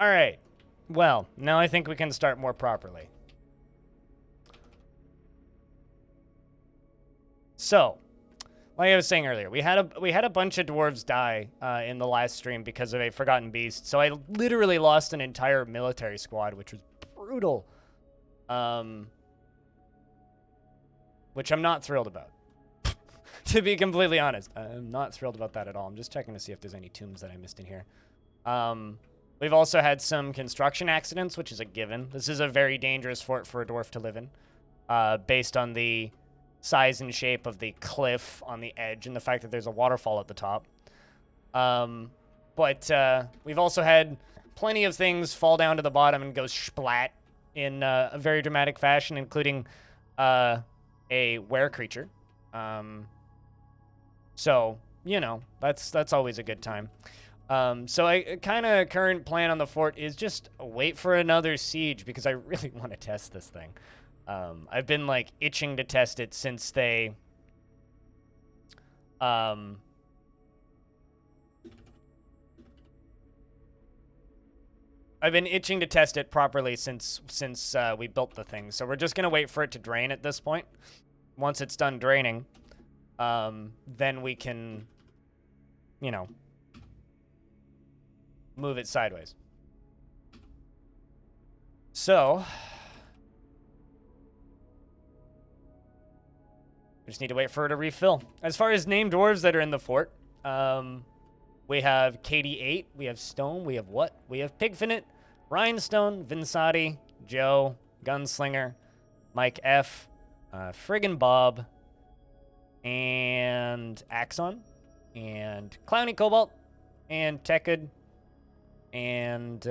All right. Well, now I think we can start more properly. So, like I was saying earlier, we had a bunch of dwarves die in the last stream because of a forgotten beast. So I literally lost an entire military squad, which was brutal. Which I'm not thrilled about. To be completely honest, I'm not thrilled about that at all. I'm just checking to see if there's any tombs that I missed in here. We've also had some construction accidents, which is a given. This is a very dangerous fort for a dwarf to live in, based on the size and shape of the cliff on the edge and the fact that there's a waterfall at the top. But we've also had plenty of things fall down to the bottom and go splat in a very dramatic fashion, including a were creature. So, you know, that's always a good time. So I kind of current plan on the fort is just wait for another siege because I really want to test this thing. I've been like itching to test it since they I've been itching to test it properly since we built the thing. So we're just going to wait for it to drain at this point. Once it's done draining, then we can, you know, move it sideways. So we just need to wait for it to refill. As far as named dwarves that are in the fort, we have KD8, we have Stone, we have what? We have Pigfinite, Rhinestone, Vinsati, Joe, Gunslinger, Mike F, Friggin' Bob, and Axon, and Clowny Cobalt, and Tekud, and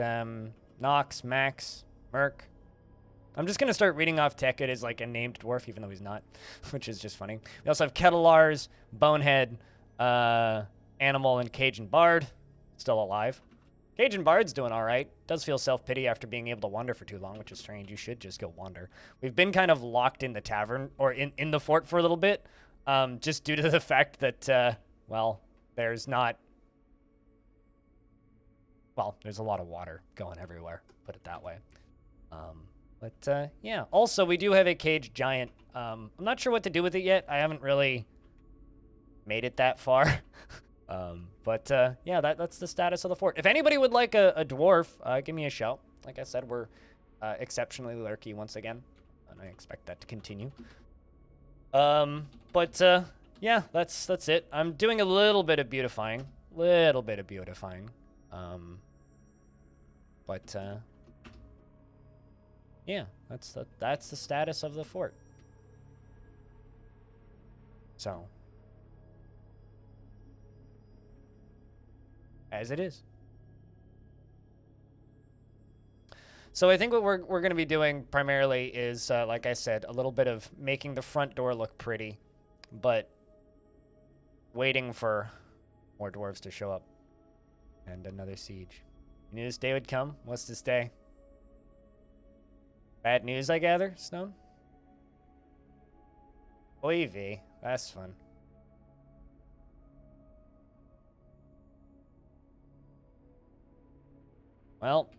Nox, Max, Merc. I'm just going to start reading off Tekud as like a named dwarf, even though he's not, which is just funny. We also have Kettlars, Bonehead, Animal, and Cajun Bard, still alive. Cajun Bard's doing all right. Does feel self-pity after being able to wander for too long, which is strange. You should just go wander. We've been kind of locked in the tavern, or in the fort for a little bit, just due to the fact that, well, there's not... Well, there's a lot of water going everywhere, put it that way. But yeah. Also, we do have a caged giant. I'm not sure what to do with it yet. I haven't really made it that far. But yeah, that's the status of the fort. If anybody would like a dwarf, give me a shout. Like I said, we're exceptionally lurky once again, and I expect that to continue. But yeah, that's it. I'm doing a little bit of beautifying. But yeah, that's the status of the fort. So, as it is. So I think what we're going to be doing primarily is, like I said, a little bit of making the front door look pretty, but waiting for more dwarves to show up and another siege. You knew this day would come? What's this day? Bad news, I gather, Stone? Oy vey, that's fun. Well.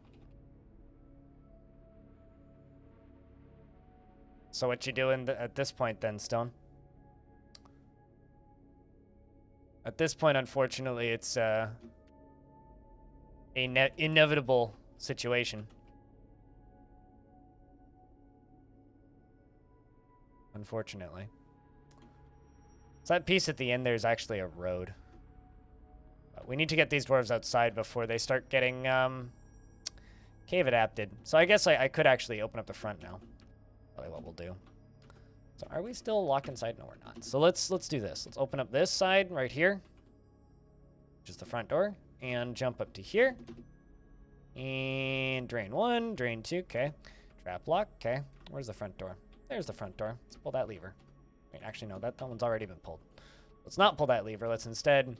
So what you doing at this point then, Stone? At this point, unfortunately, it's a inevitable situation. Unfortunately. So that piece at the end, there's actually a road. But we need to get these dwarves outside before they start getting cave adapted. So I guess I could actually open up the front now. Probably what we'll do. So are we still locked inside? No, we're not. So let's do this. Let's open up this side right here, which is the front door, and jump up to here. And drain 1, drain 2, okay. Trap lock, okay. Where's the front door? There's the front door. Let's pull that lever. Wait, actually, no, that one's already been pulled. Let's not pull that lever. Let's instead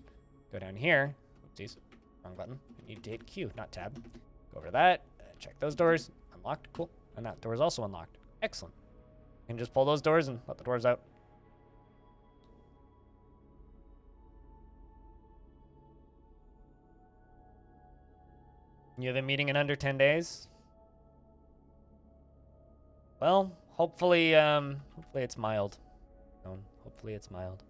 go down here. Oopsies, wrong button. I need to hit Q, not tab. Go over to that, check those doors. Unlocked, cool. And that door is also unlocked. Excellent. You can just pull those doors and let the dwarves out. You have a meeting in under 10 days? Well, hopefully it's mild. Hopefully it's mild.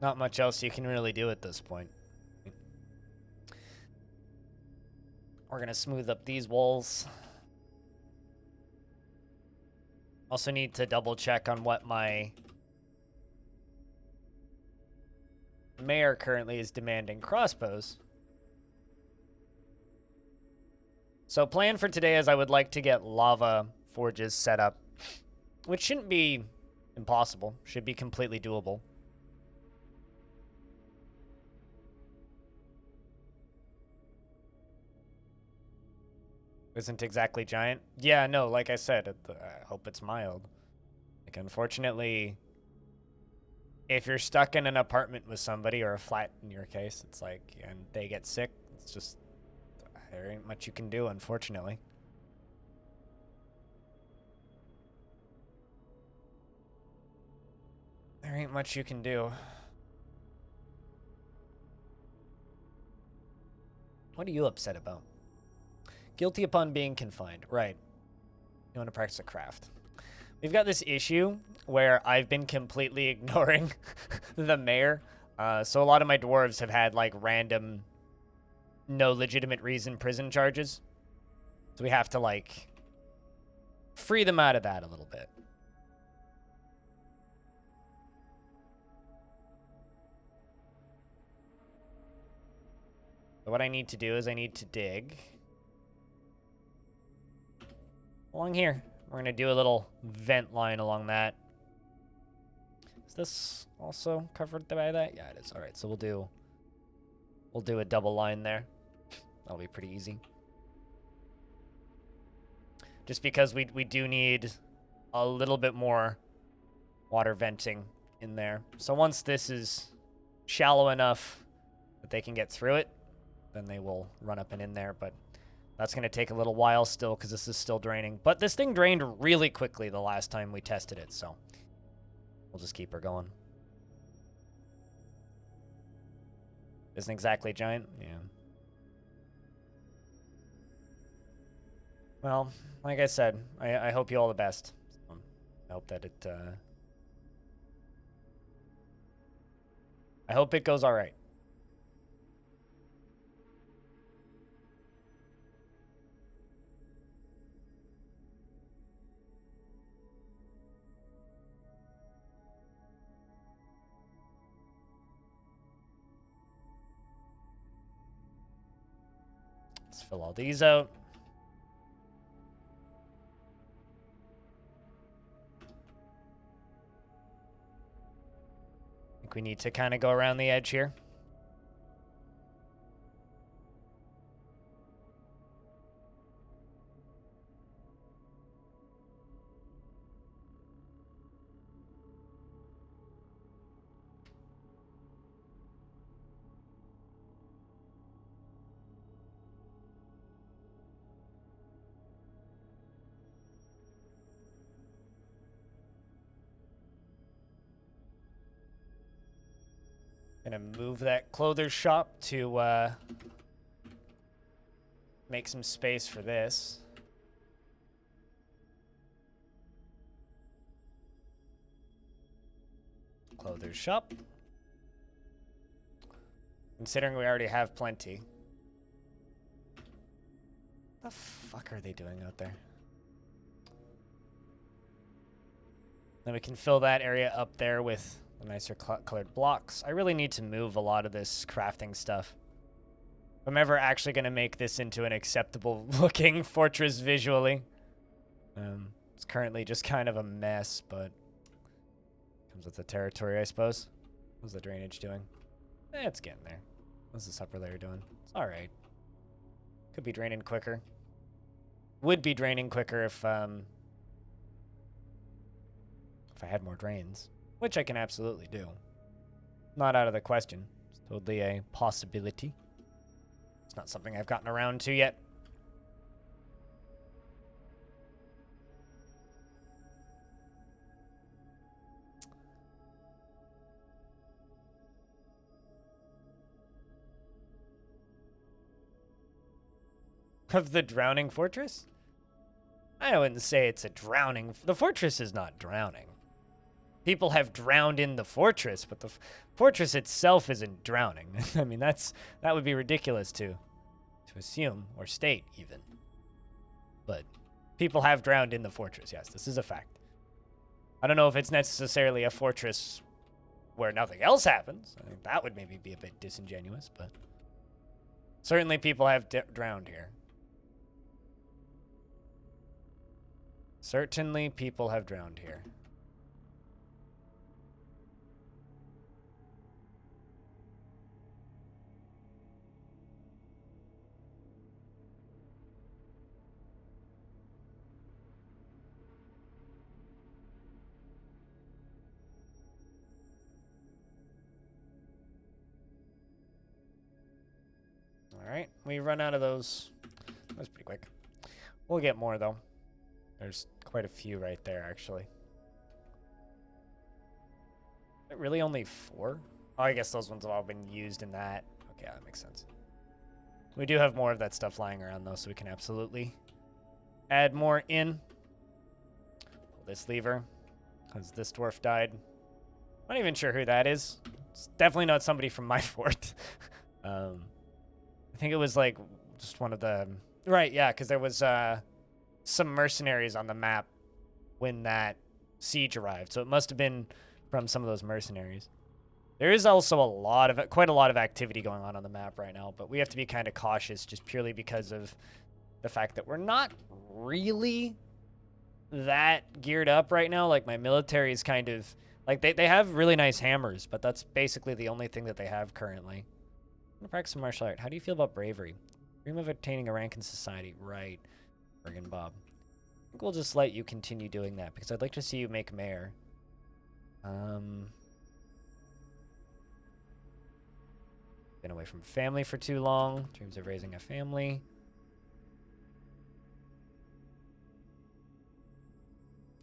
Not much else you can really do at this point. We're gonna smooth up these walls. Also need to double check on what my mayor currently is demanding. Crossbows. So plan for today is I would like to get lava forges set up, which shouldn't be impossible. Should be completely doable. Isn't exactly giant. Yeah, no, like I said, I hope it's mild. Like, unfortunately, if you're stuck in an apartment with somebody, or a flat in your case, it's like, and they get sick, it's just, there ain't much you can do, unfortunately. There ain't much you can do. What are you upset about? Guilty upon being confined. Right. You want to practice a craft. We've got this issue where I've been completely ignoring the mayor. So a lot of my dwarves have had, like, random, no legitimate reason prison charges. So we have to, like, free them out of that a little bit. So what I need to do is I need to dig along here. We're going to do a little vent line along that. Is this also covered by that? Yeah, it is. All right, so we'll do a double line there. That'll be pretty easy. Just because we do need a little bit more water venting in there. So once this is shallow enough that they can get through it, then they will run up and in there, but that's going to take a little while still because this is still draining. But this thing drained really quickly the last time we tested it, so we'll just keep her going. Isn't exactly giant? Yeah. Well, like I said, I hope you all the best. I hope that it, I hope it goes all right. Let's fill all these out. I think we need to kind of go around the edge here. Gonna move that clothes shop to make some space for this. Clothes shop. Considering we already have plenty. What the fuck are they doing out there? Then we can fill that area up there with the nicer colored blocks. I really need to move a lot of this crafting stuff. If I'm ever actually going to make this into an acceptable looking fortress visually. It's currently just kind of a mess, but comes with the territory, I suppose. What's the drainage doing? It's getting there. What's this upper layer doing? It's all right. Could be draining quicker. Would be draining quicker if I had more drains, which I can absolutely do. Not out of the question. It's totally a possibility. It's not something I've gotten around to yet. Of the drowning fortress? I wouldn't say it's a drowning. The fortress is not drowning. People have drowned in the fortress, but the fortress itself isn't drowning. I mean, that would be ridiculous to assume, or state even. But people have drowned in the fortress, yes, this is a fact. I don't know if it's necessarily a fortress where nothing else happens. I think that would maybe be a bit disingenuous, but certainly people have drowned here. Certainly people have drowned here. All right, we run out of those. That was pretty quick. We'll get more, though. There's quite a few right there, actually. Is it really only 4? Oh, I guess those ones have all been used in that. Okay, that makes sense. We do have more of that stuff lying around, though, so we can absolutely add more in. Pull this lever, because this dwarf died. I'm not even sure who that is. It's definitely not somebody from my fort. I think it was, like, just one of the... Right, yeah, because there was some mercenaries on the map when that siege arrived. So it must have been from some of those mercenaries. There is also quite a lot of activity going on the map right now, but we have to be kind of cautious just purely because of the fact that we're not really that geared up right now. Like, my military is kind of... Like, they have really nice hammers, but that's basically the only thing that they have currently. I'm gonna practice some martial art. How do you feel about bravery? Dream of attaining a rank in society. Right. Friggin' Bob. I think we'll just let you continue doing that, because I'd like to see you make mayor. Been away from family for too long. Dreams of raising a family.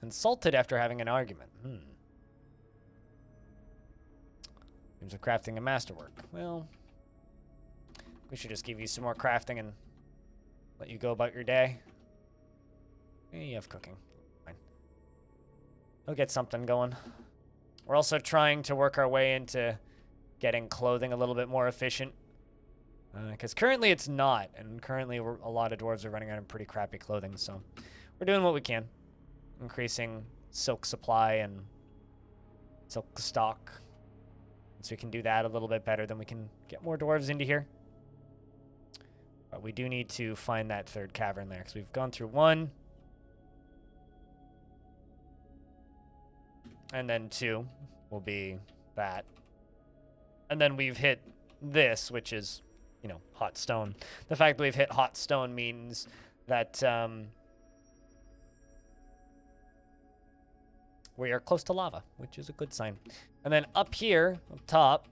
Insulted after having an argument. Dreams of crafting a masterwork. Well, we should just give you some more crafting and let you go about your day. You have cooking. Fine. We'll get something going. We're also trying to work our way into getting clothing a little bit more efficient. Because currently it's not. And currently a lot of dwarves are running out of pretty crappy clothing. So we're doing what we can. Increasing silk supply and silk stock. So we can do that a little bit better, then we can get more dwarves into here. But we do need to find that third cavern there, because we've gone through 1. And then 2 will be that. And then we've hit this, which is, you know, hot stone. The fact that we've hit hot stone means that we are close to lava, which is a good sign. And then up here, up top,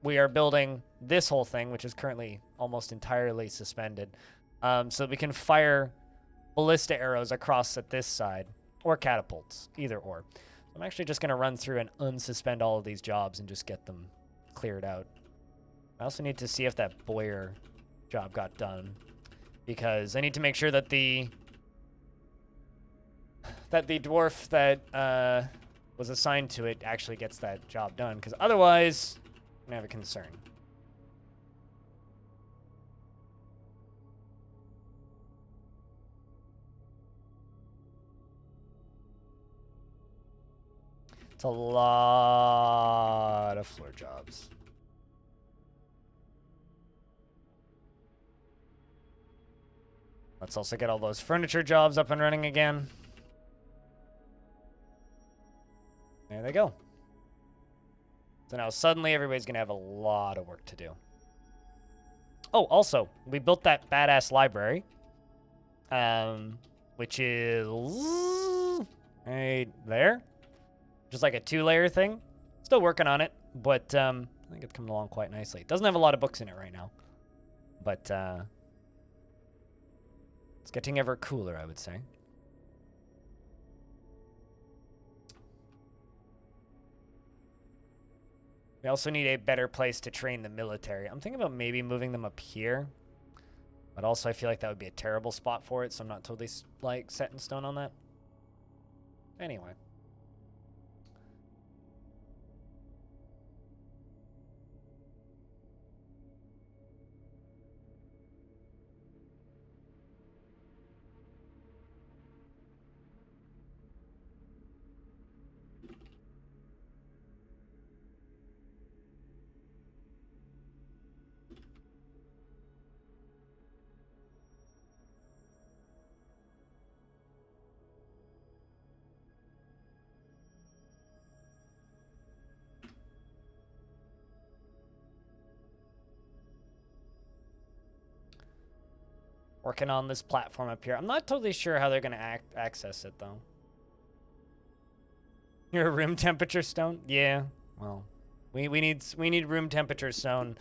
we are building this whole thing, which is currently almost entirely suspended, so that we can fire ballista arrows across at this side, or catapults, either or. So I'm actually just going to run through and unsuspend all of these jobs and just get them cleared out. I also need to see if that Boyer job got done, because I need to make sure that the dwarf that was assigned to it actually gets that job done, because otherwise I'm gonna have a concern. It's a lot of floor jobs. Let's also get all those furniture jobs up and running again. There they go. So now suddenly everybody's going to have a lot of work to do. Oh, also, we built that badass library. Which is right there. Just like a 2-layer thing. Still working on it, but I think it's coming along quite nicely. It doesn't have a lot of books in it right now. But it's getting ever cooler, I would say. We also need a better place to train the military. I'm thinking about maybe moving them up here. But also I feel like that would be a terrible spot for it, so I'm not totally, like, set in stone on that. Anyway. Working on this platform up here. I'm not totally sure how they're going to access it, though. You're a room temperature stone? Yeah. Well, we need room temperature stone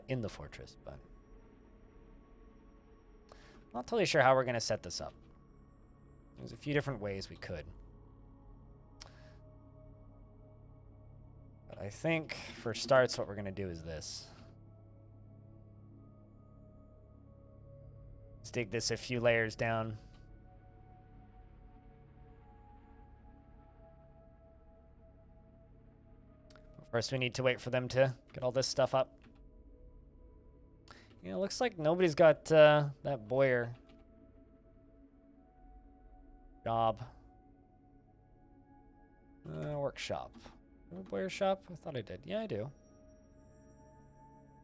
in the fortress, but I'm not totally sure how we're going to set this up. There's a few different ways we could. But I think, for starts, what we're going to do is this. Let's dig this a few layers down. First, we need to wait for them to get all this stuff up. Yeah, it looks like nobody's got that Boyer job. Workshop. A Boyer shop? I thought I did. Yeah, I do.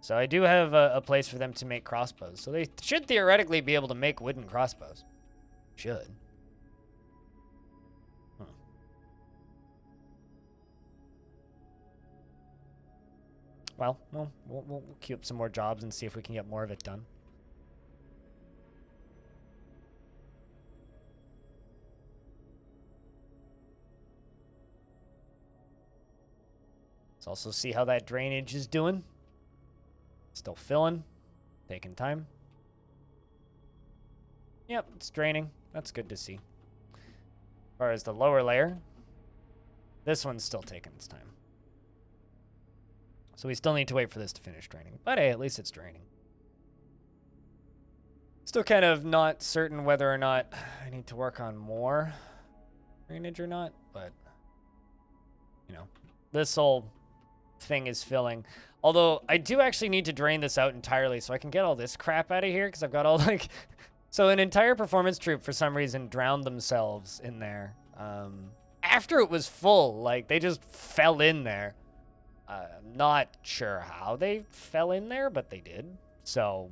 So I do have a place for them to make crossbows. So they should theoretically be able to make wooden crossbows. Should. Huh. Well, we'll queue up some more jobs and see if we can get more of it done. Let's also see how that drainage is doing. Still filling. Taking time. Yep, it's draining. That's good to see. As far as the lower layer, this one's still taking its time. So we still need to wait for this to finish draining. But hey, at least it's draining. Still kind of not certain whether or not I need to work on more drainage or not, but you know, this whole thing is filling. Although I do actually need to drain this out entirely so I can get all this crap out of here because I've got all like... So an entire performance troop for some reason drowned themselves in there. After it was full, like they just fell in there. I'm not sure how they fell in there, but they did. So...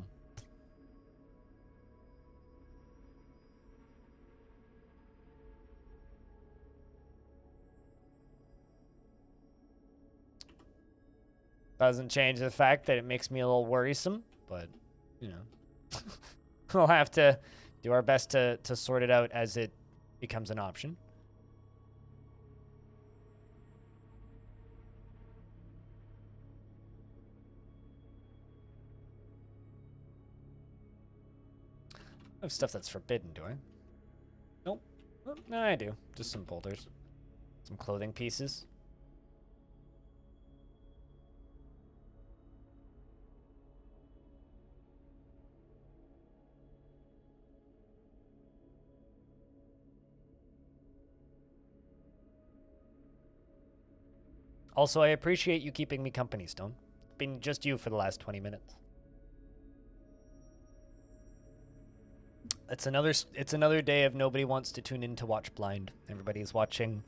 Doesn't change the fact that it makes me a little worrisome, but, you know, we'll have to do our best to sort it out as it becomes an option. I have stuff that's forbidden, do I? Nope. Oh, no, I do. Just some boulders. Some clothing pieces. Also, I appreciate you keeping me company, Stone. It's been just you for the last 20 minutes. It's another day of nobody wants to tune in to watch Blind. Everybody's watching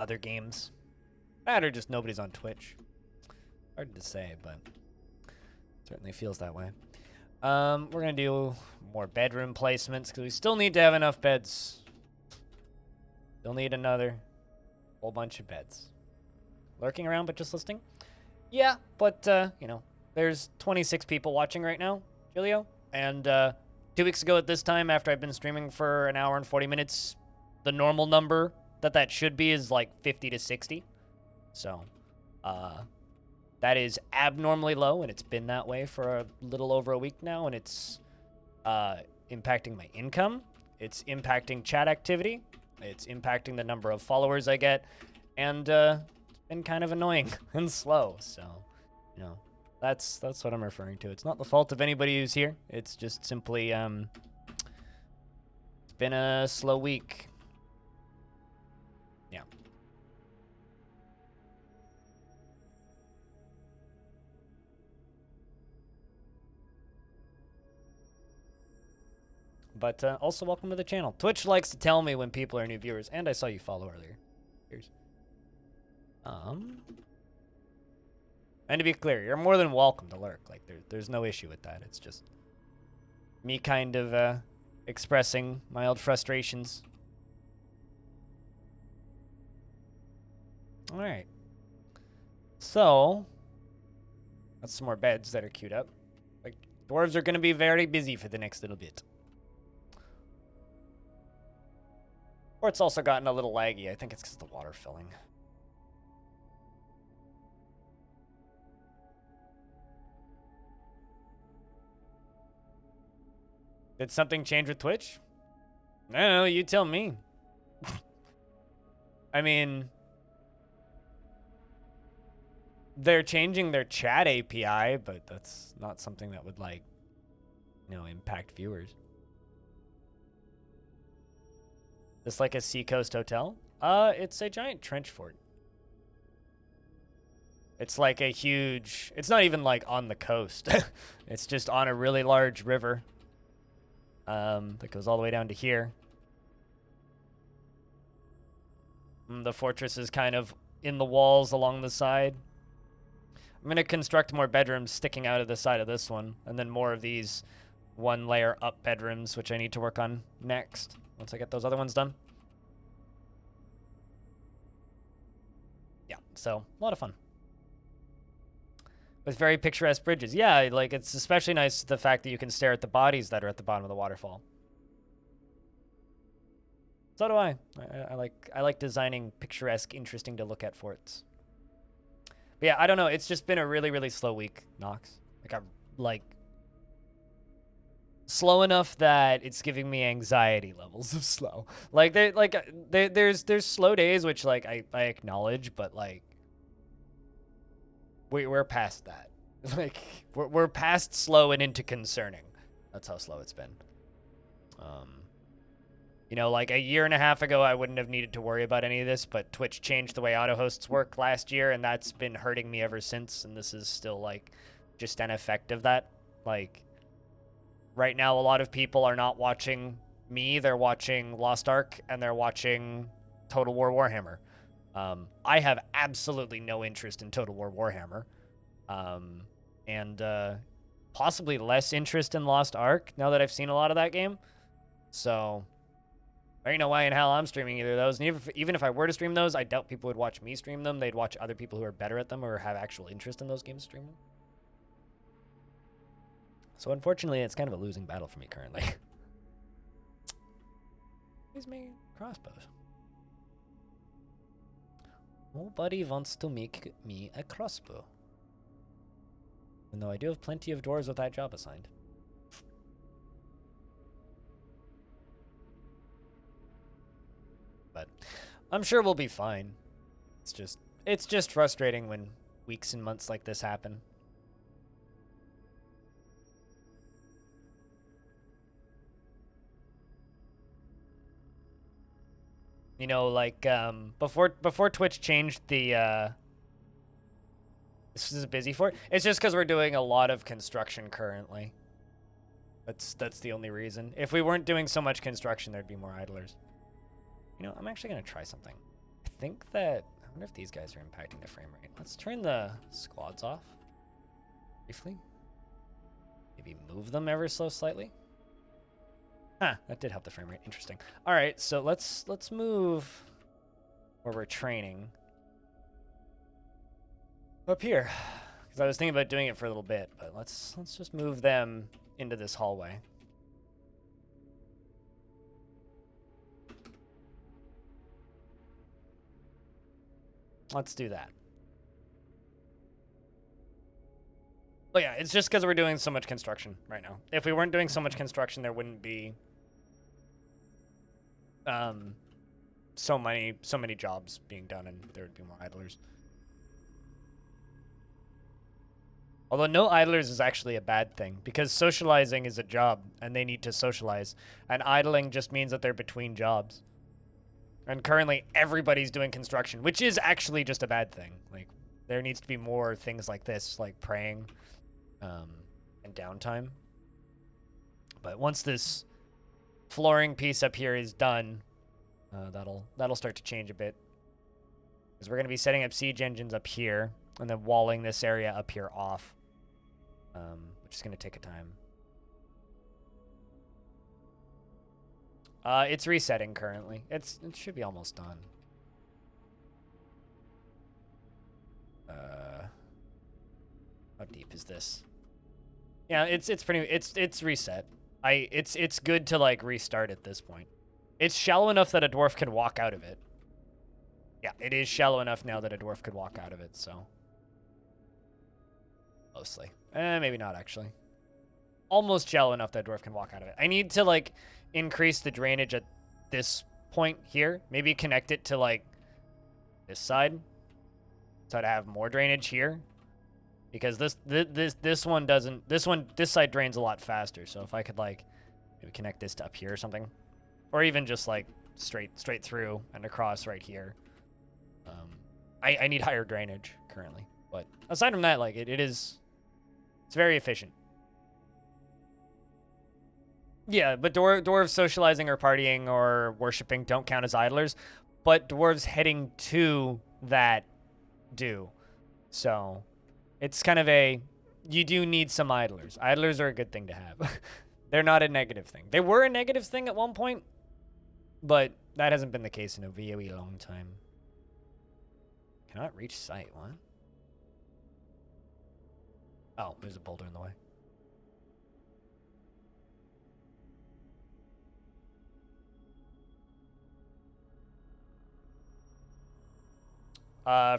other games. That or just nobody's on Twitch. Hard to say, but certainly feels that way. We're going to do more bedroom placements because we still need to have enough beds. Still need another whole bunch of beds. Lurking around, but just listening? Yeah, but, you know, there's 26 people watching right now, Julio. And 2 weeks ago at this time, after I've been streaming for an hour and 40 minutes, the normal number that should be is like 50 to 60. So, that is abnormally low, and it's been that way for a little over a week now, and it's impacting my income. It's impacting chat activity. It's impacting the number of followers I get. And, been kind of annoying and slow, so, you know, That's what I'm referring to. It's not the fault of anybody who's here. It's just simply it's been a slow week. Yeah. But also welcome to the channel. Twitch likes to tell me when people are new viewers, and I saw you follow earlier. Here's and to be clear, you're more than welcome to lurk. Like there's no issue with that. It's just me kind of expressing my old frustrations. All right. So that's some more beds that are queued up. Like dwarves are going to be very busy for the next little bit. Or it's also gotten a little laggy. I think it's because of the water filling. Did something change with Twitch? I don't know, you tell me. I mean, they're changing their chat API, but that's not something that would, like, you know, impact viewers. Just like a seacoast hotel? It's a giant trench fort. It's like a huge, it's not even like on the coast. It's just on a really large river. That goes all the way down to here. The fortress is kind of in the walls along the side. I'm going to construct more bedrooms sticking out of the side of this one, and then more of these one layer up bedrooms, which I need to work on next, once I get those other ones done. Yeah, so a lot of fun. With very picturesque bridges. Yeah, like it's especially nice the fact that you can stare at the bodies that are at the bottom of the waterfall. So do I. I like designing picturesque, interesting to look at forts. But yeah, I don't know. It's just been a really, really slow week, Nox. Like slow enough that it's giving me anxiety levels of slow. There's slow days, which like I acknowledge, but like we're past that. Like we're past slow and into concerning. That's how slow it's been. You know, like a year and a half ago, I wouldn't have needed to worry about any of this, but Twitch changed the way auto hosts work last year, and that's been hurting me ever since. And this is still like just an effect of that. Like right now, a lot of people are not watching me; they're watching Lost Ark and they're watching Total War Warhammer. I have absolutely no interest in Total War Warhammer, and possibly less interest in Lost Ark now that I've seen a lot of that game. So I don't know why in hell I'm streaming either of those. And even if I were to stream those, I doubt people would watch me stream them. They'd watch other people who are better at them or have actual interest in those games stream them. So unfortunately, it's kind of a losing battle for me currently. Where's my crossbows? Nobody wants to make me a crossbow. Even though I do have plenty of dwarves with that job assigned. But I'm sure we'll be fine. It's just frustrating when weeks and months like this happen. You know, like before Twitch changed the this is busy for it. It's just because we're doing a lot of construction currently. That's the only reason. If we weren't doing so much construction, there'd be more idlers. You know, I'm actually going to try something. I think that... I wonder if these guys are impacting the frame rate. Let's turn the squads off. Briefly. Maybe move them ever so slightly. Huh, that did help the frame rate. Interesting. All right, so let's move where we're training. Up here. Because I was thinking about doing it for a little bit, but let's just move them into this hallway. Let's do that. But yeah, it's just because we're doing so much construction right now. If we weren't doing so much construction, there wouldn't be so many jobs being done, and there would be more idlers. Although no idlers is actually a bad thing, because socializing is a job, and they need to socialize. And idling just means that they're between jobs. And currently, everybody's doing construction, which is actually just a bad thing. Like, there needs to be more things like this, like praying, and downtime. But once this flooring piece up here is done, that'll start to change a bit. Because we're going to be setting up siege engines up here, and then walling this area up here off. Which is going to take a time. It's resetting currently. It should be almost done. How deep is this? Yeah, it's reset. It's good to like restart at this point. It's shallow enough that a dwarf can walk out of it. Yeah, it is shallow enough now that a dwarf could walk out of it, so. Mostly. Maybe not, actually. Almost shallow enough that a dwarf can walk out of it. I need to, like, increase the drainage at this point here. Maybe connect it to, like, this side. So I'd have more drainage here. Because this one doesn't... This side drains a lot faster. So if I could, like, maybe connect this to up here or something. Or even just, like, straight through and across right here. I need higher drainage currently. But aside from that, like, it's very efficient. Yeah, but dwarves socializing or partying or worshipping don't count as idlers, but dwarves heading to that do. So it's kind of you do need some idlers. Idlers are a good thing to have. They're not a negative thing. They were a negative thing at one point, but that hasn't been the case in a very long time. Cannot reach sight, what? Oh, there's a boulder in the way.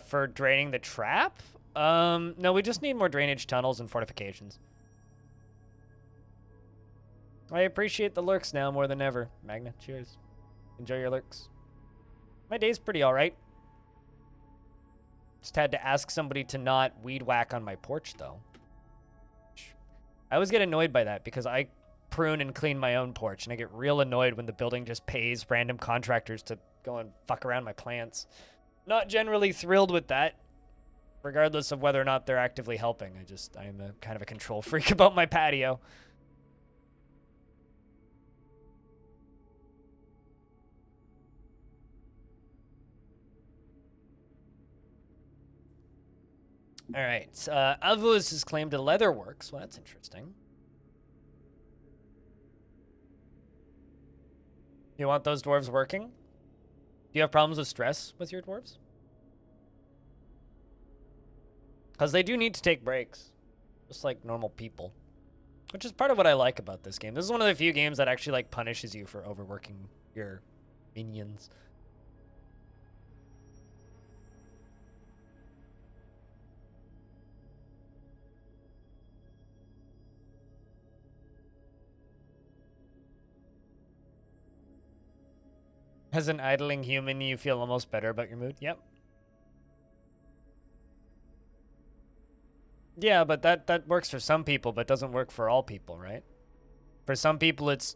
For draining the trap? No, we just need more drainage tunnels and fortifications. I appreciate the lurks now more than ever. Magna, cheers. Enjoy your lurks. My day's pretty alright. Just had to ask somebody to not weed whack on my porch, though. I always get annoyed by that because I prune and clean my own porch, and I get real annoyed when the building just pays random contractors to go and fuck around my plants. Not generally thrilled with that, regardless of whether or not they're actively helping. I'm a kind of a control freak about my patio. All right, Avuz has claimed a leatherworks. Well, that's interesting. You want those dwarves working? Do you have problems with stress with your dwarves? Because they do need to take breaks, just like normal people. Which is part of what I like about this game. This is one of the few games that actually like punishes you for overworking your minions. As an idling human, you feel almost better about your mood? Yep. Yeah, but that works for some people, but doesn't work for all people, right? For some people, it's,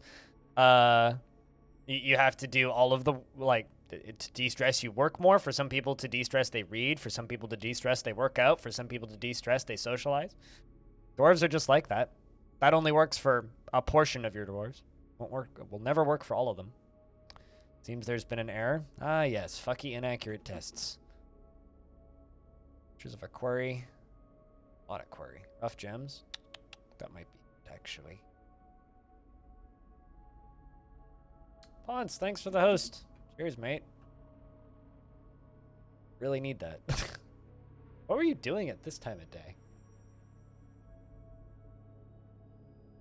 you have to do all of the, like, to de-stress, you work more. For some people, to de-stress, they read. For some people, to de-stress, they work out. For some people, to de-stress, they socialize. Dwarves are just like that. That only works for a portion of your dwarves. Won't work, will never work for all of them. Seems there's been an error. Ah, yes. Fucky inaccurate tests. Pictures of a quarry. A lot of quarry. Rough gems. That might be it, actually. Ponce, thanks for the host. Cheers, mate. Really need that. What were you doing at this time of day?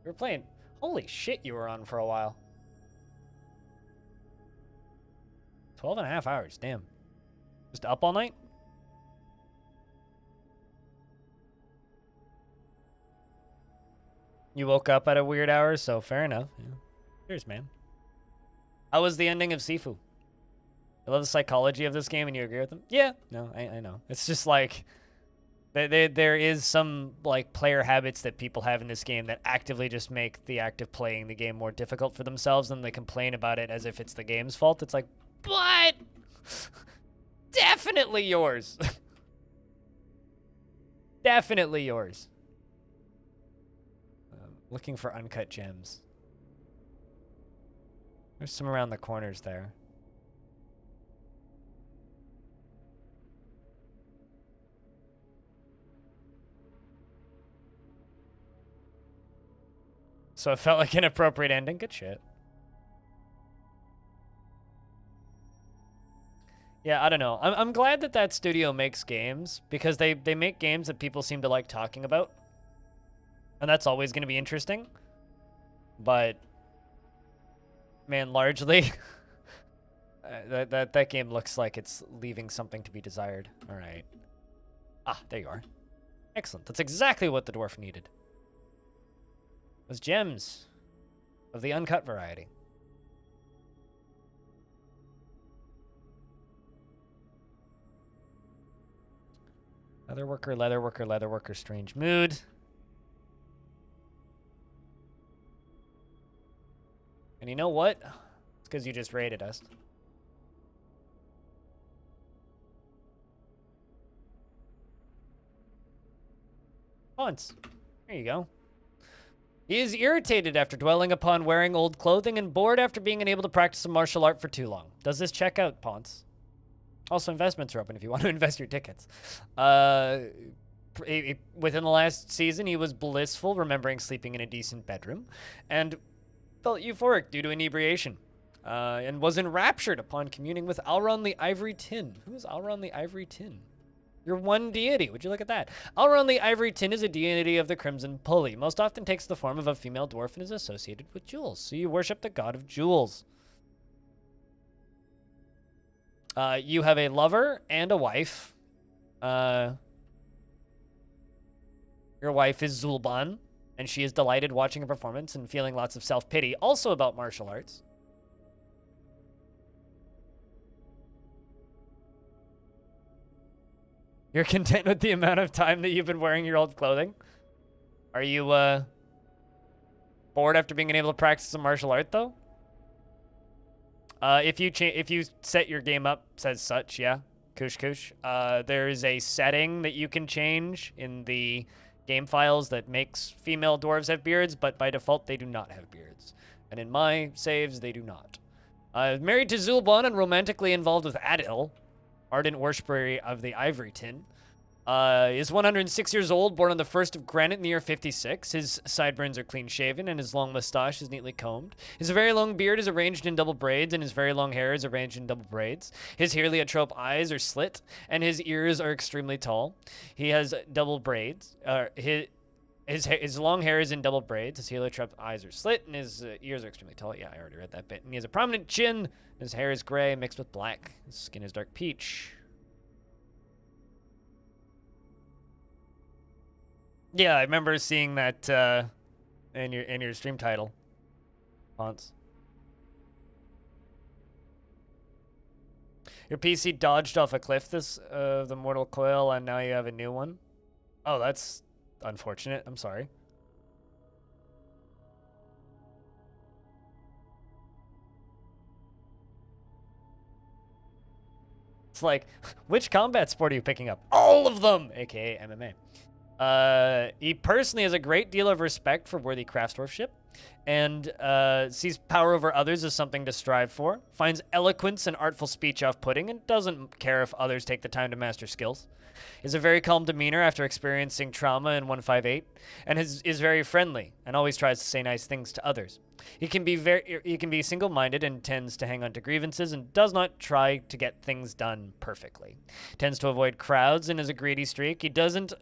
You were playing... Holy shit, you were on for a while. 12.5 hours, damn. Just up all night? You woke up at a weird hour, so fair enough. Yeah. Cheers, man. How was the ending of Sifu? I love the psychology of this game, and you agree with them? Yeah. No, I know. It's just like... There is some like player habits that people have in this game that actively just make the act of playing the game more difficult for themselves, and they complain about it as if it's the game's fault. It's like, but definitely yours. Definitely yours. Looking for uncut gems. There's some around the corners there. So it felt like an appropriate ending. Good shit. Yeah, I don't know. I'm glad that that studio makes games because they make games that people seem to like talking about. And that's always going to be interesting. But man, largely that game looks like it's leaving something to be desired. All right. Ah, there you are. Excellent. That's exactly what the dwarf needed. Those gems of the uncut variety. Leatherworker, leatherworker, leatherworker, strange mood. And you know what? It's because you just raided us. Once. There you go. He is irritated after dwelling upon wearing old clothing and bored after being unable to practice a martial art for too long. Does this check out, Ponce? Also, investments are open if you want to invest your tickets. Within the last season, he was blissful, remembering sleeping in a decent bedroom, and felt euphoric due to inebriation, and was enraptured upon communing with Alron the Ivory Tin. Who is Alron the Ivory Tin? Your one deity. Would you look at that? Alron the Ivory Tin is a deity of the Crimson Pulley. Most often takes the form of a female dwarf and is associated with jewels. So you worship the god of jewels. You have a lover and a wife. Your wife is Zulban, and she is delighted watching a performance and feeling lots of self-pity, also about martial arts. You're content with the amount of time that you've been wearing your old clothing? Are you, bored after being unable to practice some martial art, though? If you set your game up, says such, yeah. Kush. There is a setting that you can change in the game files that makes female dwarves have beards, but by default, they do not have beards. And in my saves, they do not. Married to Zulban and romantically involved with Adil, ardent worshipper of the Ivory Tin, is 106 years old, born on the 1st of Granite in the year 56. His sideburns are clean-shaven, and his long mustache is neatly combed. His very long beard is arranged in double braids, and his very long hair is arranged in double braids. His heliotrope eyes are slit, and his ears are extremely tall. He has double braids. His long hair is in double braids. His heliotrope eyes are slit, and his ears are extremely tall. Yeah, I already read that bit. And he has a prominent chin. His hair is gray mixed with black. His skin is dark peach. Yeah, I remember seeing that in your stream title, Ponce. Your PC dodged off a cliff the Mortal Coil, and now you have a new one. Oh, that's unfortunate. I'm sorry. It's like, which combat sport are you picking up? All of them, aka MMA. He personally has a great deal of respect for worthy craftsdwarfship, and sees power over others as something to strive for, finds eloquence and artful speech off-putting, and doesn't care if others take the time to master skills. He has a very calm demeanor after experiencing trauma in 158, and is very friendly, and always tries to say nice things to others. He can be single-minded and tends to hang on to grievances and does not try to get things done perfectly. Tends to avoid crowds and is a greedy streak. He doesn't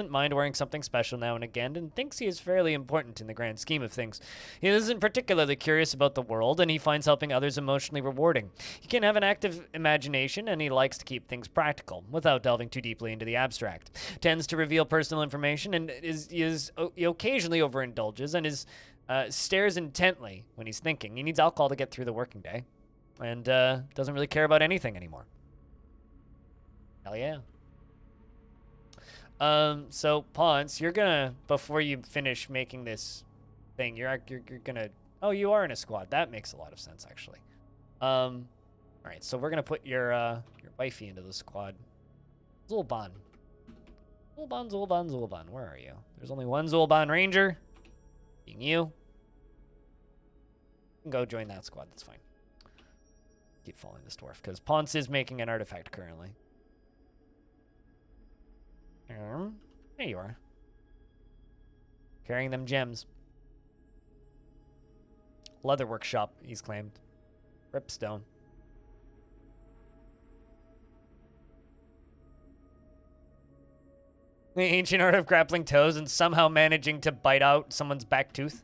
mind wearing something special now and again and thinks he is fairly important in the grand scheme of things. He isn't particularly curious about the world, and he finds helping others emotionally rewarding. He can have an active imagination, and he likes to keep things practical without delving too deeply into the abstract. Tends to reveal personal information and he occasionally overindulges and stares intently when he's thinking. He needs alcohol to get through the working day, and doesn't really care about anything anymore. Hell yeah. So Ponce, you're gonna, before you finish making this thing, you're gonna. Oh, you are in a squad. That makes a lot of sense, actually. All right, so we're gonna put your wifey into the squad. Zulban. Zulban, Zulban, Zulban. Where are you? There's only one Zulban Ranger. Being you. You can go join that squad. That's fine. Keep following this dwarf because Ponce is making an artifact currently. There you are. Carrying them gems. Leather workshop, he's claimed. Ripstone. The ancient art of grappling toes and somehow managing to bite out someone's back tooth.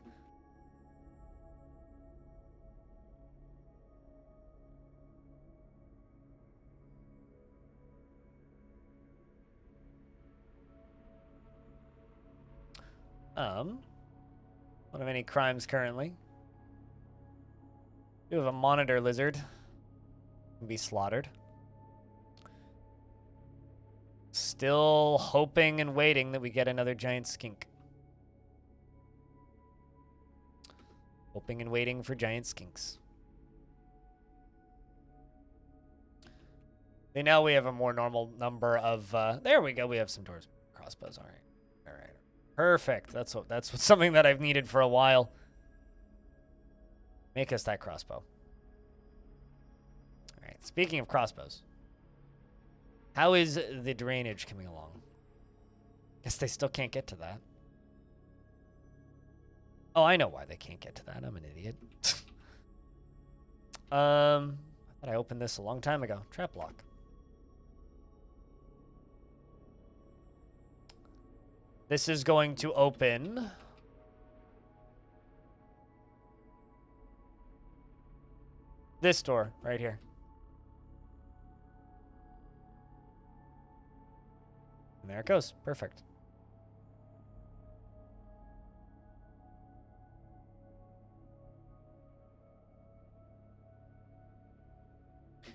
Don't have any crimes currently. You have a monitor lizard. Can be slaughtered. Still hoping and waiting that we get another giant skink. Hoping and waiting for giant skinks. Okay, now we have a more normal number of, there we go, we have some dwarves. Crossbows, all right. All right. Perfect. That's something that I've needed for a while. Make us that crossbow. All right. Speaking of crossbows, how is the drainage coming along? Guess they still can't get to that. Oh, I know why they can't get to that. I'm an idiot. I thought I opened this a long time ago. Trap lock. This is going to open. This door right here. And there it goes. Perfect.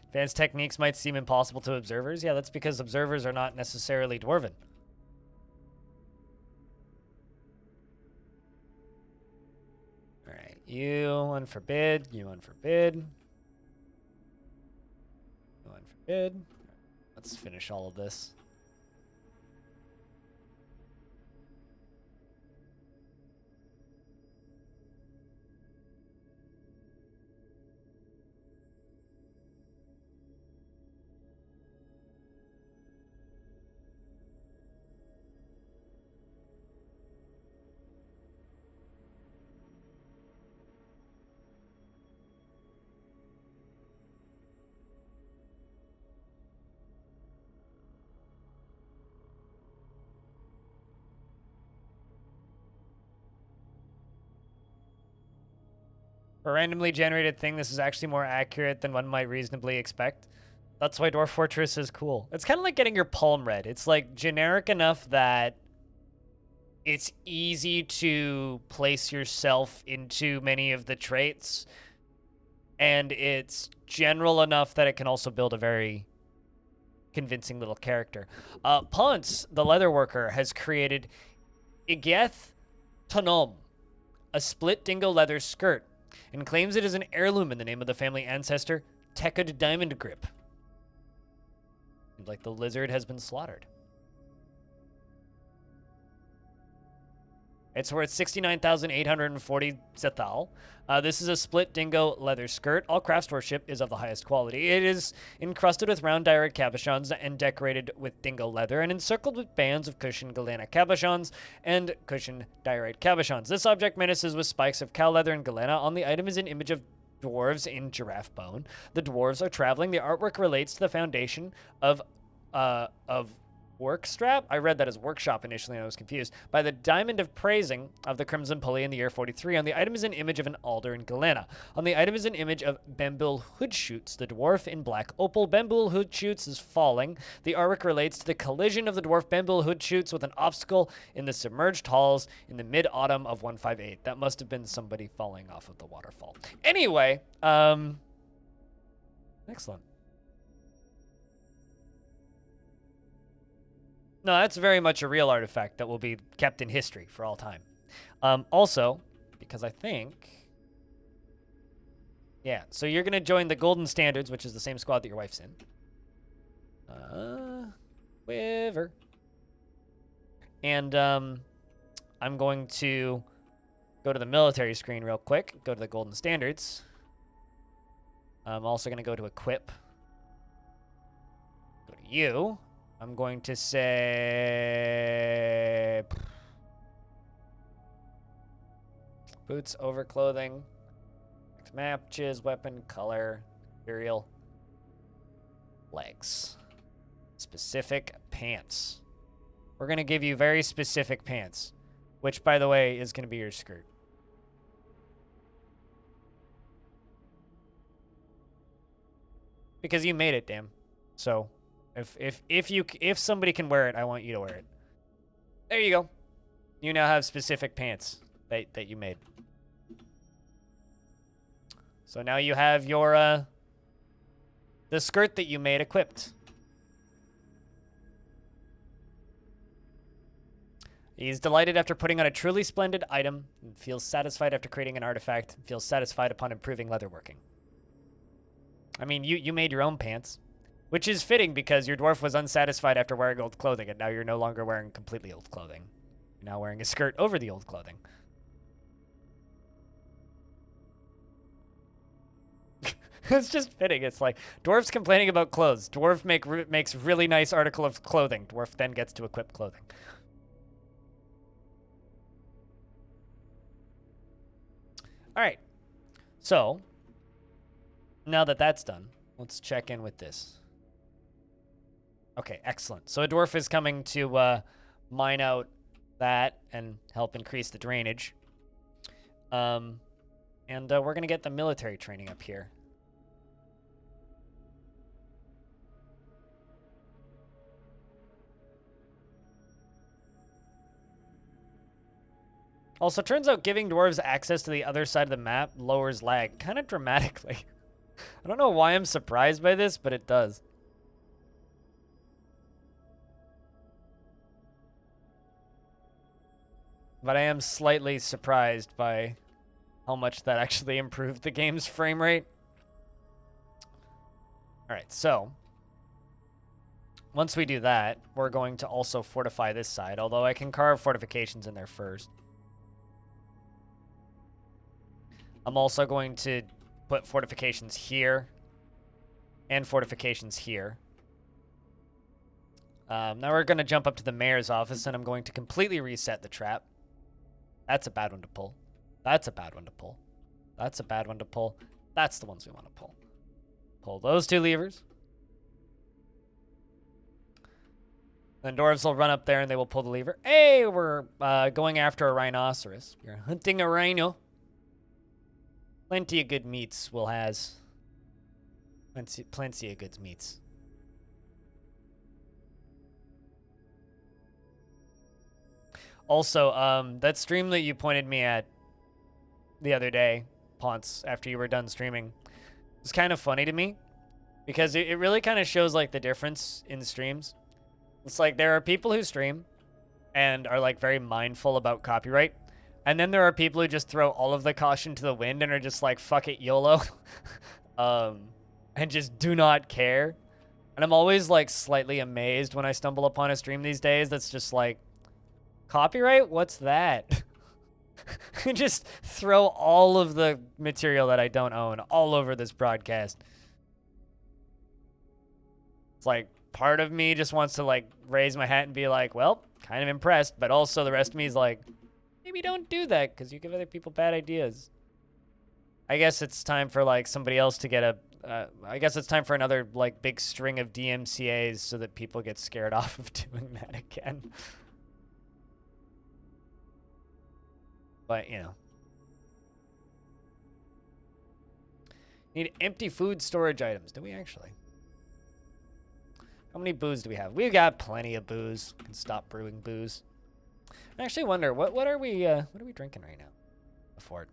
Advanced techniques might seem impossible to observers. Yeah, that's because observers are not necessarily dwarven. All right, you unforbid, you unforbid. You unforbid. Let's finish all of this. For a randomly generated thing, this is actually more accurate than one might reasonably expect. That's why Dwarf Fortress is cool. It's kind of like getting your palm read. It's like generic enough that it's easy to place yourself into many of the traits. And it's general enough that it can also build a very convincing little character. Ponce, the leather worker, has created Igeth Tonom, a split dingo leather skirt, and claims it is an heirloom in the name of the family ancestor, Tekkud Diamond Grip. Like the lizard has been slaughtered. It's worth 69,840 Zethal. This is a split dingo leather skirt. All craftsmanship is of the highest quality. It is encrusted with round diorite cabochons and decorated with dingo leather and encircled with bands of cushioned galena cabochons and cushioned diorite cabochons. This object menaces with spikes of cow leather and galena. On the item is an image of dwarves in giraffe bone. The dwarves are traveling. The artwork relates to the foundation of Workstrap? I read that as workshop initially and I was confused. By the Diamond of Praising of the Crimson Pulley in the year 43. On the item is an image of an alder in galena. On the item is an image of Bembul Hoodshoots, the dwarf in black opal. Bembul Hoodshoots is falling. The artwork relates to the collision of the dwarf Bembul Hoodshoots with an obstacle in the submerged halls in the mid-autumn of 158. That must have been somebody falling off of the waterfall. Anyway, excellent. No, that's very much a real artifact that will be kept in history for all time. Also, because I think... Yeah, so you're going to join the Golden Standards, which is the same squad that your wife's in. Quiver. And I'm going to go to the military screen real quick. Go to the Golden Standards. I'm also going to go to Equip. Go to you. I'm going to say... Boots, overclothing. Matches, weapon, color, material, legs. Specific pants. We're going to give you very specific pants, which, by the way, is going to be your skirt. Because you made it, damn. So, if somebody can wear it, I want you to wear it. There you go. You now have specific pants that you made. So now you have your, the skirt that you made equipped. He's delighted after putting on a truly splendid item, and feels satisfied after creating an artifact, and feels satisfied upon improving leatherworking. I mean, you made your own pants, which is fitting because your dwarf was unsatisfied after wearing old clothing, and now you're no longer wearing completely old clothing. You're now wearing a skirt over the old clothing. It's just fitting. It's like, dwarf's complaining about clothes. Dwarf makes really nice article of clothing. Dwarf then gets to equip clothing. All right. So, now that that's done, let's check in with this. Okay, excellent. So a dwarf is coming to mine out that and help increase the drainage. And we're going to get the military training up here. Also, turns out giving dwarves access to the other side of the map lowers lag kind of dramatically. I don't know why I'm surprised by this, but it does. But I am slightly surprised by how much that actually improved the game's frame rate. All right, so once we do that, we're going to also fortify this side, although I can carve fortifications in there first. I'm also going to put fortifications here and fortifications here. Now we're going to jump up to the mayor's office, and I'm going to completely reset the trap. That's a bad one to pull. That's a bad one to pull. That's a bad one to pull. That's the ones we want to pull. Pull those two levers. Then dwarves will run up there, and they will pull the lever. Hey, we're going after a rhinoceros. We're hunting a rhino. Plenty of good meats will has. Plenty of good meats. Also, that stream that you pointed me at the other day, Ponce, after you were done streaming, was kind of funny to me. Because it really kind of shows, like, the difference in streams. It's like, there are people who stream and are, like, very mindful about copyright. And then there are people who just throw all of the caution to the wind and are just like, fuck it, YOLO. And just do not care. And I'm always like slightly amazed when I stumble upon a stream these days that's just like, copyright? What's that? Just throw all of the material that I don't own all over this broadcast. It's like, part of me just wants to like raise my hat and be like, well, kind of impressed. But also the rest of me is like, maybe don't do that because you give other people bad ideas. I guess it's time for like somebody else to get a... I guess it's time for another like big string of DMCAs so that people get scared off of doing that again. But, you know. Need empty food storage items. Do we actually? How many booze do we have? We've got plenty of booze. We can stop brewing booze. I actually wonder what are we drinking right now? Before.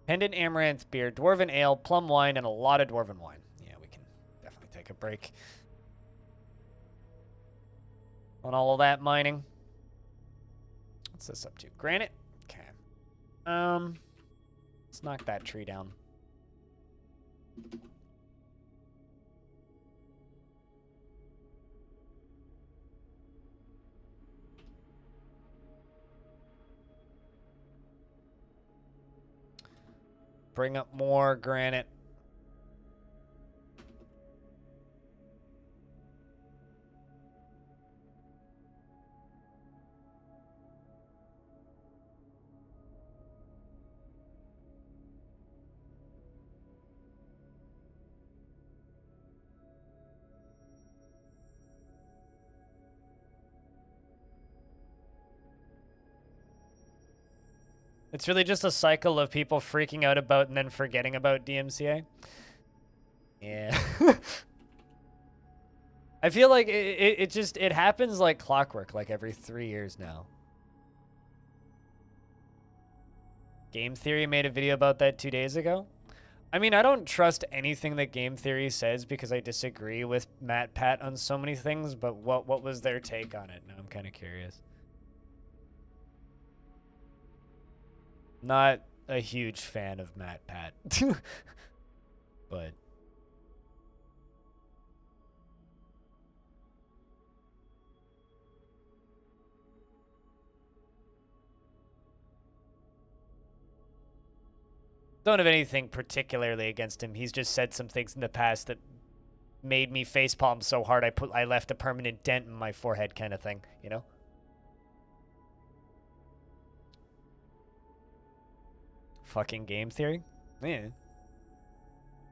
Pendant amaranth beer, dwarven ale, plum wine, and a lot of dwarven wine. Yeah, we can definitely take a break. on all of that mining. What's this up to? Granite? Okay. Let's knock that tree down. Bring up more granite. It's really just a cycle of people freaking out about and then forgetting about DMCA. Yeah. I feel like it happens like clockwork, like every 3 years now. Game Theory made a video about that 2 days ago. I mean, I don't trust anything that Game Theory says because I disagree with Matt Pat on so many things, but what was their take on it? Now I'm kind of curious. Not a huge fan of Matt Pat. But don't have anything particularly against him. He's just said some things in the past that made me facepalm so hard I left a permanent dent in my forehead kind of thing, you know? Fucking Game Theory? Yeah.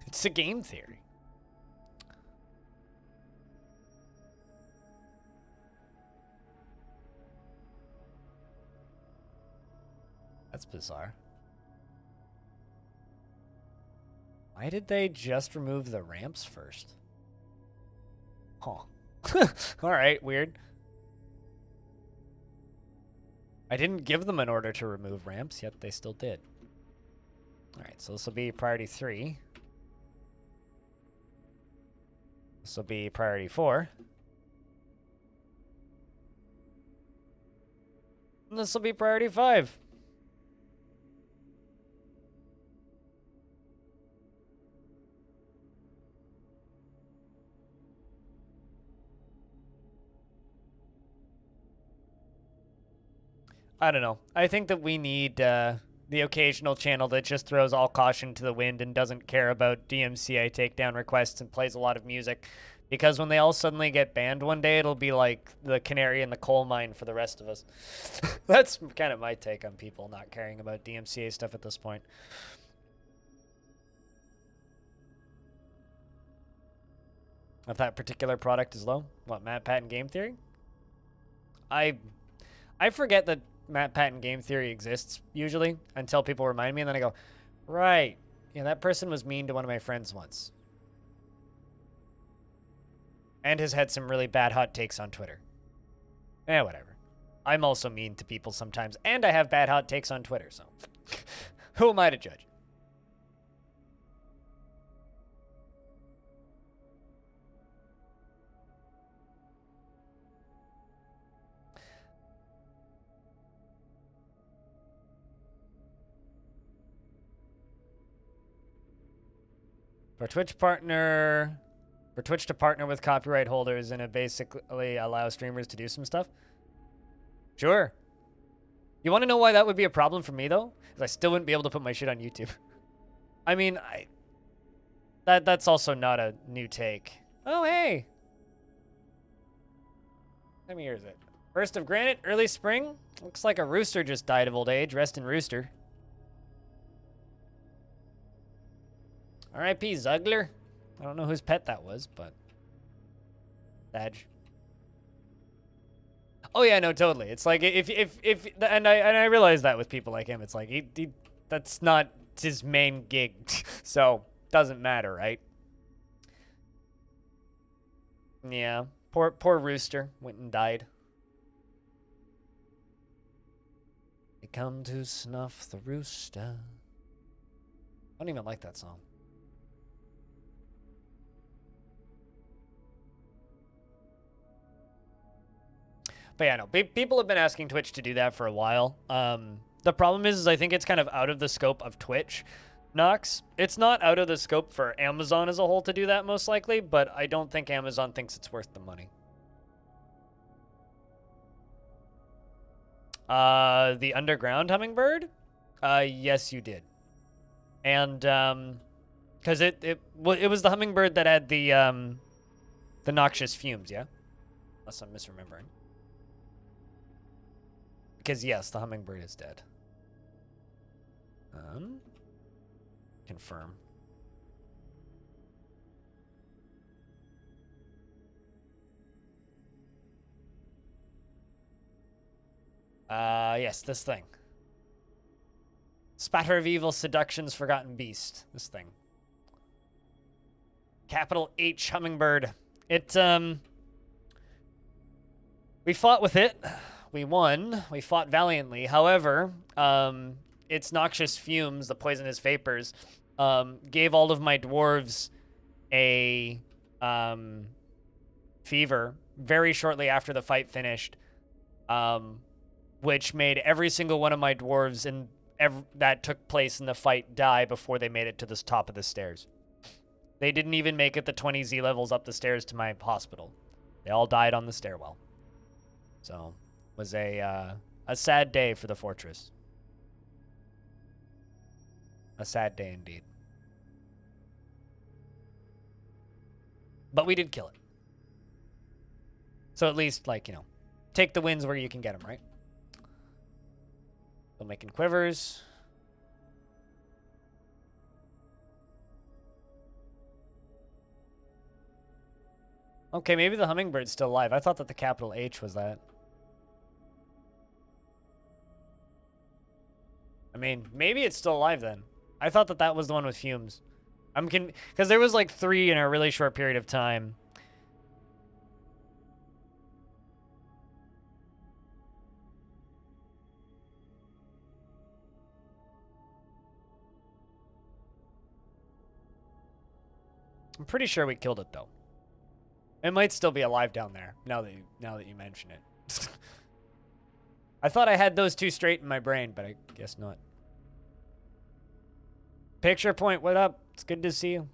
It's a Game Theory. That's bizarre. Why did they just remove the ramps first? Huh. Alright, weird. I didn't give them an order to remove ramps, yet they still did. Alright, so this will be priority 3. This will be priority 4. And this will be priority 5. I don't know. I think that we need the occasional channel that just throws all caution to the wind and doesn't care about DMCA takedown requests and plays a lot of music. Because when they all suddenly get banned one day, it'll be like the canary in the coal mine for the rest of us. That's kind of my take on people not caring about DMCA stuff at this point. If that particular product is low? What, Matt Pat and Game Theory? I forget that Matt Pat and Game Theory exists, usually, until people remind me, and then I go, right, yeah, that person was mean to one of my friends once. And has had some really bad hot takes on Twitter. Eh, whatever. I'm also mean to people sometimes, and I have bad hot takes on Twitter, so who am I to judge? For Twitch to partner with copyright holders and it basically allow streamers to do some stuff? Sure. You want to know why that would be a problem for me, though? Because I still wouldn't be able to put my shit on YouTube. I mean, that's also not a new take. Oh, hey. How many years is it? First of granite, early spring. Looks like a rooster just died of old age. Rest in rooster. R.I.P. Zugler. I don't know whose pet that was, but badge. Oh yeah, no, totally. It's like if and I realize that with people like him, it's like he that's not his main gig, so doesn't matter, right? Yeah, poor rooster went and died. They come to snuff the rooster. I don't even like that song. But yeah, no, people have been asking Twitch to do that for a while. The problem is I think it's kind of out of the scope of Twitch. Nox, it's not out of the scope for Amazon as a whole to do that most likely, but I don't think Amazon thinks it's worth the money. The Underground Hummingbird? Yes, you did. And, because it was the hummingbird that had the noxious fumes, yeah? Unless I'm misremembering. Because, yes, the hummingbird is dead. Confirm. Yes, this thing. Spatter of Evil, Seduction's Forgotten Beast. This thing. Capital H Hummingbird. It, we fought with it. We won. We fought valiantly. However, its noxious fumes, the poisonous vapors, gave all of my dwarves a, fever very shortly after the fight finished, which made every single one of my dwarves that took place in the fight die before they made it to the top of the stairs. They didn't even make it the 20 Z levels up the stairs to my hospital. They all died on the stairwell. So, it was a sad day for the fortress. A sad day indeed. But we did kill it. So at least, like, you know, take the wins where you can get them, right? Still making quivers. Okay, maybe the hummingbird's still alive. I thought that the capital H was that. I mean, maybe it's still alive then. I thought that that was the one with fumes. Because there was like 3 in a really short period of time. I'm pretty sure we killed it though. It might still be alive down there now that you mention it. I thought I had those 2 straight in my brain, but I guess not. Picture Point, what up? It's good to see you.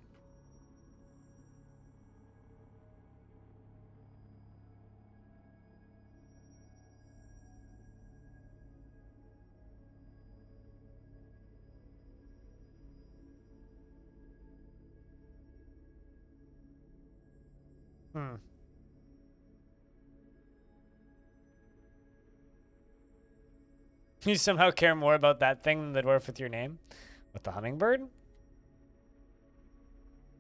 You somehow care more about that thing than the dwarf with your name? With the hummingbird?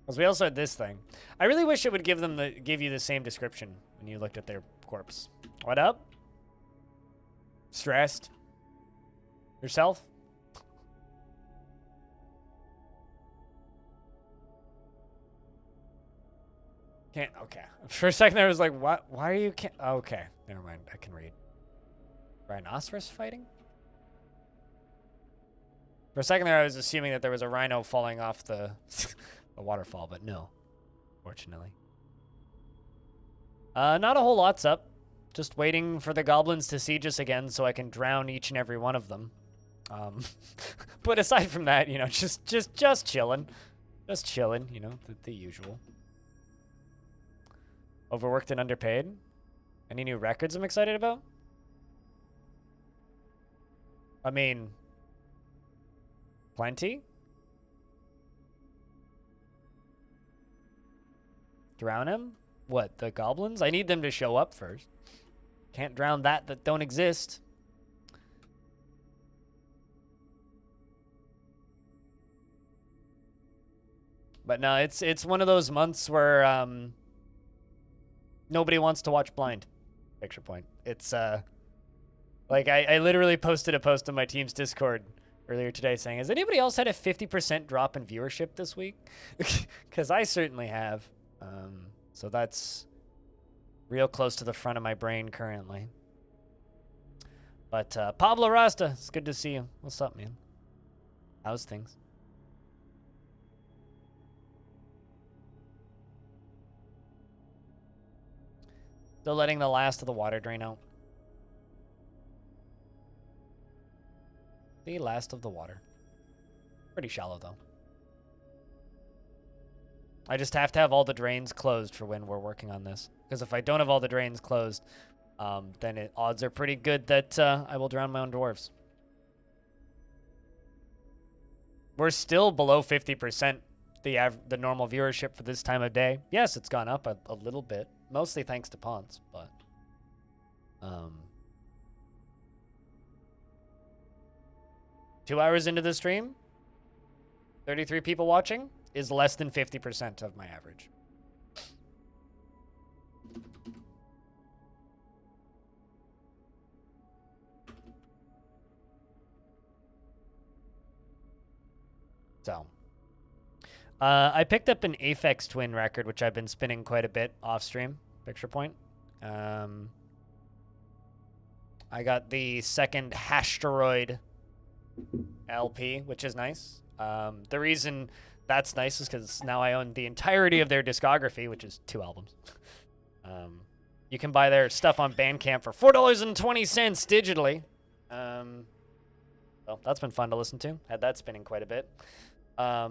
Because we also had this thing. I really wish it would give you the same description when you looked at their corpse. What up? Stressed? Yourself? Can't, okay. For a second I was like, what? Why are you can't? Oh, okay, never mind, I can read. Rhinoceros fighting? For a second there, I was assuming that there was a rhino falling off the waterfall, but no, fortunately. Not a whole lot's up. Just waiting for the goblins to siege us again so I can drown each and every one of them. But aside from that, you know, just chilling. Just chilling, you know, the usual. Overworked and underpaid. Any new records I'm excited about? I mean, plenty. Drown him? What, the goblins? I need them to show up first. Can't drown that don't exist. But no, it's one of those months where nobody wants to watch Blind. Picture Point. It's like I literally posted a post on my team's Discord earlier today saying, has anybody else had a 50% drop in viewership this week? Because I certainly have. So that's real close to the front of my brain currently. But Pablo Rasta, it's good to see you. What's up, man? How's things? Still letting the last of the water drain out. The last of the water. Pretty shallow, though. I just have to have all the drains closed for when we're working on this. Because if I don't have all the drains closed, then odds are pretty good that I will drown my own dwarves. We're still below 50%, the normal viewership for this time of day. Yes, it's gone up a little bit, mostly thanks to Ponds, but 2 hours into the stream, 33 people watching is less than 50% of my average. So, I picked up an Aphex Twin record, which I've been spinning quite a bit off stream. Picture point. I got the second Hashtaroid LP, which is nice. The reason that's nice is because now I own the entirety of their discography, which is 2 albums. You can buy their stuff on Bandcamp for $4.20 digitally. So that's been fun to listen to. Had that spinning quite a bit. I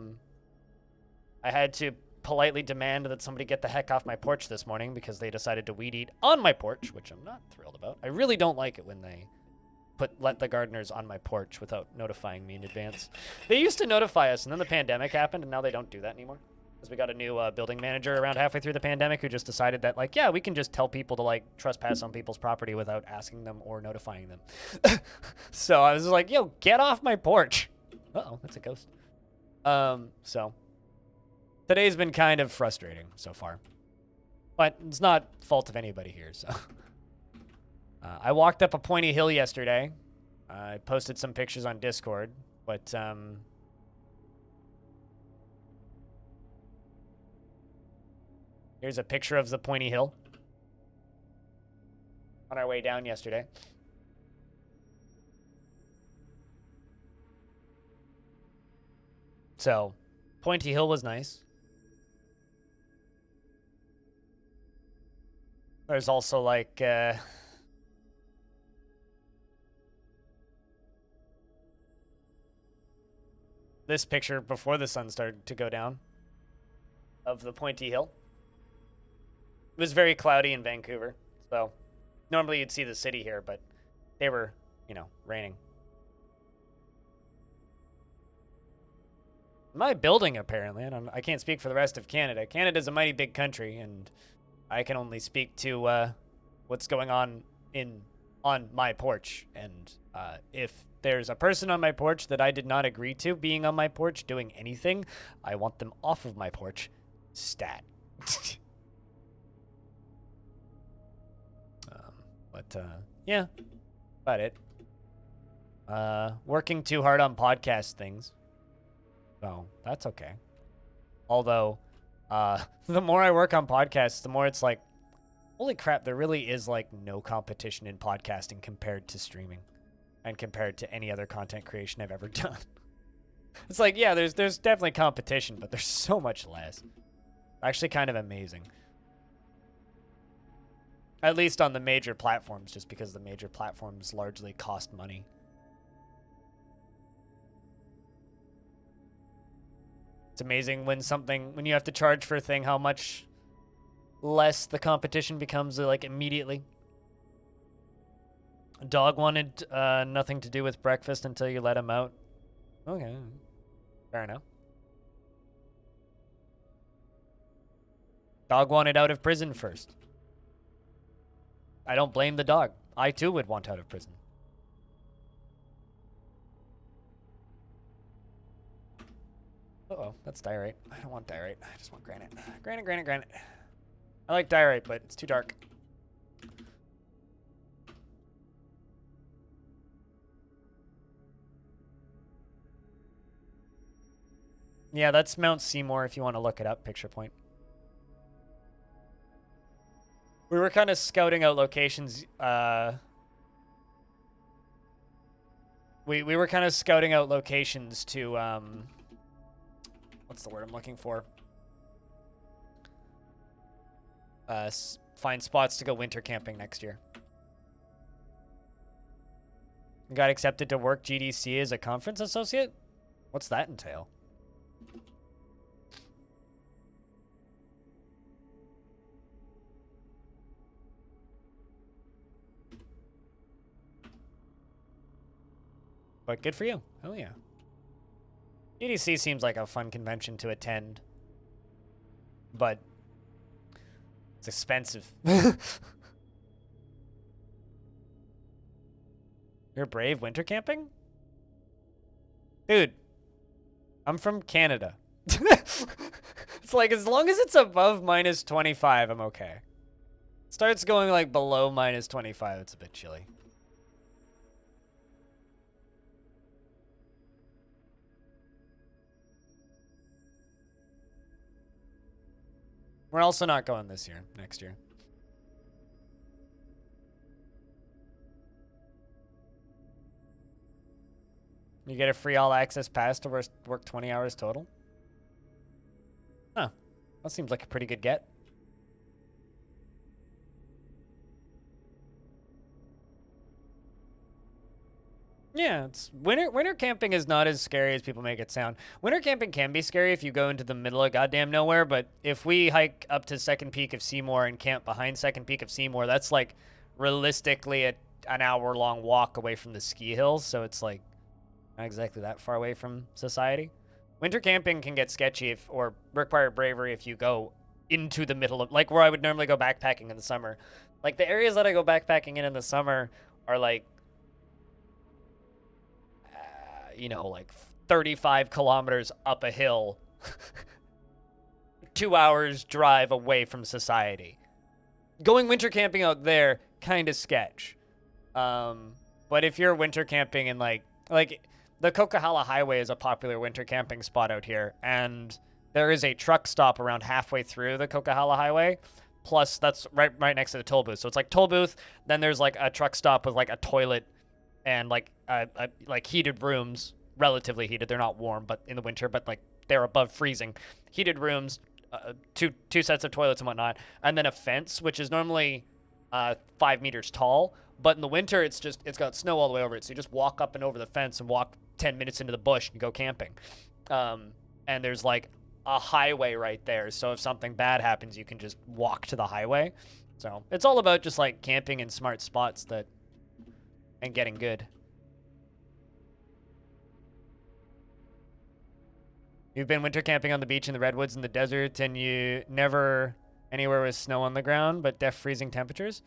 had to politely demand that somebody get the heck off my porch this morning because they decided to weed eat on my porch, which I'm not thrilled about. I really don't like it when they let the gardeners on my porch without notifying me in advance. They used to notify us, and then the pandemic happened, and now they don't do that anymore. Because we got a new building manager around halfway through the pandemic who just decided that, like, yeah, we can just tell people to, like, trespass on people's property without asking them or notifying them. So I was like, yo, get off my porch. Uh-oh, that's a ghost. So today's been kind of frustrating so far. But it's not fault of anybody here, so. I walked up a pointy hill yesterday. I posted some pictures on Discord, but here's a picture of the pointy hill on our way down yesterday. So, pointy hill was nice. There's also like this picture before the sun started to go down of the pointy hill. It was very cloudy in Vancouver, so normally you'd see the city here, but they were, you know, raining. My building, apparently, I can't speak for the rest of Canada. Canada's a mighty big country, and I can only speak to what's going on my porch. And if there's a person on my porch that I did not agree to being on my porch doing anything, I want them off of my porch. Stat. Yeah, about it. Working too hard on podcast things. So, that's okay. Although, the more I work on podcasts, the more it's like, holy crap, there really is like no competition in podcasting compared to streaming and compared to any other content creation I've ever done. It's like, yeah, there's definitely competition, but there's so much less. Actually kind of amazing. At least on the major platforms, just because the major platforms largely cost money. It's amazing when you have to charge for a thing, how much less the competition becomes, like, immediately. A dog wanted nothing to do with breakfast until you let him out. Okay, fair enough. Dog wanted out of prison first. I don't blame the dog. I too would want out of prison. Uh-oh, that's diorite. I don't want diorite. I just want granite. Granite, granite, granite. I like diorite, but it's too dark. Yeah, that's Mount Seymour if you want to look it up, picture point. We were kind of scouting out locations. We were kind of scouting out locations to what's the word I'm looking for? Find spots to go winter camping next year. got accepted to work GDC as a conference associate? What's that entail? But good for you. Hell yeah. GDC seems like a fun convention to attend. But it's expensive. You're brave winter camping? Dude, I'm from Canada. It's like, as long as it's above minus 25, I'm okay. Starts going like below minus 25, it's a bit chilly. We're also not going this year, next year. You get a free all-access pass to work 20 hours total? Huh. That seems like a pretty good get. Yeah, it's winter camping is not as scary as people make it sound. Winter camping can be scary if you go into the middle of goddamn nowhere, but if we hike up to Second Peak of Seymour and camp behind Second Peak of Seymour, that's like realistically an hour-long walk away from the ski hills, so it's like not exactly that far away from society. Winter camping can get sketchy or require bravery if you go into the middle of, like where I would normally go backpacking in the summer. Like the areas that I go backpacking in the summer are like, you know, like 35 kilometers up a hill, 2 hours drive away from society. Going winter camping out there, kind of sketch. But if you're winter camping in like the Coquihalla Highway is a popular winter camping spot out here, and there is a truck stop around halfway through the Coquihalla Highway. Plus, that's right next to the toll booth. So it's like toll booth, then there's like a truck stop with like a toilet and like heated rooms, relatively heated. They're not warm, but in the winter, but like they're above freezing. Heated rooms, two sets of toilets and whatnot, and then a fence, which is normally 5 meters tall. But in the winter, it's got snow all the way over it. So you just walk up and over the fence and walk 10 minutes into the bush and go camping. And there's like a highway right there. So if something bad happens, you can just walk to the highway. So it's all about just like camping in smart spots and getting good. You've been winter camping on the beach in the redwoods in the desert, and you never anywhere with snow on the ground, but freezing temperatures.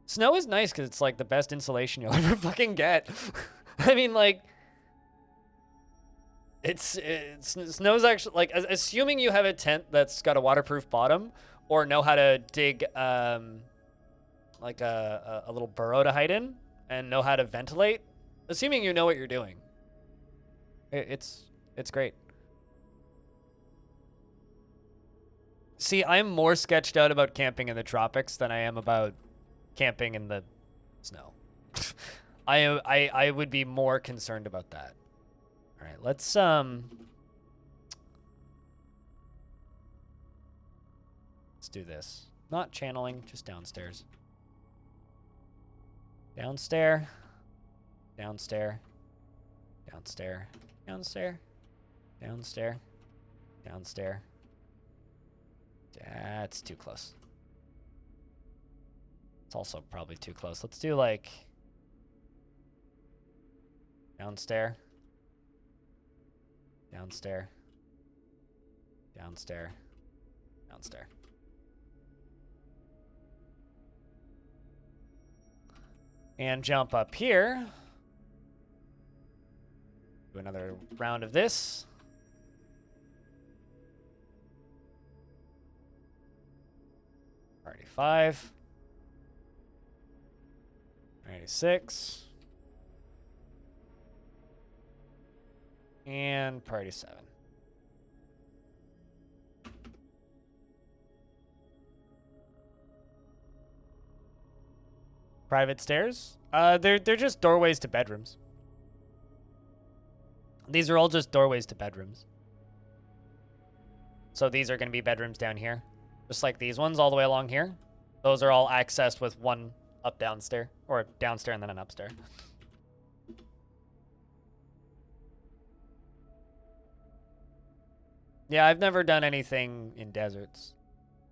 Snow is nice because it's like the best insulation you'll ever fucking get. I mean, like, snow's actually like, assuming you have a tent that's got a waterproof bottom or know how to dig like a little burrow to hide in and know how to ventilate, assuming you know what you're doing, it's great. See, I'm more sketched out about camping in the tropics than I am about camping in the snow. I would be more concerned about that. All right, let's do this. Not channeling, just downstairs. Downstair. Downstair. Downstair. Downstair. Downstair. Downstair. That's too close. It's also probably too close. Let's do like downstair. Downstair. Downstair. Downstair. And jump up here. Do another round of this. Party 5. Party 6. And party 7. Private stairs? They're just doorways to bedrooms. These are all just doorways to bedrooms. So these are going to be bedrooms down here. Just like these ones all the way along here. Those are all accessed with one up downstairs, or downstairs and then an upstairs. Yeah, I've never done anything in deserts.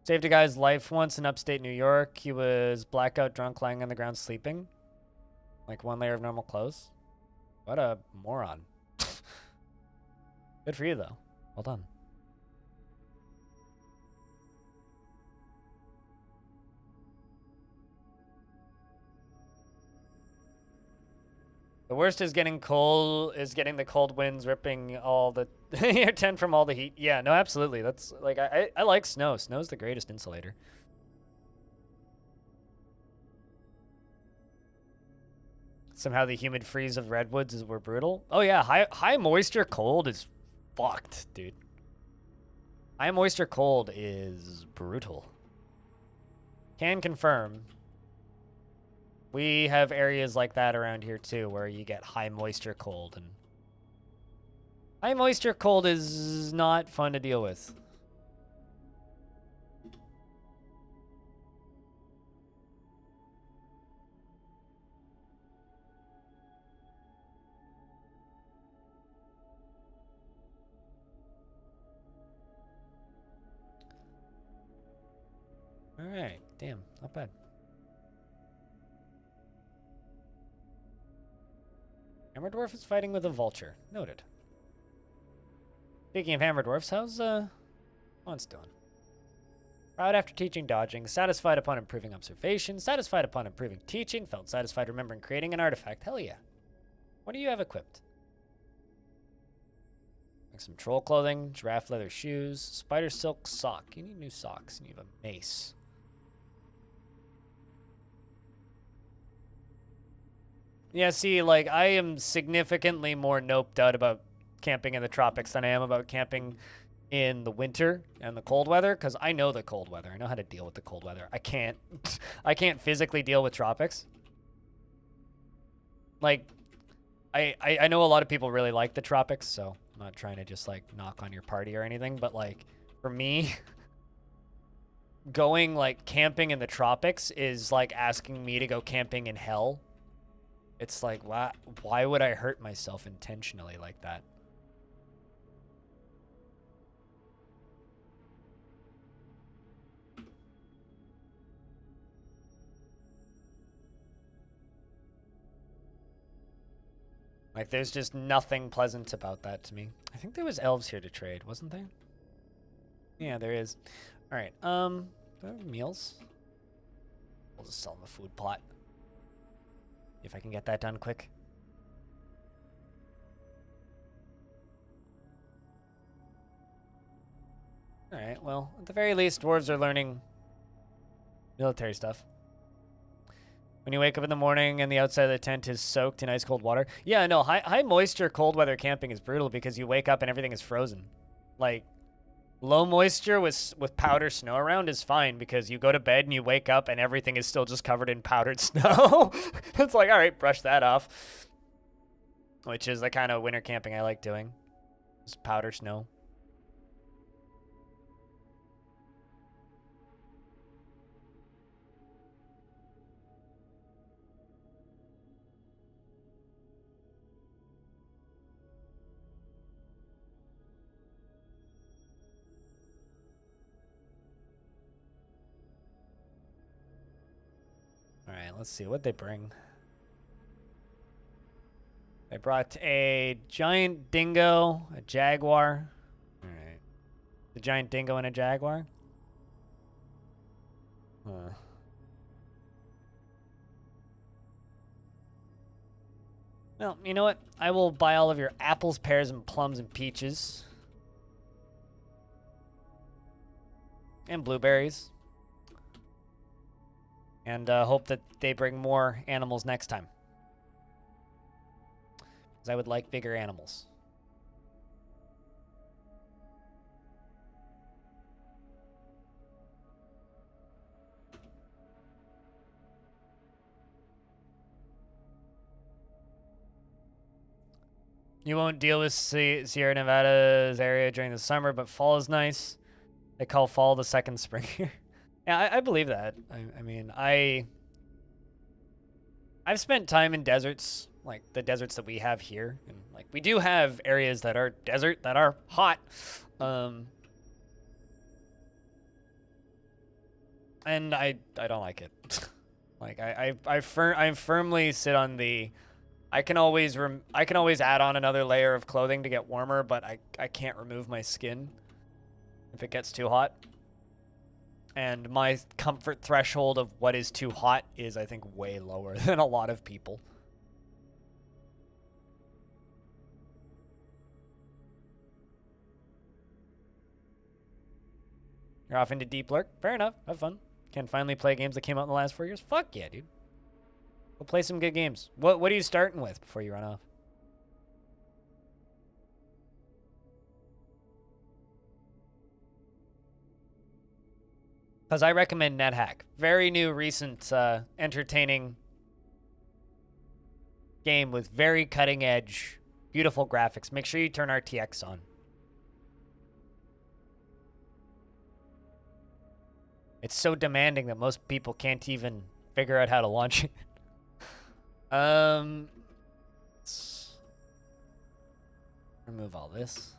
Saved a guy's life once in upstate New York. He was blackout drunk, lying on the ground sleeping. Like one layer of normal clothes. What a moron. Good for you, though. Well done. The worst is getting the cold winds ripping all the your tent from all the heat. Yeah, no, absolutely. That's like I like snow. Snow's the greatest insulator. Somehow the humid freeze of redwoods were brutal. Oh yeah, high moisture cold is fucked, dude. High moisture cold is brutal. Can confirm. We have areas like that around here too, where you get high moisture cold, and high moisture cold is not fun to deal with. All right, damn, not bad. Hammer Dwarf is fighting with a vulture. Noted. Speaking of Hammer Dwarfs, how's Once doing? Proud after teaching dodging, satisfied upon improving observation, satisfied upon improving teaching, felt satisfied remembering creating an artifact. Hell yeah. What do you have equipped? Like some troll clothing, giraffe leather shoes, spider silk sock. You need new socks, and you have a mace. Yeah, see, like, I am significantly more noped out about camping in the tropics than I am about camping in the winter and the cold weather, because I know the cold weather. I know how to deal with the cold weather. I can't physically deal with tropics. Like, I know a lot of people really like the tropics, so I'm not trying to just, like, knock on your party or anything, but, like, for me, going, like, camping in the tropics is like asking me to go camping in hell. It's like, why would I hurt myself intentionally like that? Like, there's just nothing pleasant about that to me. I think there was elves here to trade, wasn't there? Yeah, there is. All right, do I have meals? We'll just sell them a food plot. If I can get that done quick. Alright, well, at the very least, dwarves are learning military stuff. When you wake up in the morning and the outside of the tent is soaked in ice cold water. Yeah, no, high moisture, cold weather camping is brutal because you wake up and everything is frozen. Like, low moisture with powder snow around is fine because you go to bed and you wake up and everything is still just covered in powdered snow. It's like, all right, brush that off. Which is the kind of winter camping I like doing. Just powder snow. All right, let's see what they bring. They brought a giant dingo, a jaguar. All right. The giant dingo and a jaguar. Huh. Well, you know what? I will buy all of your apples, pears, and plums and peaches. And blueberries. And hope that they bring more animals next time. Because I would like bigger animals. You won't deal with Sierra Nevada's area during the summer, but fall is nice. They call fall the second spring here. Yeah, I believe that. I mean, I've spent time in deserts, like the deserts that we have here, and like we do have areas that are desert that are hot. And I don't like it. Like I firmly sit on the I can always add on another layer of clothing to get warmer, but I can't remove my skin if it gets too hot. And my comfort threshold of what is too hot is, I think, way lower than a lot of people. You're off into Deep Lurk. Fair enough. Have fun. Can finally play games that came out in the last 4 years. Fuck yeah, dude. We'll play some good games. What are you starting with before you run off? Because I recommend NetHack. Very new, recent, entertaining game with very cutting edge, beautiful graphics. Make sure you turn RTX on. It's so demanding that most people can't even figure out how to launch it. Let's remove all this.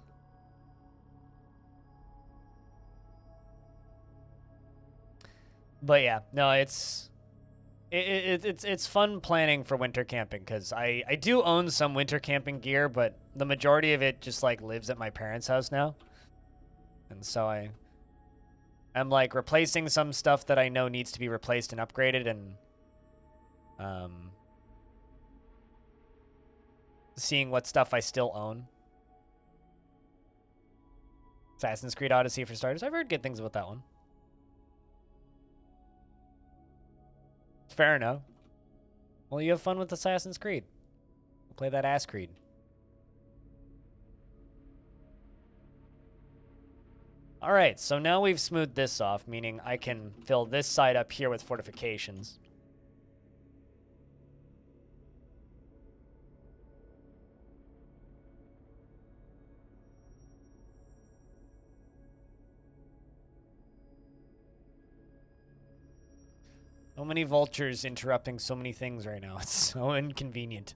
But yeah, no, it's fun planning for winter camping because I do own some winter camping gear, but the majority of it just like lives at my parents' house now, and so I'm like replacing some stuff that I know needs to be replaced and upgraded, and seeing what stuff I still own. Assassin's Creed Odyssey for starters. I've heard good things about that one. Fair enough. Well, you have fun with Assassin's Creed. We'll play that ass Creed. All right, so now we've smoothed this off, meaning I can fill this side up here with fortifications. So many vultures interrupting so many things right now. It's so inconvenient.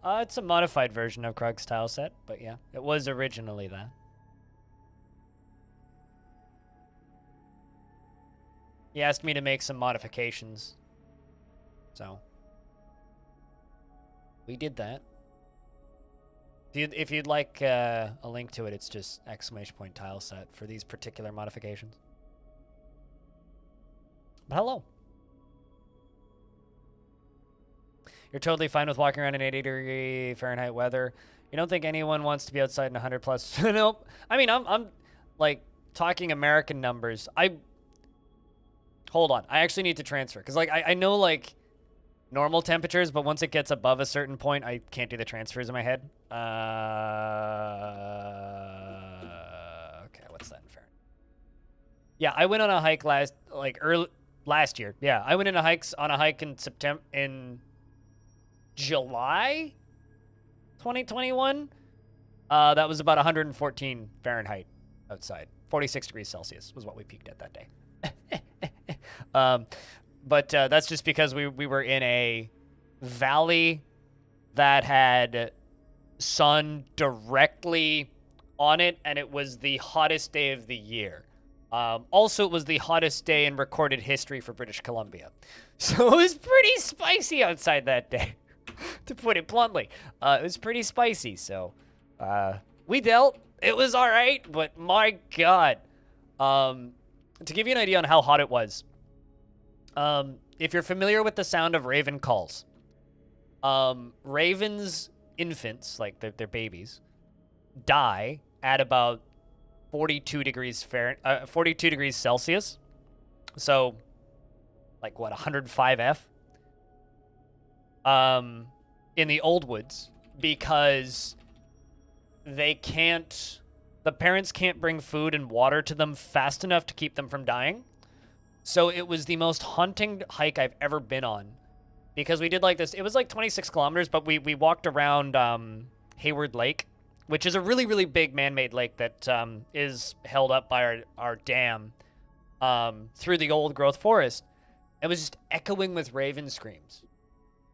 It's a modified version of Krug's tile set, but yeah, it was originally that. He asked me to make some modifications, so we did that. If you'd like a link to it, it's just ! tile set for these particular modifications. But hello. You're totally fine with walking around in 80-degree Fahrenheit weather. You don't think anyone wants to be outside in 100 plus? Nope. I mean, I'm like talking American numbers. Hold on. I actually need to transfer because like I know like normal temperatures, but once it gets above a certain point, I can't do the transfers in my head. Okay, what's that in Fahrenheit? Yeah, I went on a hike last year. Yeah, I went on a hike in July 2021. That was about 114 Fahrenheit outside. 46 degrees Celsius was what we peaked at that day. But that's just because we were in a valley that had sun directly on it, and it was the hottest day of the year. Also, it was the hottest day in recorded history for British Columbia. So it was pretty spicy outside that day, to put it bluntly. It was pretty spicy, so we dealt. It was all right, but my God. To give you an idea on how hot it was, if you're familiar with the sound of raven calls, ravens' infants, like their babies, die at about 42 degrees Celsius. So, like what, 105 F? In the old woods, because the parents can't bring food and water to them fast enough to keep them from dying. So it was the most haunting hike I've ever been on, because we did like this. It was like 26 kilometers, but we walked around Hayward Lake, which is a really, really big man-made lake that is held up by our dam through the old growth forest. It was just echoing with raven screams.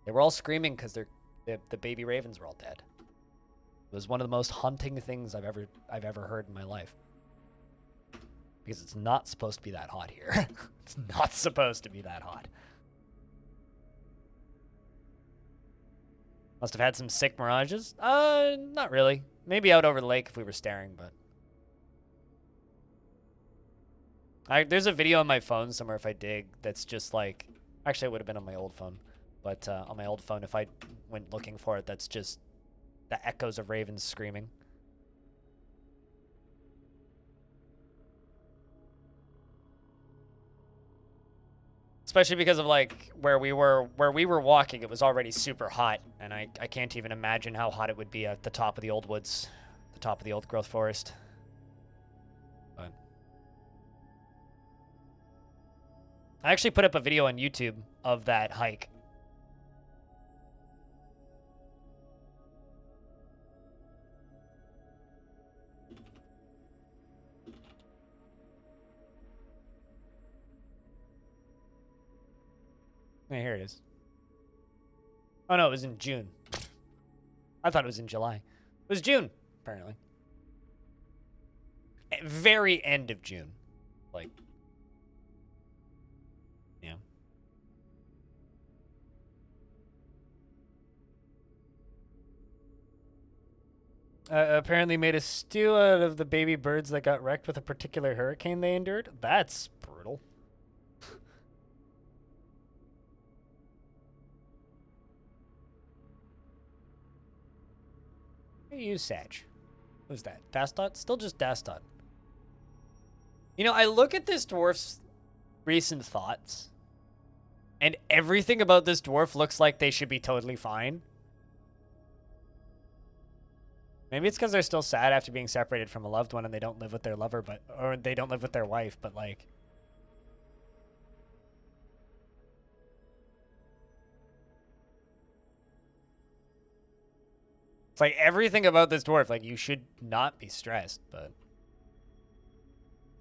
They were all screaming because their The baby ravens were all dead. It was one of the most haunting things I've ever heard in my life. Because it's not supposed to be that hot here. It's not supposed to be that hot. Must have had some sick mirages. Not really. Maybe out over the lake if we were staring, but there's a video on my phone somewhere if I dig that's just like, actually it would have been on my old phone, but on my old phone if I went looking for it, that's just the echoes of ravens screaming. Especially because of like where we were walking, it was already super hot, and I can't even imagine how hot it would be at the top of the old woods, the top of the old growth forest. But I actually put up a video on YouTube of that hike. Yeah, here it is. Oh no, it was in June. I thought it was in July. It was June, apparently. Very end of June. Like, yeah. Apparently made a stew out of the baby birds that got wrecked with a particular hurricane they endured. That's brutal. What do you use, Sag? Who's that? Dastot? Still just Dastot. You know, I look at this dwarf's recent thoughts, and everything about this dwarf looks like they should be totally fine. Maybe it's because they're still sad after being separated from a loved one and they don't live with their lover, or they don't live with their wife, but like, it's like everything about this dwarf, like, you should not be stressed, but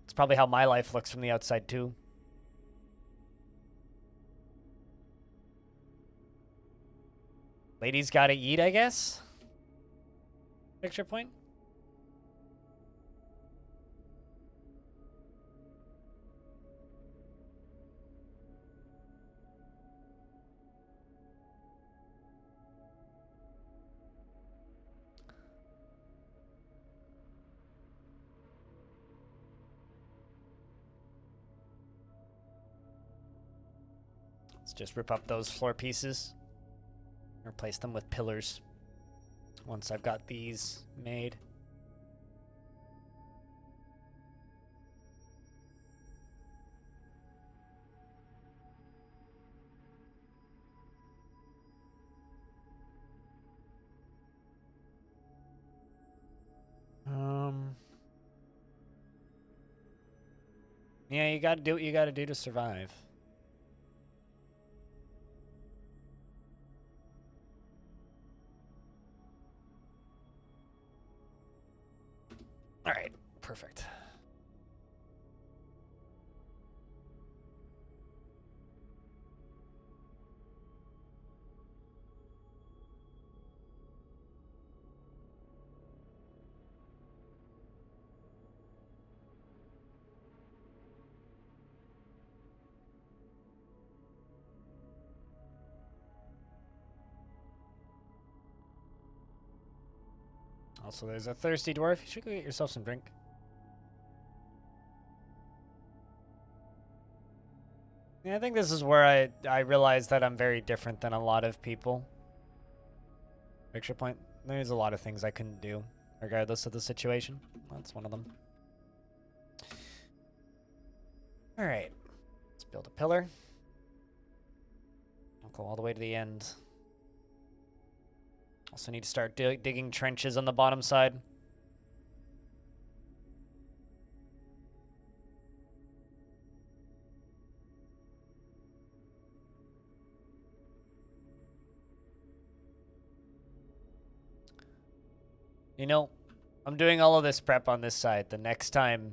it's probably how my life looks from the outside too. Ladies gotta eat, I guess? Picture point? Let's just rip up those floor pieces. Replace them with pillars. Once I've got these made. Yeah, you gotta do what you gotta do to survive. All right, perfect. Also, there's a thirsty dwarf. You should go get yourself some drink. Yeah, I think this is where I realize that I'm very different than a lot of people. Picture point. There's a lot of things I couldn't do, regardless of the situation. That's one of them. All right. Let's build a pillar. I'll go all the way to the end. Also need to start digging trenches on the bottom side. You know, I'm doing all of this prep on this side. The next time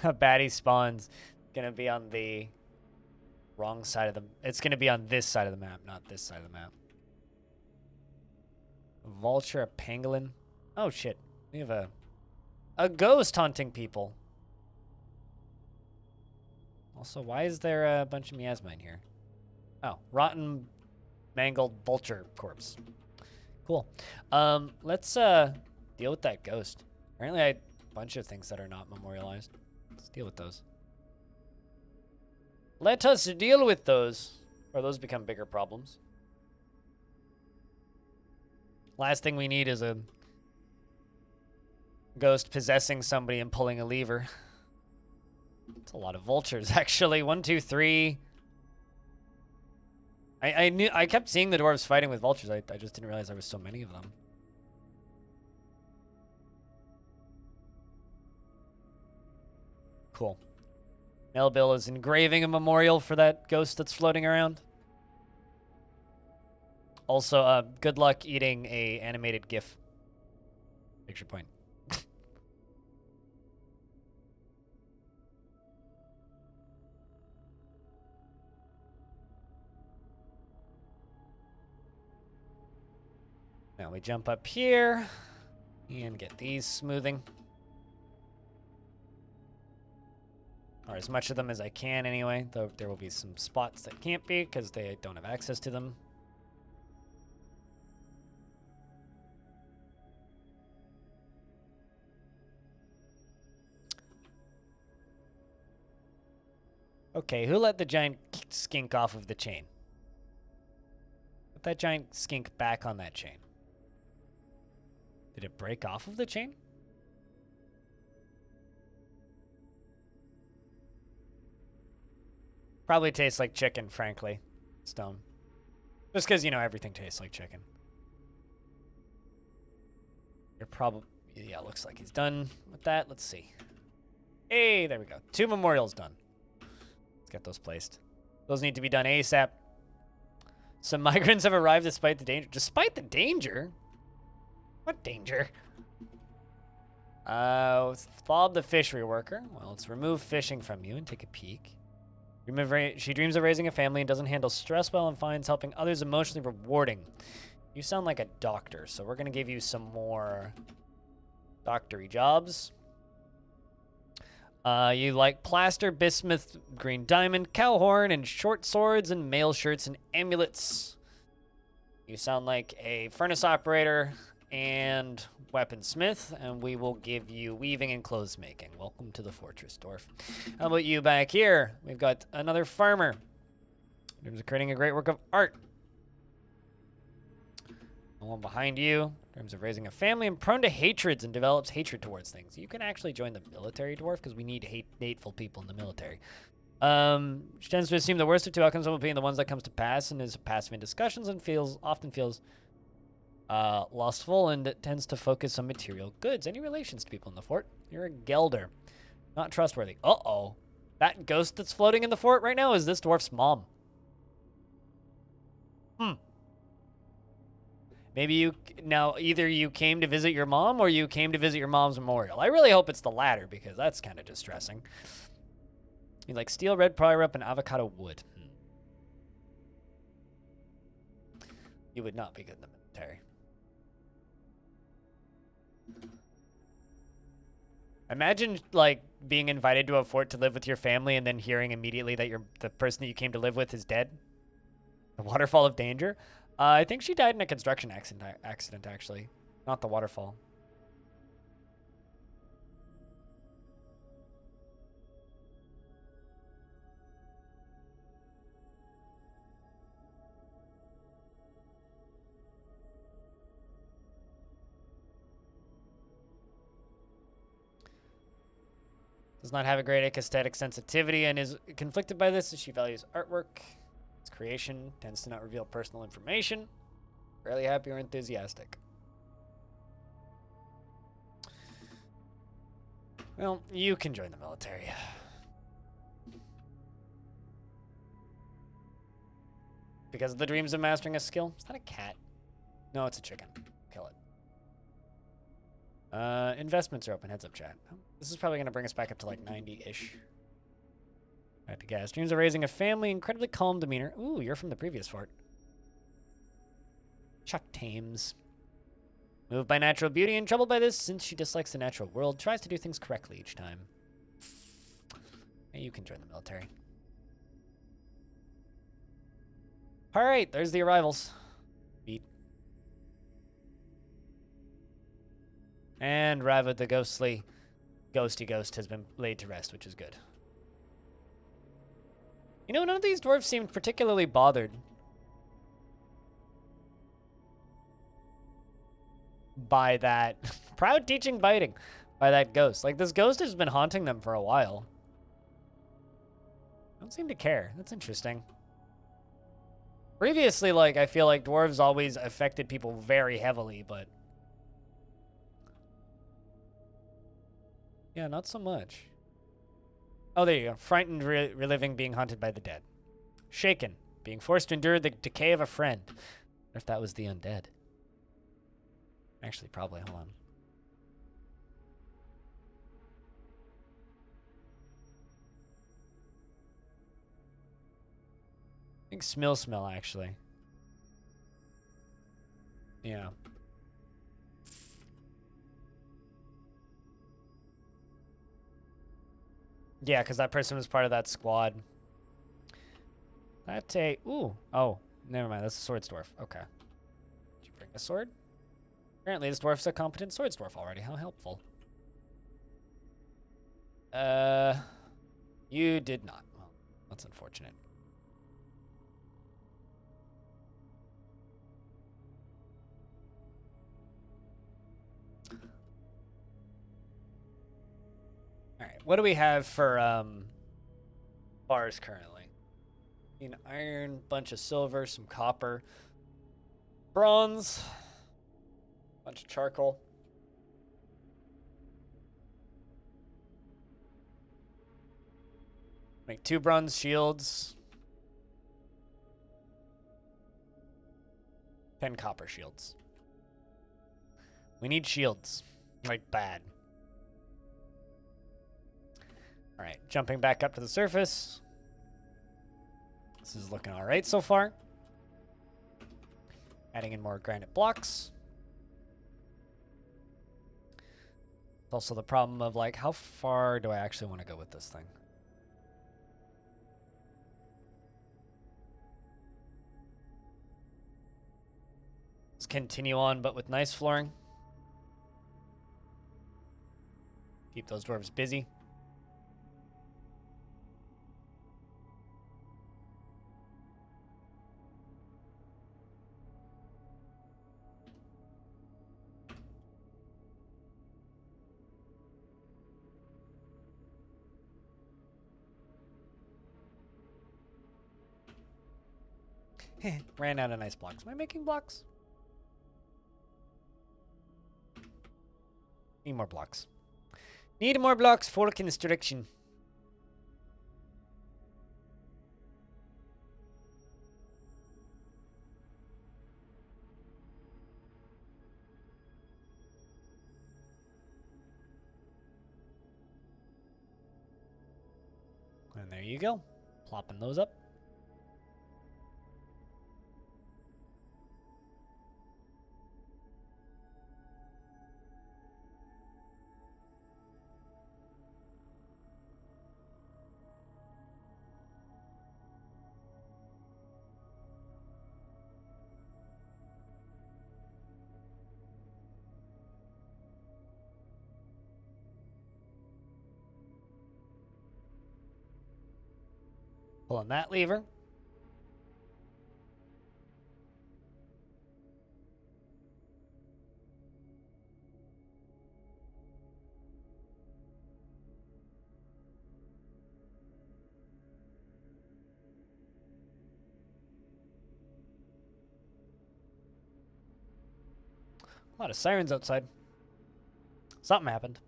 a baddie spawns, it's gonna be on the wrong side of the... It's gonna be on this side of the map, not this side of the map. A vulture, a pangolin. Oh shit. We have a ghost haunting people. Also, why is there a bunch of miasma in here? Oh, rotten, mangled vulture corpse. Cool. Let's deal with that ghost. Apparently I had a bunch of things that are not memorialized. Let's deal with those. Let us deal with those, or those become bigger problems. Last thing we need is a ghost possessing somebody and pulling a lever. It's a lot of vultures, actually. 1, 2, 3. I kept seeing the dwarves fighting with vultures. I just didn't realize there was so many of them. Cool. Melville is engraving a memorial for that ghost that's floating around. Also, good luck eating a animated GIF. Picture point. Now we jump up here and get these smoothing. Or as much of them as I can anyway, though there will be some spots that can't be because they don't have access to them. Okay, who let the giant skink off of the chain? Put that giant skink back on that chain. Did it break off of the chain? Probably tastes like chicken, frankly. Stone. Just because, you know, everything tastes like chicken. You're probably... Yeah, looks like he's done with that. Let's see. Hey, there we go. 2 memorials done. Let's get those placed. Those need to be done ASAP. Some migrants have arrived despite the danger. Despite the danger? What danger? Fob the fishery worker. Well, let's remove fishing from you and take a peek. She dreams of raising a family and doesn't handle stress well and finds helping others emotionally rewarding. You sound like a doctor, so we're going to give you some more doctory jobs. You like plaster, bismuth, green diamond, cow horn, and short swords, and mail shirts and amulets. You sound like a furnace operator and weaponsmith, and we will give you weaving and clothes making. Welcome to the fortress, Dwarf. How about you back here? We've got another farmer. In terms of creating a great work of art. The one behind you, in terms of raising a family and prone to hatreds and develops hatred towards things. You can actually join the military, Dwarf, because we need hateful people in the military. She tends to assume the worst of 2 outcomes will be the ones that comes to pass and is passive in discussions and often feels lustful and tends to focus on material goods. Any relations to people in the fort? You're a Gelder. Not trustworthy. Uh-oh. That ghost that's floating in the fort right now is this dwarf's mom. Maybe either you came to visit your mom or you came to visit your mom's memorial. I really hope it's the latter because that's kind of distressing. You like steel, red plywood, and avocado wood. You would not be good in the military. Imagine, like, being invited to a fort to live with your family and then hearing immediately that the person that you came to live with is dead. The waterfall of danger. I think she died in a construction accident, actually. Not the waterfall. Does not have a great aesthetic sensitivity and is conflicted by this as she values artwork. Its creation tends to not reveal personal information. Rarely happy or enthusiastic. Well, you can join the military. Because of the dreams of mastering a skill? Is that a cat? No, it's a chicken. Kill it. Investments are open. Heads up, chat. This is probably going to bring us back up to like 90-ish. I have to guess. Dreams of raising a family, incredibly calm demeanor. Ooh, you're from the previous fort. Chuck Thames. Moved by natural beauty and troubled by this, since she dislikes the natural world, tries to do things correctly each time. Hey, you can join the military. Alright, there's the arrivals. Beat. And Rava, the ghosty ghost, has been laid to rest, which is good. You know, none of these dwarves seemed particularly bothered by that. Proud teaching biting by that ghost. Like, this ghost has been haunting them for a while. Don't seem to care. That's interesting. Previously, like, I feel like dwarves always affected people very heavily, but yeah, not so much. Oh, there you go. Frightened, reliving being haunted by the dead. Shaken, being forced to endure the decay of a friend. What if that was the undead? Actually, probably. Hold on. I think smell, actually. Yeah. Yeah, because that person was part of that squad. That's a... Ooh. Oh, never mind. That's a swords dwarf. Okay. Did you bring a sword? Apparently, this dwarf's a competent swords dwarf already. How helpful. You did not. Well, that's unfortunate. Alright, what do we have for, bars currently? An iron, bunch of silver, some copper, bronze, bunch of charcoal. Make 2 bronze shields. 10 copper shields. We need shields. Like, bad. Alright, jumping back up to the surface. This is looking alright so far. Adding in more granite blocks. Also the problem of, like, how far do I actually want to go with this thing? Let's continue on, but with nice flooring. Keep those dwarves busy. Ran out of nice blocks. Am I making blocks? Need more blocks. Need more blocks for construction. And there you go. Plopping those up. Pulling that lever. A lot of sirens outside. Something happened.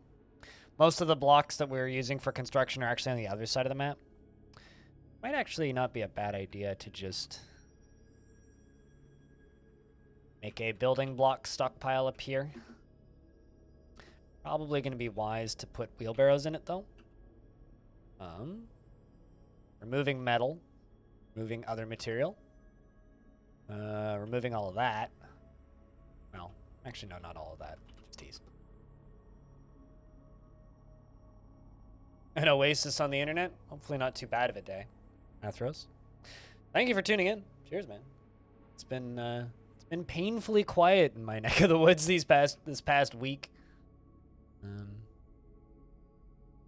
Most of the blocks that we're using for construction are actually on the other side of the map. Might actually not be a bad idea to just make a building block stockpile up here. Probably going to be wise to put wheelbarrows in it, though. Removing metal. Removing other material. Removing all of that. Well, Actually, no, not all of that. Just tease. An oasis on the internet. Hopefully not too bad of a day. Athros. Thank you for tuning in. Cheers, man. It's been painfully quiet in my neck of the woods this past week.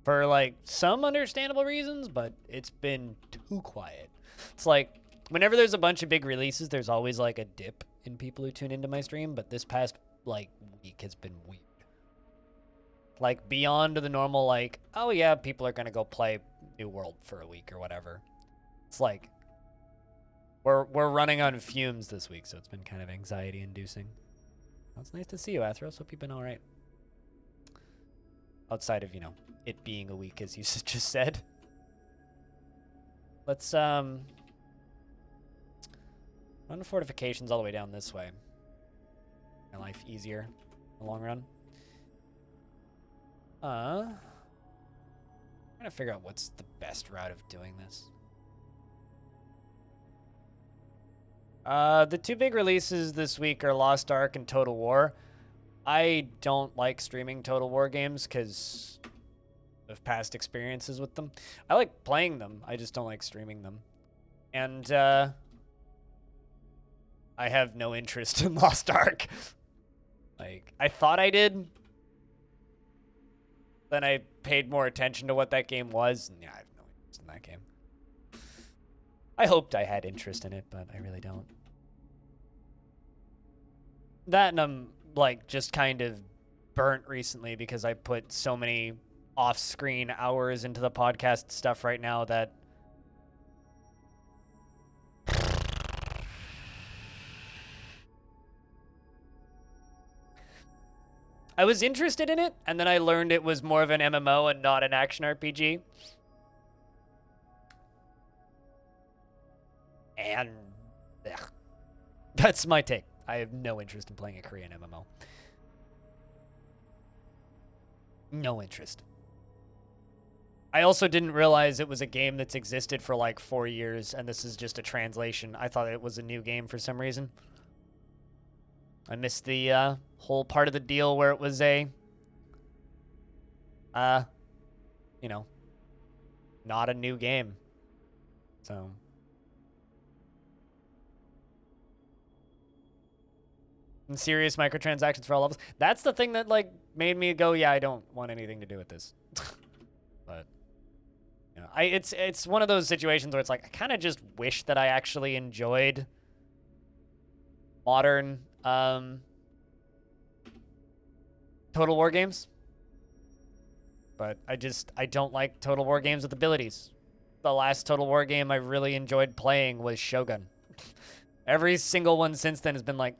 For like some understandable reasons, but it's been too quiet. It's like whenever there's a bunch of big releases, there's always like a dip in people who tune into my stream, but this past like week has been weird. Like beyond the normal like, oh yeah, people are going to go play New World for a week or whatever. It's like we're running on fumes this week, so it's been kind of anxiety inducing. Well, it's nice to see you, Athros. Hope you've been all right. Outside of, you know, it being a week, as you just said. Let's, run the fortifications all the way down this way. My life easier in the long run. I'm trying to figure out what's the best route of doing this. The two big releases this week are Lost Ark and Total War. I don't like streaming Total War games because of past experiences with them. I like playing them. I just don't like streaming them. And I have no interest in Lost Ark. Like, I thought I did. Then I paid more attention to what that game was. And yeah, I have no interest in that game. I hoped I had interest in it, but I really don't. That and I'm like just kind of burnt recently because I put so many off-screen hours into the podcast stuff right now that I was interested in it, and then I learned it was more of an MMO and not an action RPG. And ugh, that's my take. I have no interest in playing a Korean MMO. No interest. I also didn't realize it was a game that's existed for like 4 years, and this is just a translation. I thought it was a new game for some reason. I missed the whole part of the deal where it was a, you know, not a new game. So... and serious microtransactions for all levels. That's the thing that like made me go, yeah, I don't want anything to do with this. But you know, it's one of those situations where it's like I kind of just wish that I actually enjoyed modern Total War games. But I don't like Total War games with abilities. The last Total War game I really enjoyed playing was Shogun. Every single one since then has been like,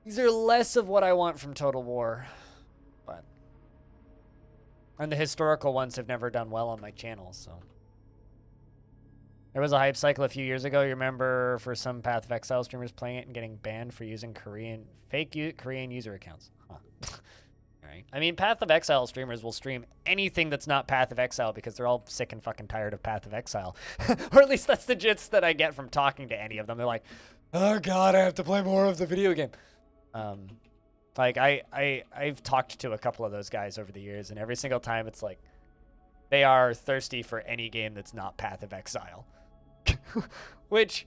these are less of what I want from Total War. But and the historical ones have never done well on my channel, so. There was a hype cycle a few years ago, you remember, for some Path of Exile streamers playing it and getting banned for using fake Korean user accounts. Huh. Alright. I mean, Path of Exile streamers will stream anything that's not Path of Exile because they're all sick and fucking tired of Path of Exile. Or at least that's the gist that I get from talking to any of them. They're like, oh god, I have to play more of the video game. Like I've talked to a couple of those guys over the years, and every single time it's like they are thirsty for any game that's not Path of Exile. Which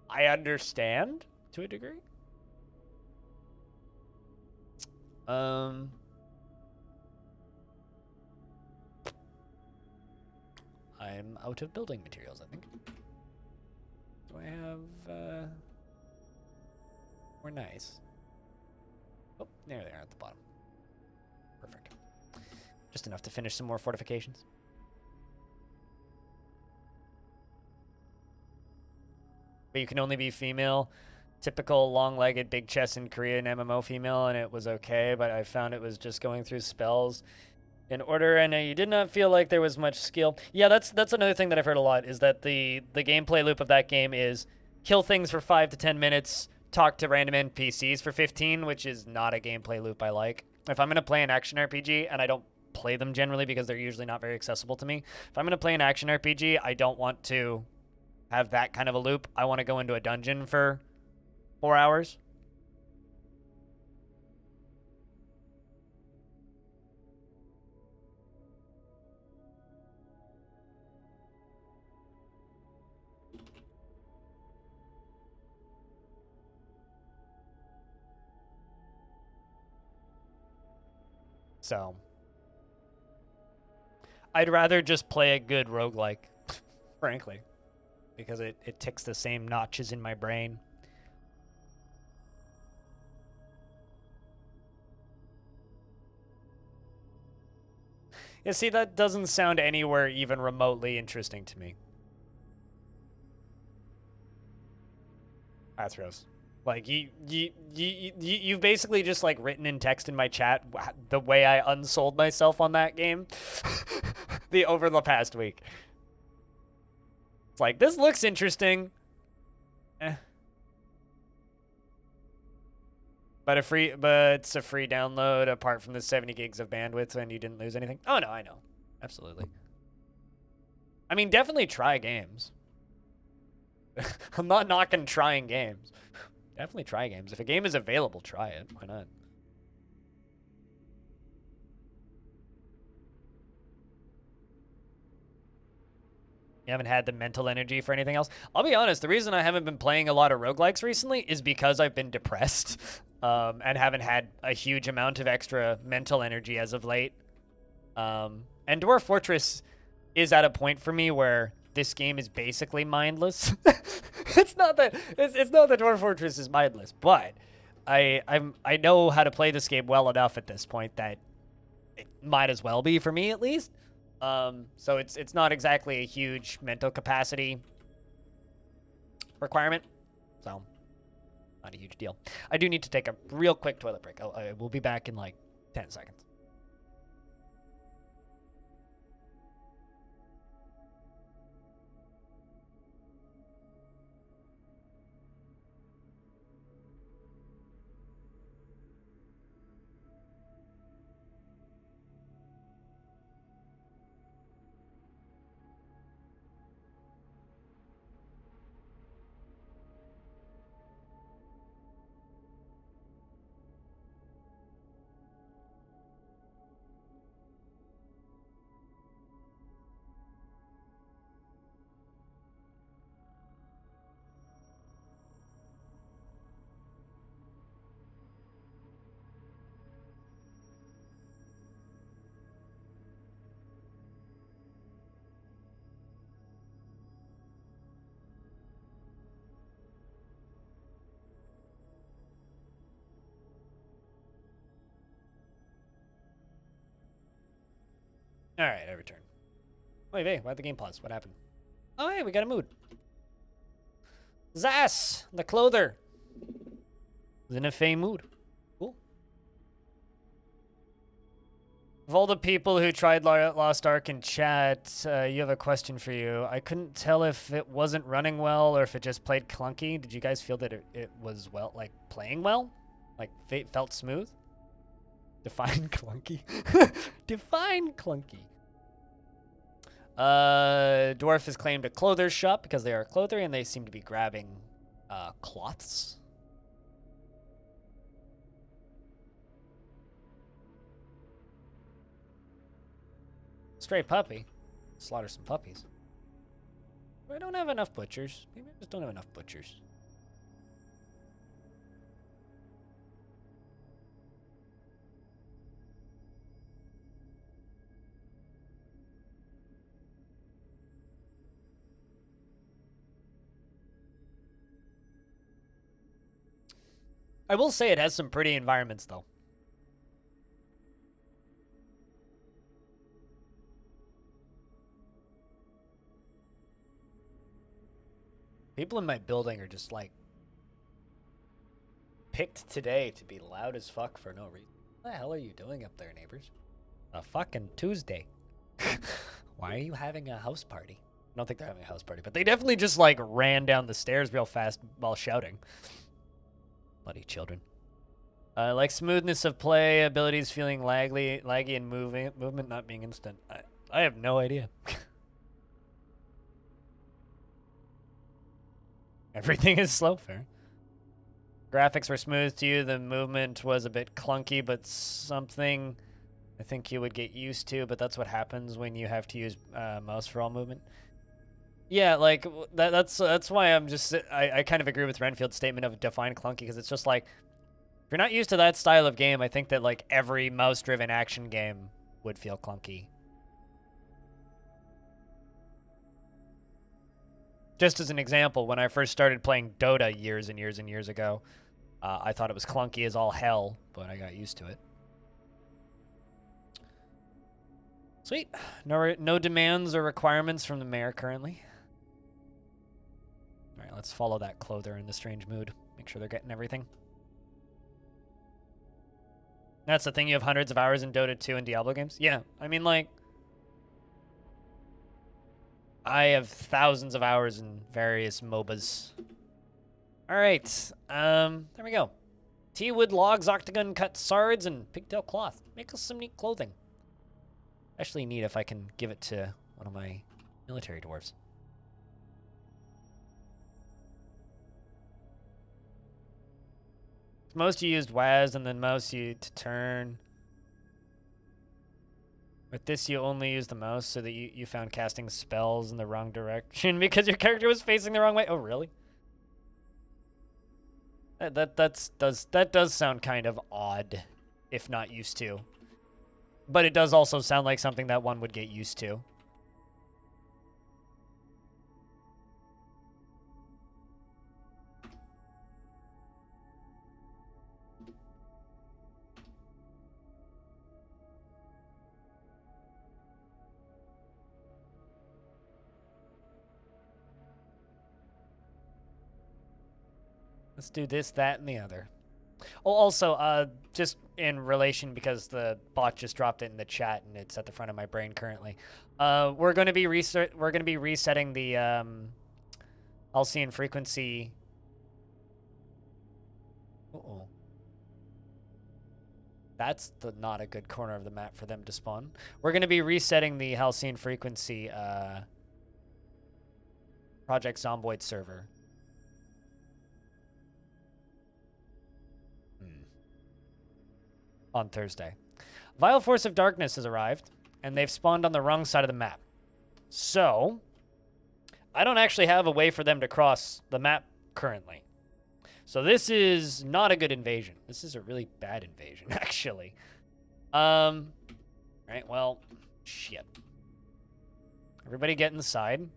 I understand to a degree. I'm out of building materials, I think. Do I have more nice? Oh, there they are at the bottom. Perfect. Just enough to finish some more fortifications. But you can only be female. Typical long-legged, big-chested Korean MMO female, and it was okay, but I found it was just going through spells in order, and you did not feel like there was much skill. Yeah, that's another thing that I've heard a lot, is that the gameplay loop of that game is kill things for 5 to 10 minutes, talk to random NPCs for 15, which is not a gameplay loop I like. If I'm going to play an action RPG, and I don't play them generally because they're usually not very accessible to me, if I'm going to play an action RPG, I don't want to have that kind of a loop. I want to go into a dungeon for 4 hours. So I'd rather just play a good roguelike, frankly, because it ticks the same notches in my brain. Yeah, see, that doesn't sound anywhere even remotely interesting to me. That's gross. Like, you've basically just, like, written in text in my chat the way I unsold myself on that game over the past week. It's like, this looks interesting. But it's a free download apart from the 70 gigs of bandwidth, and you didn't lose anything. Oh, no, I know. Absolutely. I mean, definitely try games. I'm not knocking trying games. Definitely try games. If a game is available, try it. Why not? You haven't had the mental energy for anything else? I'll be honest, the reason I haven't been playing a lot of roguelikes recently is because I've been depressed and haven't had a huge amount of extra mental energy as of late. And Dwarf Fortress is at a point for me where this game is basically mindless. It's not that Dwarf Fortress is mindless, but I know how to play this game well enough at this point that it might as well be for me at least. So it's not exactly a huge mental capacity requirement, so not a huge deal. I do need to take a real quick toilet break. I will be back in like 10 seconds. All right, I return. Wait, why'd the game pause? What happened? Oh, hey, we got a mood. Zas, the clother, is in a fey mood. Cool. Of all the people who tried Lost Ark in chat, you have a question for you. I couldn't tell if it wasn't running well or if it just played clunky. Did you guys feel that it was well, like playing well? Like it felt smooth? Define clunky. Define clunky. Dwarf has claimed a clother's shop because they are a clother and they seem to be grabbing cloths. Stray puppy. Slaughter some puppies. I don't have enough butchers. Maybe I just don't have enough butchers. I will say it has some pretty environments, though. People in my building are just, like, picked today to be loud as fuck for no reason. What the hell are you doing up there, neighbors? A fucking Tuesday. Why are you having a house party? I don't think they're having a house party, but they definitely just, like, ran down the stairs real fast while shouting. Bloody children. Like smoothness of play, abilities feeling laggy and movement not being instant. I have no idea. Everything is slow, fair. Graphics were smooth to you. The movement was a bit clunky, but something I think you would get used to. But that's what happens when you have to use mouse for all movement. Yeah, like that's why I'm just I kind of agree with Renfield's statement of define clunky because it's just like If you're not used to that style of game, I think that like every mouse-driven action game would feel clunky. Just as an example, when I first started playing Dota years and years and years ago, I thought it was clunky as all hell, but I got used to it. Sweet. No demands or requirements from the mayor currently. All right, let's follow that clother in the strange mood. Make sure they're getting everything. That's the thing, you have hundreds of hours in Dota 2 and Diablo games? Yeah, I mean, like, I have thousands of hours in various MOBAs. All right, there we go. T-wood logs, octagon cut swords, and pigtail cloth. Make us some neat clothing. Especially neat if I can give it to one of my military dwarves. Most you used WAS, and then mouse you to turn. With this, you only use the mouse so that you found casting spells in the wrong direction because your character was facing the wrong way. Oh, really? That does sound kind of odd, if not used to. But it does also sound like something that one would get used to. Let's do this, that, and the other. Oh, also, just in relation, because the bot just dropped it in the chat and it's at the front of my brain currently. We're going to be resetting the Halcyon frequency. Uh-oh. That's not a good corner of the map for them to spawn. We're going to be resetting the Halcyon frequency Project Zomboid server. On Thursday. Vile Force of Darkness has arrived, and they've spawned on the wrong side of the map. So, I don't actually have a way for them to cross the map currently. So this is not a good invasion. This is a really bad invasion, actually. Right, well, shit. Everybody get inside.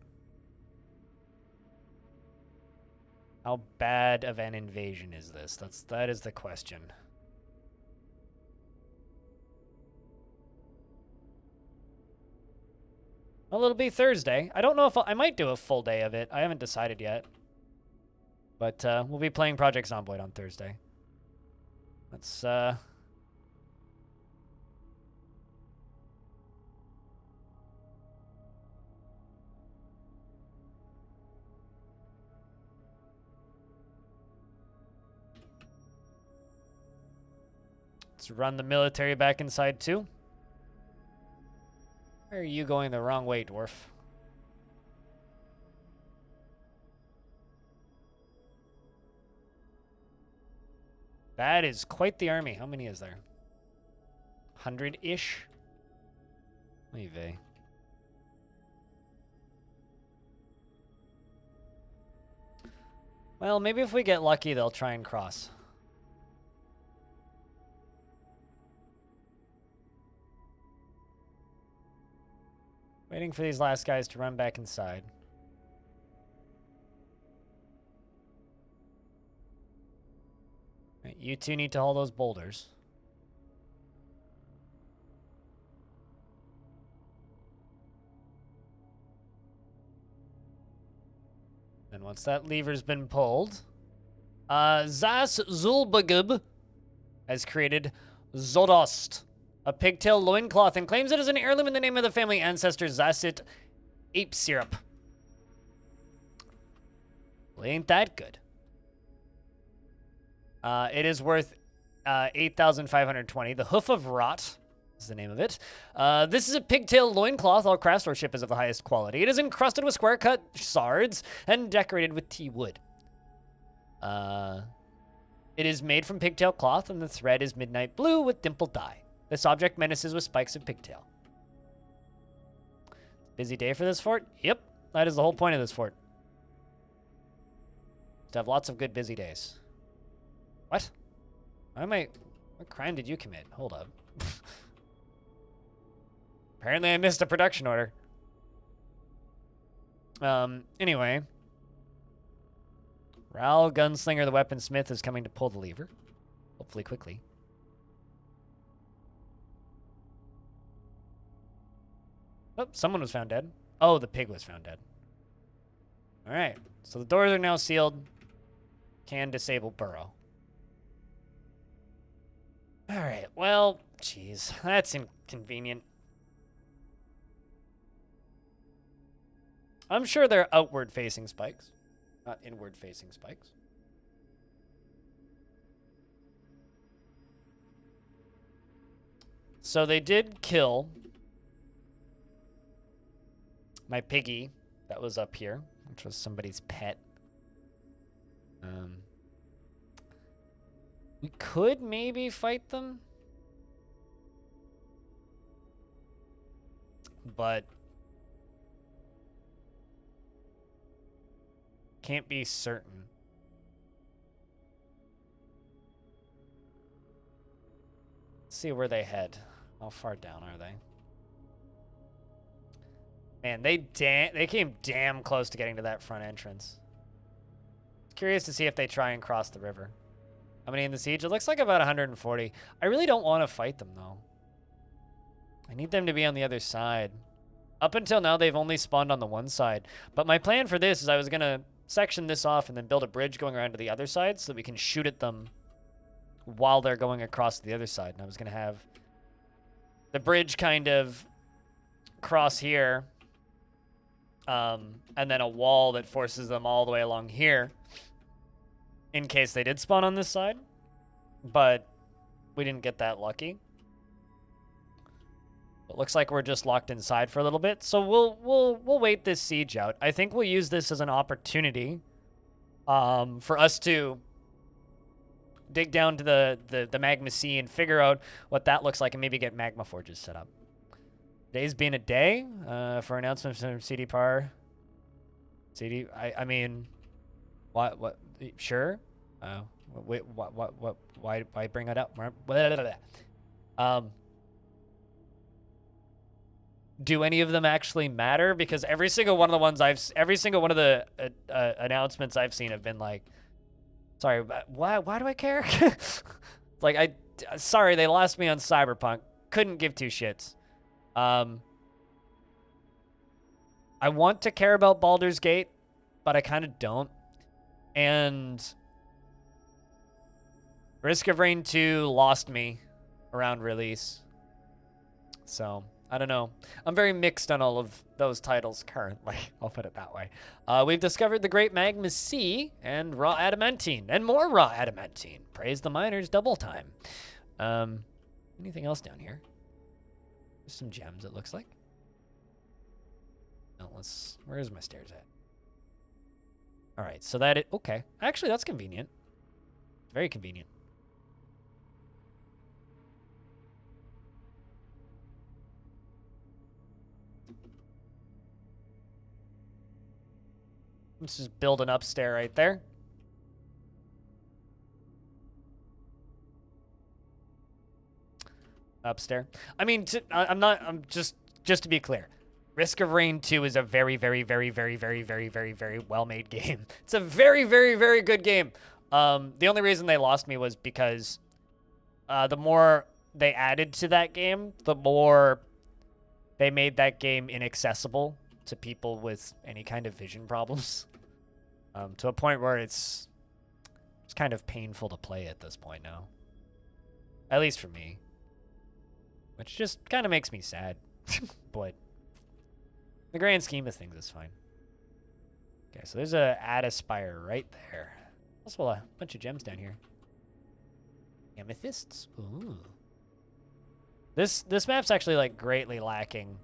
How bad of an invasion is this? That is the question. Well, it'll be Thursday. I don't know if I might do a full day of it. I haven't decided yet. But we'll be playing Project Zomboid on Thursday. Let's run the military back inside too. Why are you going the wrong way, Dwarf? That is quite the army. How many is there? 100-ish? Oy vey. Well, maybe if we get lucky, they'll try and cross. Waiting for these last guys to run back inside. Right, you two need to hold those boulders. Then once that lever's been pulled, Zas Zulbagub has created Zodost, a pigtail loincloth, and claims it as an heirloom in the name of the family ancestor Zasit Ape Syrup. Well, ain't that good. It is worth 8,520. The Hoof of Rot is the name of it. This is a pigtail loincloth. All craftsmanship is of the highest quality. It is encrusted with square-cut shards and decorated with tea wood. It is made from pigtail cloth, and the thread is midnight blue with dimpled dye. This object menaces with spikes of pigtail. Busy day for this fort? Yep, that is the whole point of this fort. To have lots of good busy days. What? What crime did you commit? Hold up. Apparently I missed a production order. Anyway. Ral, Gunslinger, the Weaponsmith, is coming to pull the lever. Hopefully quickly. Oh, someone was found dead. Oh, the pig was found dead. Alright, so the doors are now sealed. Can disable burrow. Alright, well, jeez, that's inconvenient. I'm sure they're outward-facing spikes, not inward-facing spikes. So they did kill my piggy that was up here, which was somebody's pet. We could maybe fight them, but can't be certain. Let's see where they head. How far down are they? Man, they came damn close to getting to that front entrance. Curious to see if they try and cross the river. How many in the siege? It looks like about 140. I really don't want to fight them, though. I need them to be on the other side. Up until now, they've only spawned on the one side. But my plan for this is I was going to section this off and then build a bridge going around to the other side so that we can shoot at them while they're going across to the other side. And I was going to have the bridge kind of cross here, and then a wall that forces them all the way along here in case they did spawn on this side. But we didn't get that lucky. It looks like we're just locked inside for a little bit, so we'll wait this siege out. I think we'll use this as an opportunity for us to dig down to the magma sea and figure out what that looks like and maybe get magma forges set up. Today's been a day for announcements from CD Par. CD, I mean, what? Sure. Wait, what? Why bring it up? Do any of them actually matter? Because every single one of the announcements I've seen have been like, sorry, why do I care? Like, sorry, they lost me on Cyberpunk. Couldn't give two shits. I want to care about Baldur's Gate, but I kind of don't. And Risk of Rain 2 lost me around release. So, I don't know. I'm very mixed on all of those titles currently. I'll put it that way. We've discovered the Great Magma Sea and raw adamantine and more raw adamantine. Praise the miners double time. Anything else down here? There's some gems, it looks like. No, where's my stairs at? All right, so okay. Actually, that's convenient. Very convenient. Let's just build an upstair right there. Upstair. I mean, I'm just to be clear. Risk of Rain 2 is a very, very, very, very, very, very, very, very well-made game. It's a very, very, very good game. The only reason they lost me was because the more they added to that game, the more they made that game inaccessible to people with any kind of vision problems. To a point where it's kind of painful to play at this point now. At least for me. Which just kind of makes me sad. But the grand scheme of things is fine. Okay, so there's a Aspire right there. Also a bunch of gems down here. Amethysts. Ooh. This map's actually like greatly lacking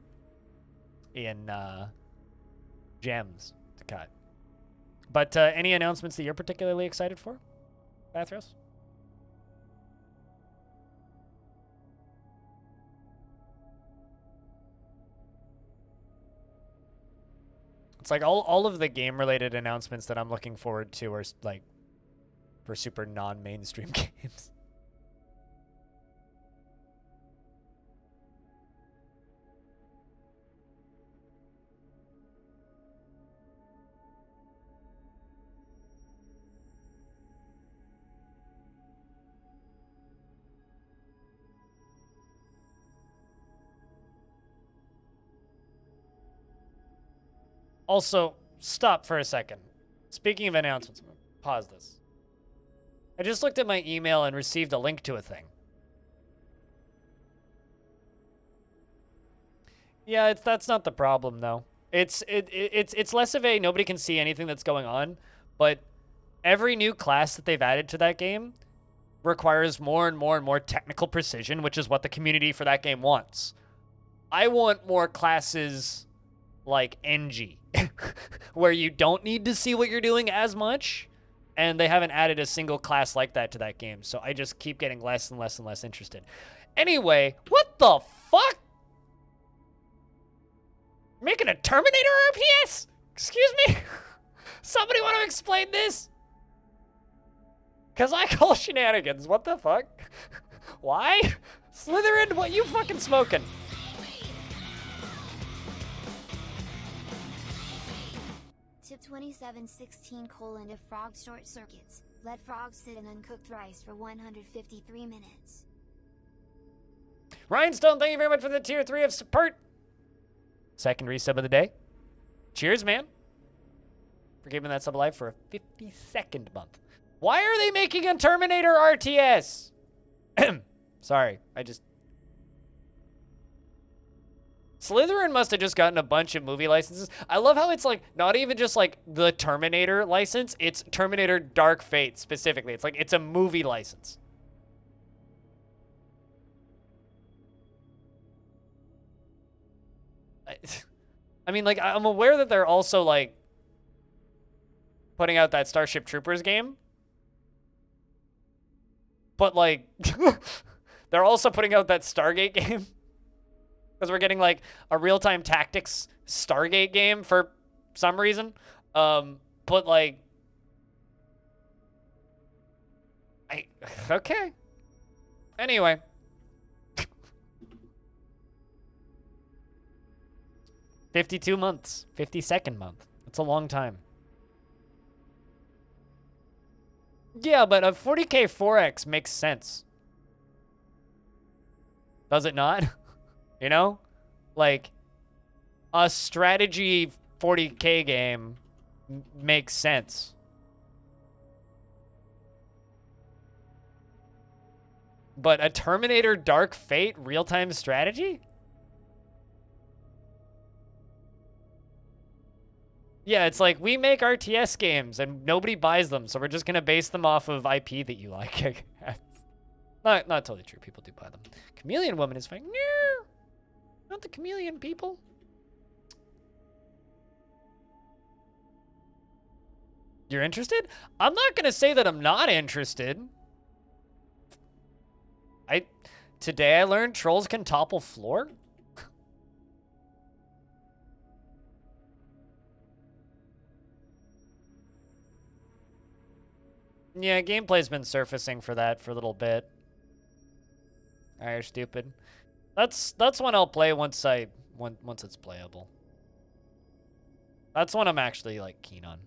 in gems to cut. But any announcements that you're particularly excited for, Bathros? It's like all of the game-related announcements that I'm looking forward to are like for super non-mainstream games. Also, stop for a second. Speaking of announcements, pause this. I just looked at my email and received a link to a thing. Yeah, that's not the problem though. It's less of a nobody can see anything that's going on, but every new class that they've added to that game requires more and more and more technical precision, which is what the community for that game wants. I want more classes like NG, where you don't need to see what you're doing as much, and they haven't added a single class like that to that game, so I just keep getting less and less and less interested. Anyway, what the fuck? Making a Terminator RTS? Excuse me? Somebody want to explain this? Because I call shenanigans. What the fuck? Why? Slytherin, what you fucking smoking? Tip 2716: if frogs short circuits, let frogs sit in uncooked rice for 153 minutes. Rhinestone, thank you very much for the tier 3 of support. Second resub of the day. Cheers, man. For keeping that sub alive for a 52nd month. Why are they making a Terminator RTS? Sorry, Slytherin must have just gotten a bunch of movie licenses. I love how it's like not even just like the Terminator license, it's Terminator Dark Fate specifically. It's like it's a movie license. I mean, like, I'm aware that they're also like putting out that Starship Troopers game. But like they're also putting out that Stargate game. Because we're getting like a real-time tactics Stargate game for some reason. But like, okay. Anyway. 52 months, 52nd month. That's a long time. Yeah, but a 40k 4x makes sense. Does it not? You know? Like, a strategy 40k game makes sense. But a Terminator Dark Fate real-time strategy? Yeah, it's like, we make RTS games and nobody buys them, so we're just gonna base them off of IP that you like. Not totally true, people do buy them. Chameleon Woman is fine. No! Not the chameleon people. You're interested? I'm not gonna say that I'm not interested. Today I learned trolls can topple floor. Yeah, gameplay's been surfacing for that for a little bit. You're stupid. That's one I'll play once it's playable. That's one I'm actually like keen on.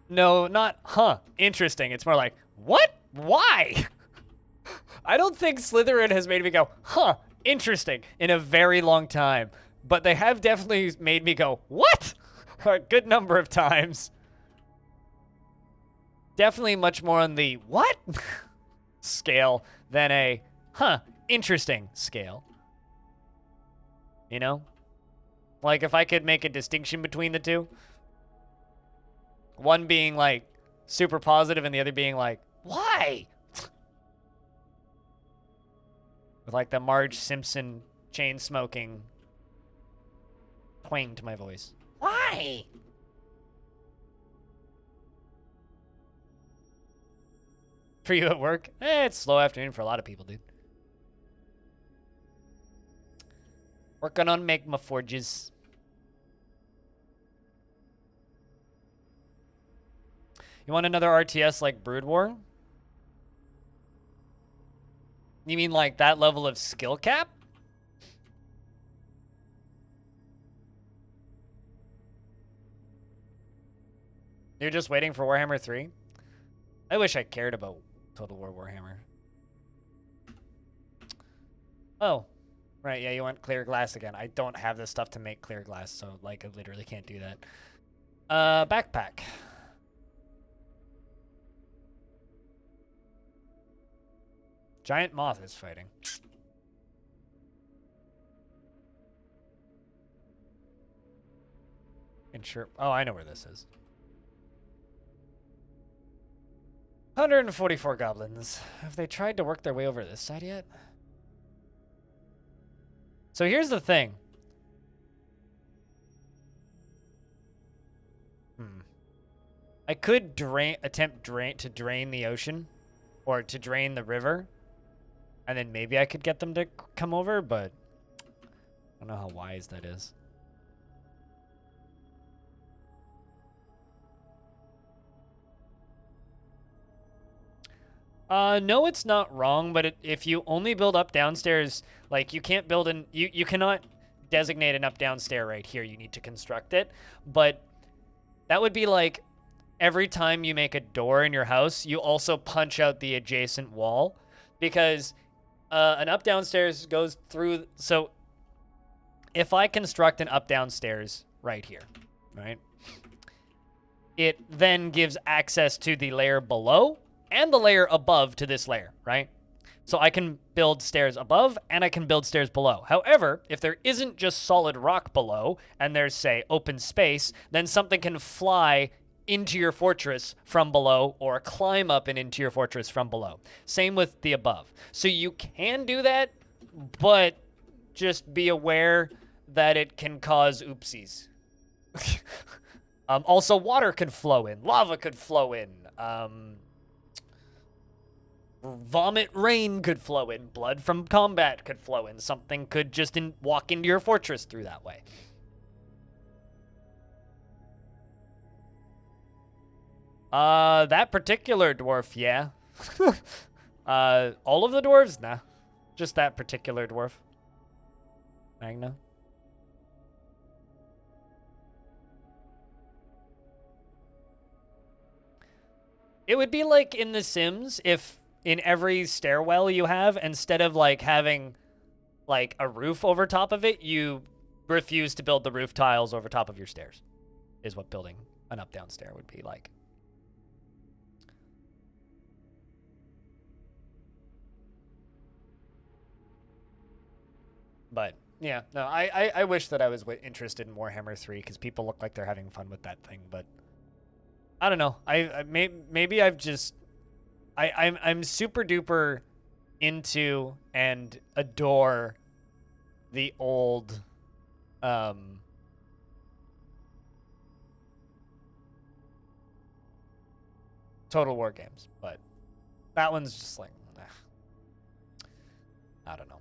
No, not interesting. It's more like, what? Why? I don't think Slytherin has made me go, interesting in a very long time. But they have definitely made me go, what? A good number of times. Definitely much more on the what scale than a interesting scale. You know? Like if I could make a distinction between the two. One being like super positive and the other being like, why? With like the Marge Simpson chain smoking twang to my voice. Why? For you at work? It's slow afternoon for a lot of people, dude. Working on magma forges. You want another RTS like Brood War? You mean like that level of skill cap? You're just waiting for Warhammer 3? I wish I cared about Total War Warhammer. Oh, right. Yeah, you want clear glass again. I don't have the stuff to make clear glass, so like I literally can't do that. Backpack. Giant moth is fighting. Ensure. Oh, I know where this is. 144 goblins. Have they tried to work their way over this side yet? So here's the thing. I could attempt to drain the ocean, or to drain the river, and then maybe I could get them to come over, but I don't know how wise that is. No, it's not wrong, but if you only build up downstairs, like you can't build you cannot designate an up downstairs right here. You need to construct it, but that would be like every time you make a door in your house, you also punch out the adjacent wall, because an up downstairs goes through. So if I construct an up downstairs right here, right, it then gives access to the layer below and the layer above to this layer, right? So I can build stairs above and I can build stairs below. However, if there isn't just solid rock below and there's, say, open space, then something can fly into your fortress from below or climb up and into your fortress from below. Same with the above. So you can do that, but just be aware that it can cause oopsies. Also, water could flow in. Lava could flow in. Vomit rain could flow in. Blood from combat could flow in. Something could just walk into your fortress through that way. That particular dwarf, yeah. All of the dwarves? Nah. Just that particular dwarf. Magna. It would be like in The Sims if in every stairwell you have, instead of like having like a roof over top of it, you refuse to build the roof tiles over top of your stairs, is what building an up-down stair would be like. But yeah, no, I wish that I was interested in Warhammer 3 because people look like they're having fun with that thing, but I don't know. Maybe I've just I'm super duper into and adore the old Total War games, but that one's just like, I don't know.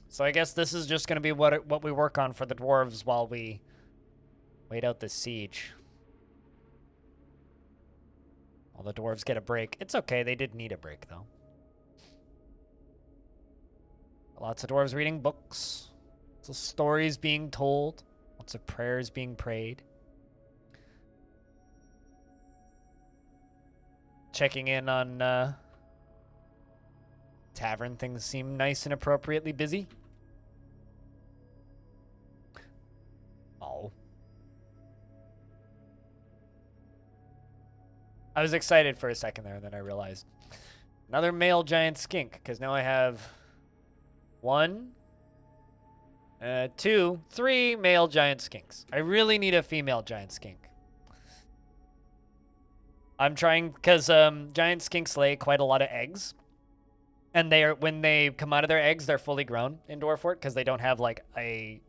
So I guess this is just going to be what we work on for the dwarves while we wait out the siege. While the dwarves get a break. It's okay, they did need a break, though. Lots of dwarves reading books. Lots of stories being told. Lots of prayers being prayed. Checking in on tavern. Things seem nice and appropriately busy. Oh. I was excited for a second there, and then I realized another male giant skink, because now I have 1, 2, 3 male giant skinks. I really need a female giant skink. I'm trying, because giant skinks lay quite a lot of eggs. And when they come out of their eggs, they're fully grown in Dwarf Fort, because they don't have like a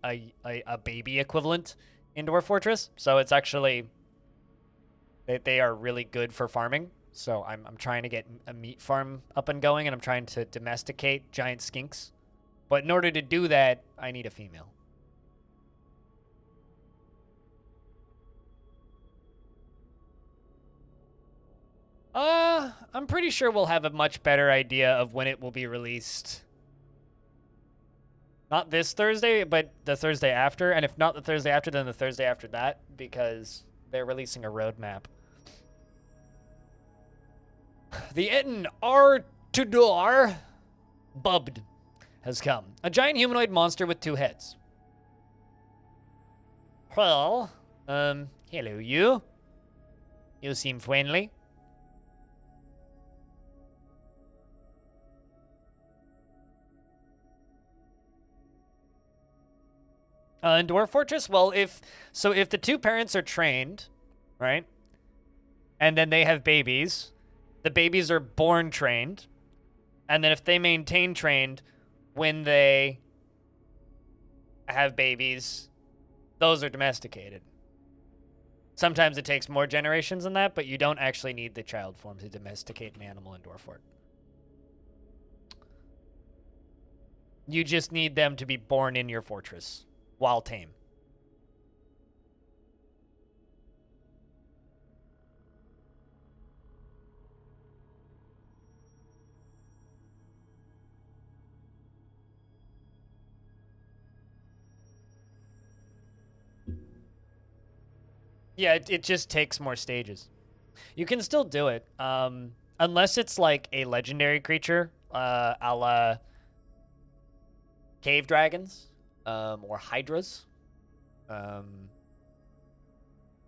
baby equivalent in Dwarf Fortress. So it's actually, they are really good for farming. So I'm trying to get a meat farm up and going, and I'm trying to domesticate giant skinks. But in order to do that, I need a female. I'm pretty sure we'll have a much better idea of when it will be released. Not this Thursday, but the Thursday after. And if not the Thursday after, then the Thursday after that, because they're releasing a roadmap. The Etten Artudor Bubbed has come. A giant humanoid monster with 2 heads. Well, hello you. You seem friendly. In Dwarf Fortress, well, if the 2 parents are trained, right, and then they have babies, the babies are born trained, and then if they maintain trained when they have babies, those are domesticated. Sometimes it takes more generations than that, but you don't actually need the child form to domesticate an animal in Dwarf Fort. You just need them to be born in your fortress while tame. Yeah, it just takes more stages. You can still do it, unless it's like a legendary creature, a la cave dragons, or hydras.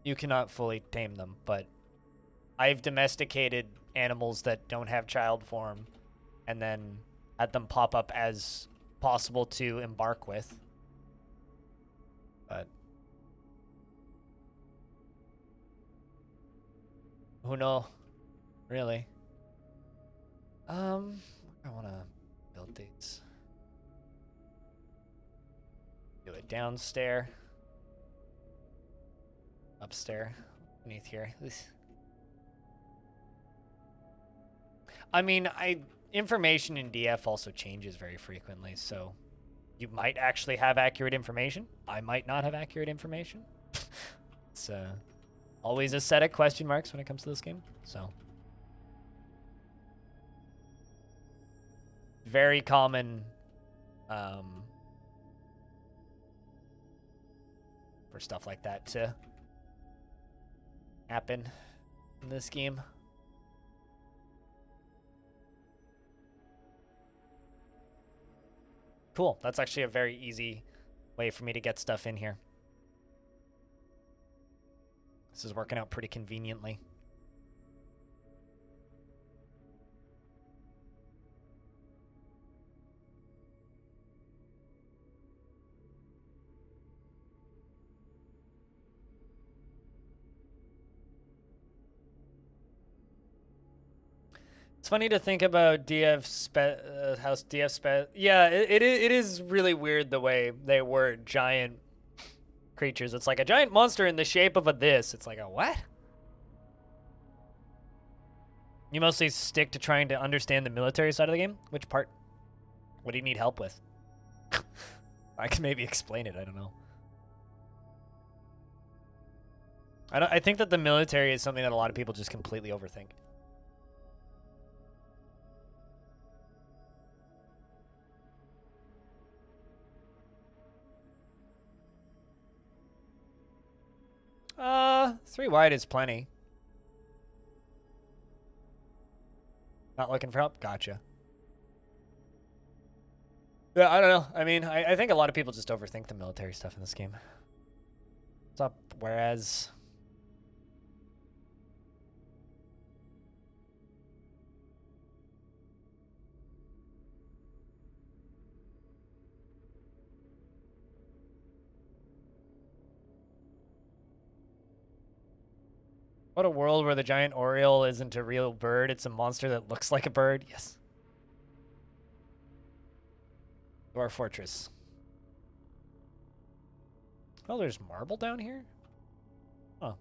You cannot fully tame them, but I've domesticated animals that don't have child form and then had them pop up as possible to embark with. But who know? Really? I want to build these. Do it downstairs. Upstairs. Beneath here. I mean, information in DF also changes very frequently, so you might actually have accurate information. I might not have accurate information. It's always a set of question marks when it comes to this game, so. Very common for stuff like that to happen in this game. Cool. That's actually a very easy way for me to get stuff in here. This is working out pretty conveniently. It's funny to think about House DF Yeah, it is really weird the way they word giant creatures. It's like a giant monster in the shape of a this. It's like a what? You mostly stick to trying to understand the military side of the game? Which part? What do you need help with? I can maybe explain it. I don't know. I think that the military is something that a lot of people just completely overthink. Three wide is plenty. Not looking for help? Gotcha. Yeah, I don't know. I mean, I think a lot of people just overthink the military stuff in this game. What's up, whereas... What a world where the giant oriole isn't a real bird. It's a monster that looks like a bird. Yes. Dwarf Fortress. Oh, there's marble down here? Huh.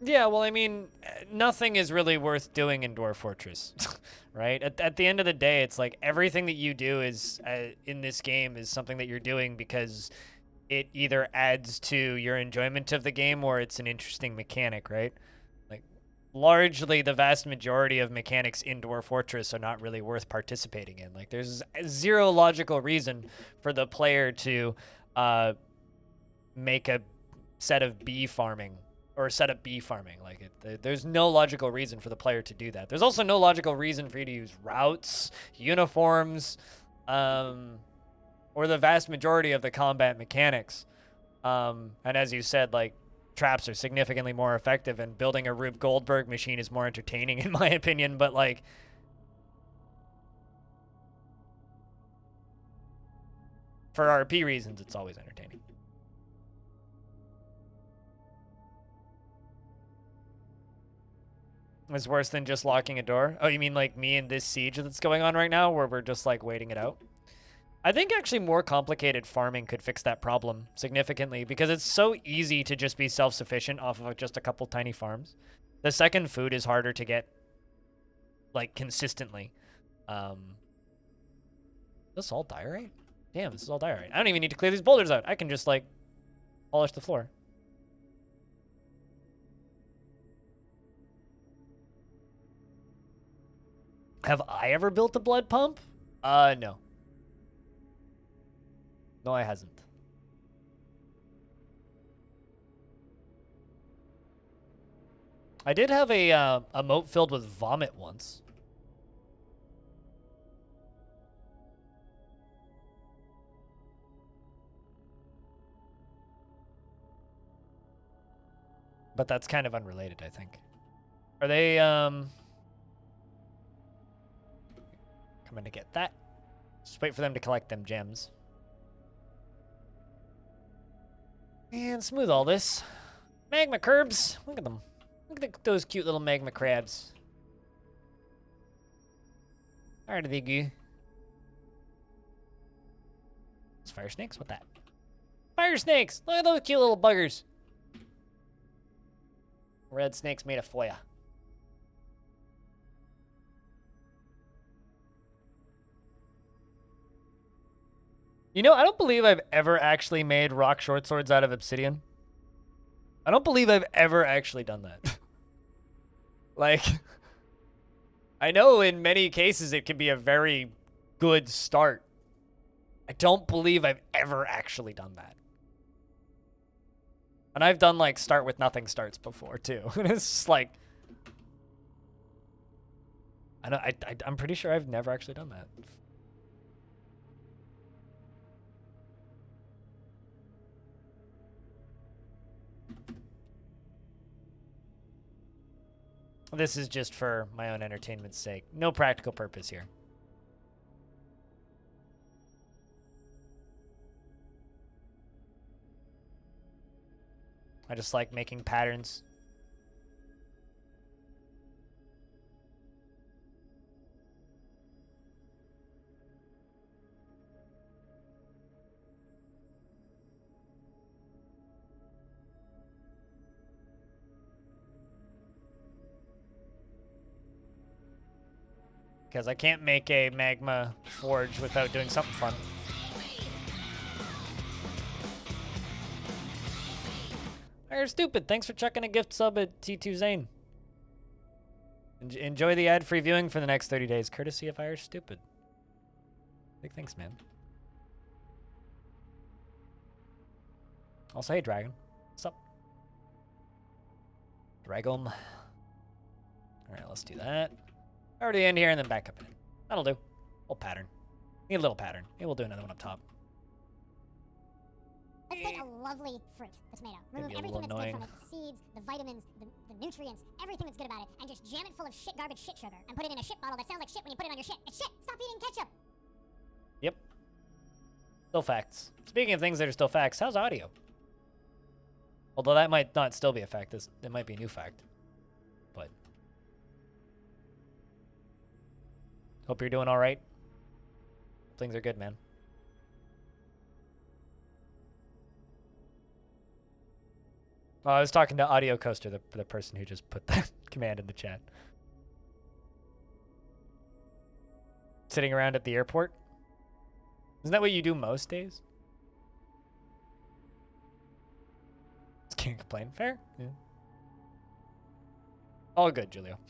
Yeah, well, I mean, nothing is really worth doing in Dwarf Fortress, right? At the end of the day, it's like everything that you do is in this game is something that you're doing because it either adds to your enjoyment of the game or it's an interesting mechanic, right? Like, largely the vast majority of mechanics in Dwarf Fortress are not really worth participating in. Like, there's zero logical reason for the player to make a set of bee farming or set up bee farming. Like, there's no logical reason for the player to do that. There's also no logical reason for you to use routes, uniforms, or the vast majority of the combat mechanics. And as you said, like, traps are significantly more effective, and building a Rube Goldberg machine is more entertaining, in my opinion, but, like, for RP reasons, it's always entertaining. It's worse than just locking a door? Oh, you mean like me in this siege that's going on right now, where we're just, like, waiting it out? I think actually more complicated farming could fix that problem significantly, because it's so easy to just be self-sufficient off of just a couple tiny farms. The second food is harder to get, like, consistently. This is all diorite? Damn, this is all diorite. I don't even need to clear these boulders out. I can just, like, polish the floor. Have I ever built a blood pump? No. No, I hasn't. I did have a moat filled with vomit once. But that's kind of unrelated, I think. Are they, coming to get that? Just wait for them to collect them gems. And smooth all this. Magma curbs. Look at them. Look at those cute little magma crabs. Where do they go? It's fire snakes? What that? Fire snakes! Look at those cute little buggers. Red snakes made of foya. You know, I don't believe I've ever actually made rock short swords out of obsidian. I don't believe I've ever actually done that. Like, I know in many cases it can be a very good start. I don't believe I've ever actually done that. And I've done, like, start with nothing starts before, too. And it's just like, I'm pretty sure I've never actually done that. This is just for my own entertainment's sake. No practical purpose here. I just like making patterns. Because I can't make a magma forge without doing something fun. You're stupid. Thanks for chucking a gift sub at T2 Zane. Enjoy the ad-free viewing for the next 30 days, courtesy of Irish Stupid. Big thanks, man. Also, hey, Dragon. What's up? Dragon. Alright, let's do that. Already in here and then back up in. That'll do. Little pattern. Need a little pattern. Maybe we'll do another one up top. Let's take a lovely fruit, the tomato. Remove everything that's good from it, the seeds, the vitamins, the nutrients, everything that's good about it, and just jam it full of shit garbage shit sugar, and put it in a shit bottle that sounds like shit when you put it on your shit. It's shit! Stop eating ketchup! Yep. Still facts. Speaking of things that are still facts, how's audio? Although that might not still be a fact. It might be a new fact. But hope you're doing all right. Things are good, man. Oh, I was talking to Audio Coaster, the person who just put that command in the chat. Sitting around at the airport? Isn't that what you do most days? Can't complain. Fair? Yeah. All good, Julio.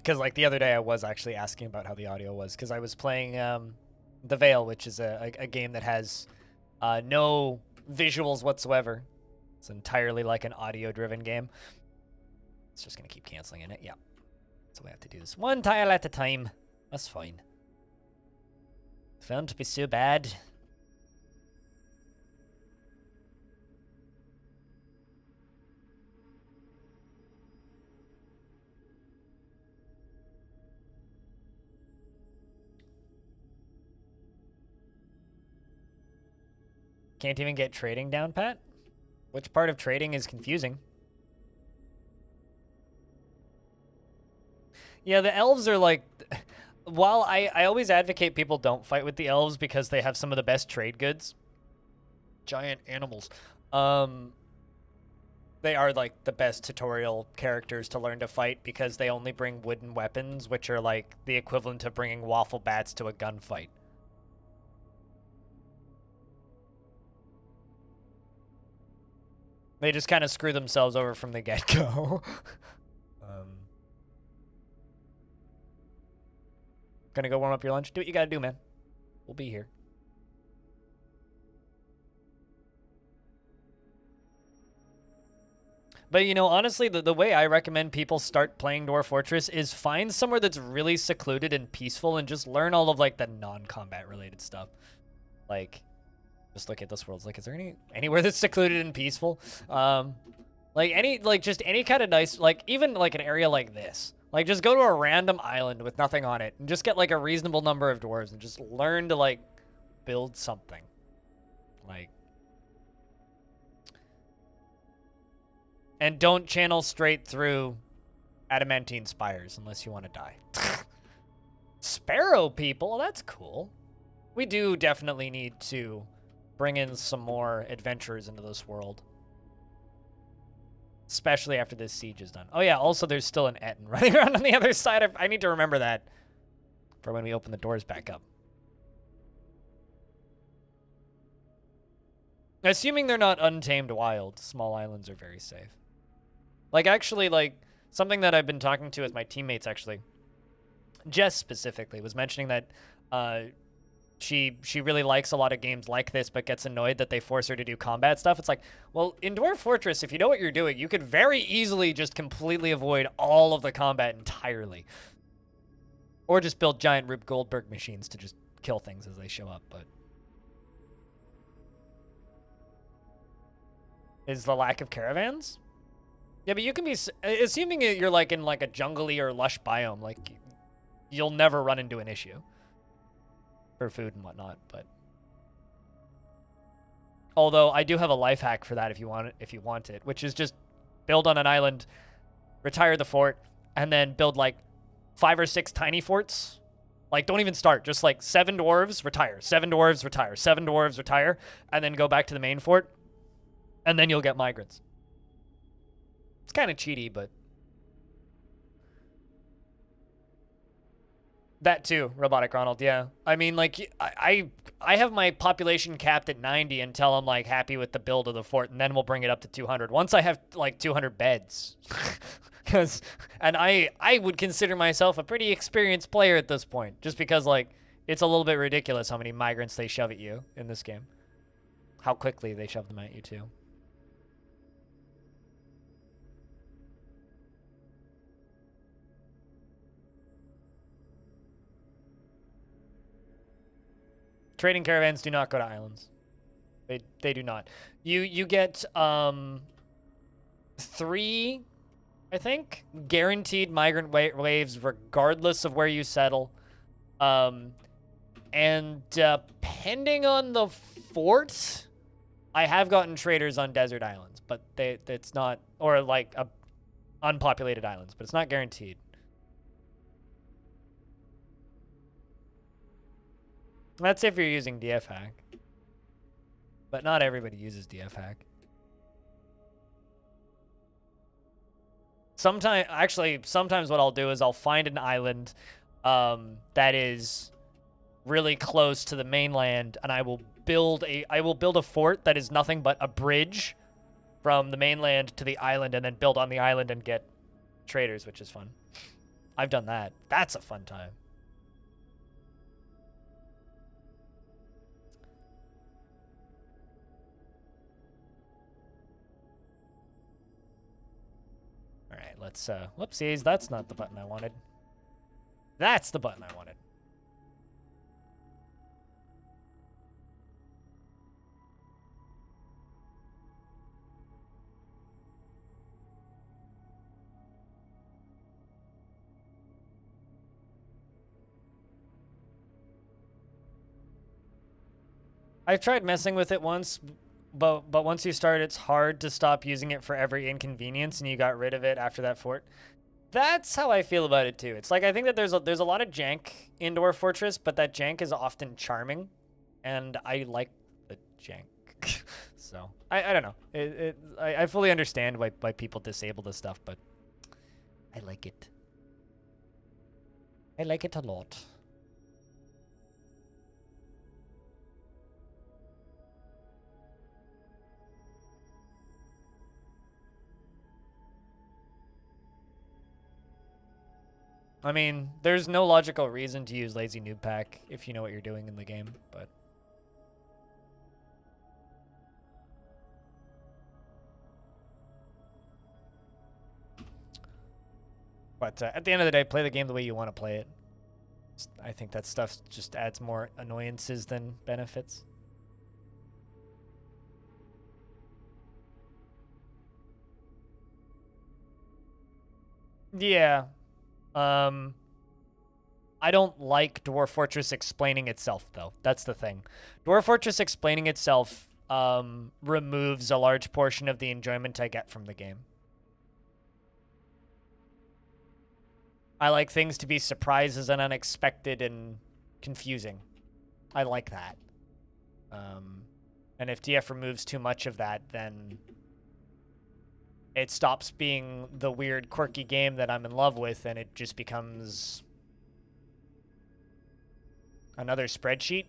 Because, like, the other day I was actually asking about how the audio was, because I was playing The Veil, which is a game that has no visuals whatsoever. It's entirely like an audio-driven game. It's just going to keep canceling in it. Yeah. So we have to do this one tile at a time. That's fine. Found to be so bad. Can't even get trading down, Pat? Which part of trading is confusing? Yeah, the elves are like... While I always advocate people don't fight with the elves because they have some of the best trade goods. Giant animals. They are like the best tutorial characters to learn to fight because they only bring wooden weapons, which are like the equivalent of bringing waffle bats to a gunfight. They just kind of screw themselves over from the get-go. Gonna go warm up your lunch? Do what you gotta do, man. We'll be here. But, you know, honestly, the way I recommend people start playing Dwarf Fortress is find somewhere that's really secluded and peaceful and just learn all of, like, the non-combat related stuff. Like... Just look at this world. Like, is there anywhere that's secluded and peaceful? Just any kind of nice, like, even like an area like this. Like, just go to a random island with nothing on it and just get like a reasonable number of dwarves and just learn to like build something. Like, and don't channel straight through adamantine spires unless you want to die. Sparrow people, that's cool. We do definitely need to bring in some more adventurers into this world. Especially after this siege is done. Oh yeah, also there's still an Etten running around on the other side. I need to remember that for when we open the doors back up. Assuming they're not untamed wild, small islands are very safe. Like, actually, like, something that I've been talking to with my teammates, actually, Jess specifically, was mentioning that she really likes a lot of games like this, but gets annoyed that they force her to do combat stuff. It's like, well, in Dwarf Fortress, if you know what you're doing, you could very easily just completely avoid all of the combat entirely. Or just build giant Rube Goldberg machines to just kill things as they show up, but... Is the lack of caravans? Yeah, but you can be... Assuming you're, like, in, like, a jungly or lush biome, like, you'll never run into an issue. For food and whatnot, but... Although, I do have a life hack for that if you want it, which is just build on an island, retire the fort, and then build, like, 5 or 6 tiny forts. Like, don't even start. Just, like, 7 dwarves, retire. 7 dwarves, retire. 7 dwarves, retire. And then go back to the main fort. And then you'll get migrants. It's kind of cheaty, but... That too, Robotic Ronald, yeah. I mean, like, I have my population capped at 90 until I'm, like, happy with the build of the fort, and then we'll bring it up to 200. Once I have, like, 200 beds. And I would consider myself a pretty experienced player at this point, just because, like, it's a little bit ridiculous how many migrants they shove at you in this game. How quickly they shove them at you, too. Trading caravans do not go to islands. They do not. You get 3, I think, guaranteed migrant waves regardless of where you settle. And depending on the fort, I have gotten traders on desert islands, but it's not, or like unpopulated islands, but it's not guaranteed. That's if you're using DF hack. But not everybody uses DF hack. Sometimes what I'll do is I'll find an island that is really close to the mainland, and I will build a fort that is nothing but a bridge from the mainland to the island, and then build on the island and get traders, which is fun. I've done that. That's a fun time. All right, let's, whoopsies, that's not the button I wanted. That's the button I wanted. I've tried messing with it once, but once you start, it's hard to stop using it for every inconvenience, and you got rid of it after that fort. That's how I feel about it too. It's like I think that there's a lot of jank in Dwarf Fortress, but that jank is often charming, and I like the jank. So I don't know. I fully understand why people disable this stuff, but I like it. I like it a lot. I mean, there's no logical reason to use Lazy Noob Pack if you know what you're doing in the game, but... at the end of the day, play the game the way you want to play it. I think that stuff just adds more annoyances than benefits. Yeah. I don't like Dwarf Fortress explaining itself, though. That's the thing. Dwarf Fortress explaining itself removes a large portion of the enjoyment I get from the game. I like things to be surprises and unexpected and confusing. I like that. And if DF removes too much of that, then it stops being the weird, quirky game that I'm in love with, and it just becomes another spreadsheet.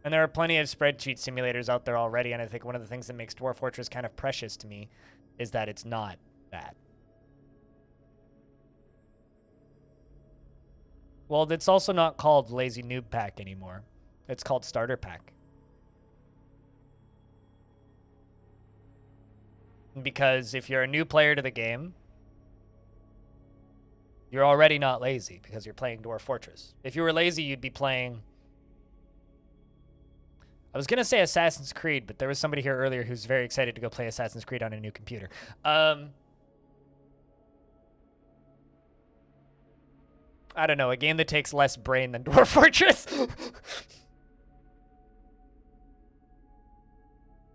And there are plenty of spreadsheet simulators out there already, and I think one of the things that makes Dwarf Fortress kind of precious to me is that it's not that. Well, it's also not called Lazy Noob Pack anymore. It's called Starter Pack. Because if you're a new player to the game, you're already not lazy because you're playing Dwarf Fortress. If you were lazy, you'd be playing... I was going to say Assassin's Creed, but there was somebody here earlier who's very excited to go play Assassin's Creed on a new computer. I don't know, a game that takes less brain than Dwarf Fortress.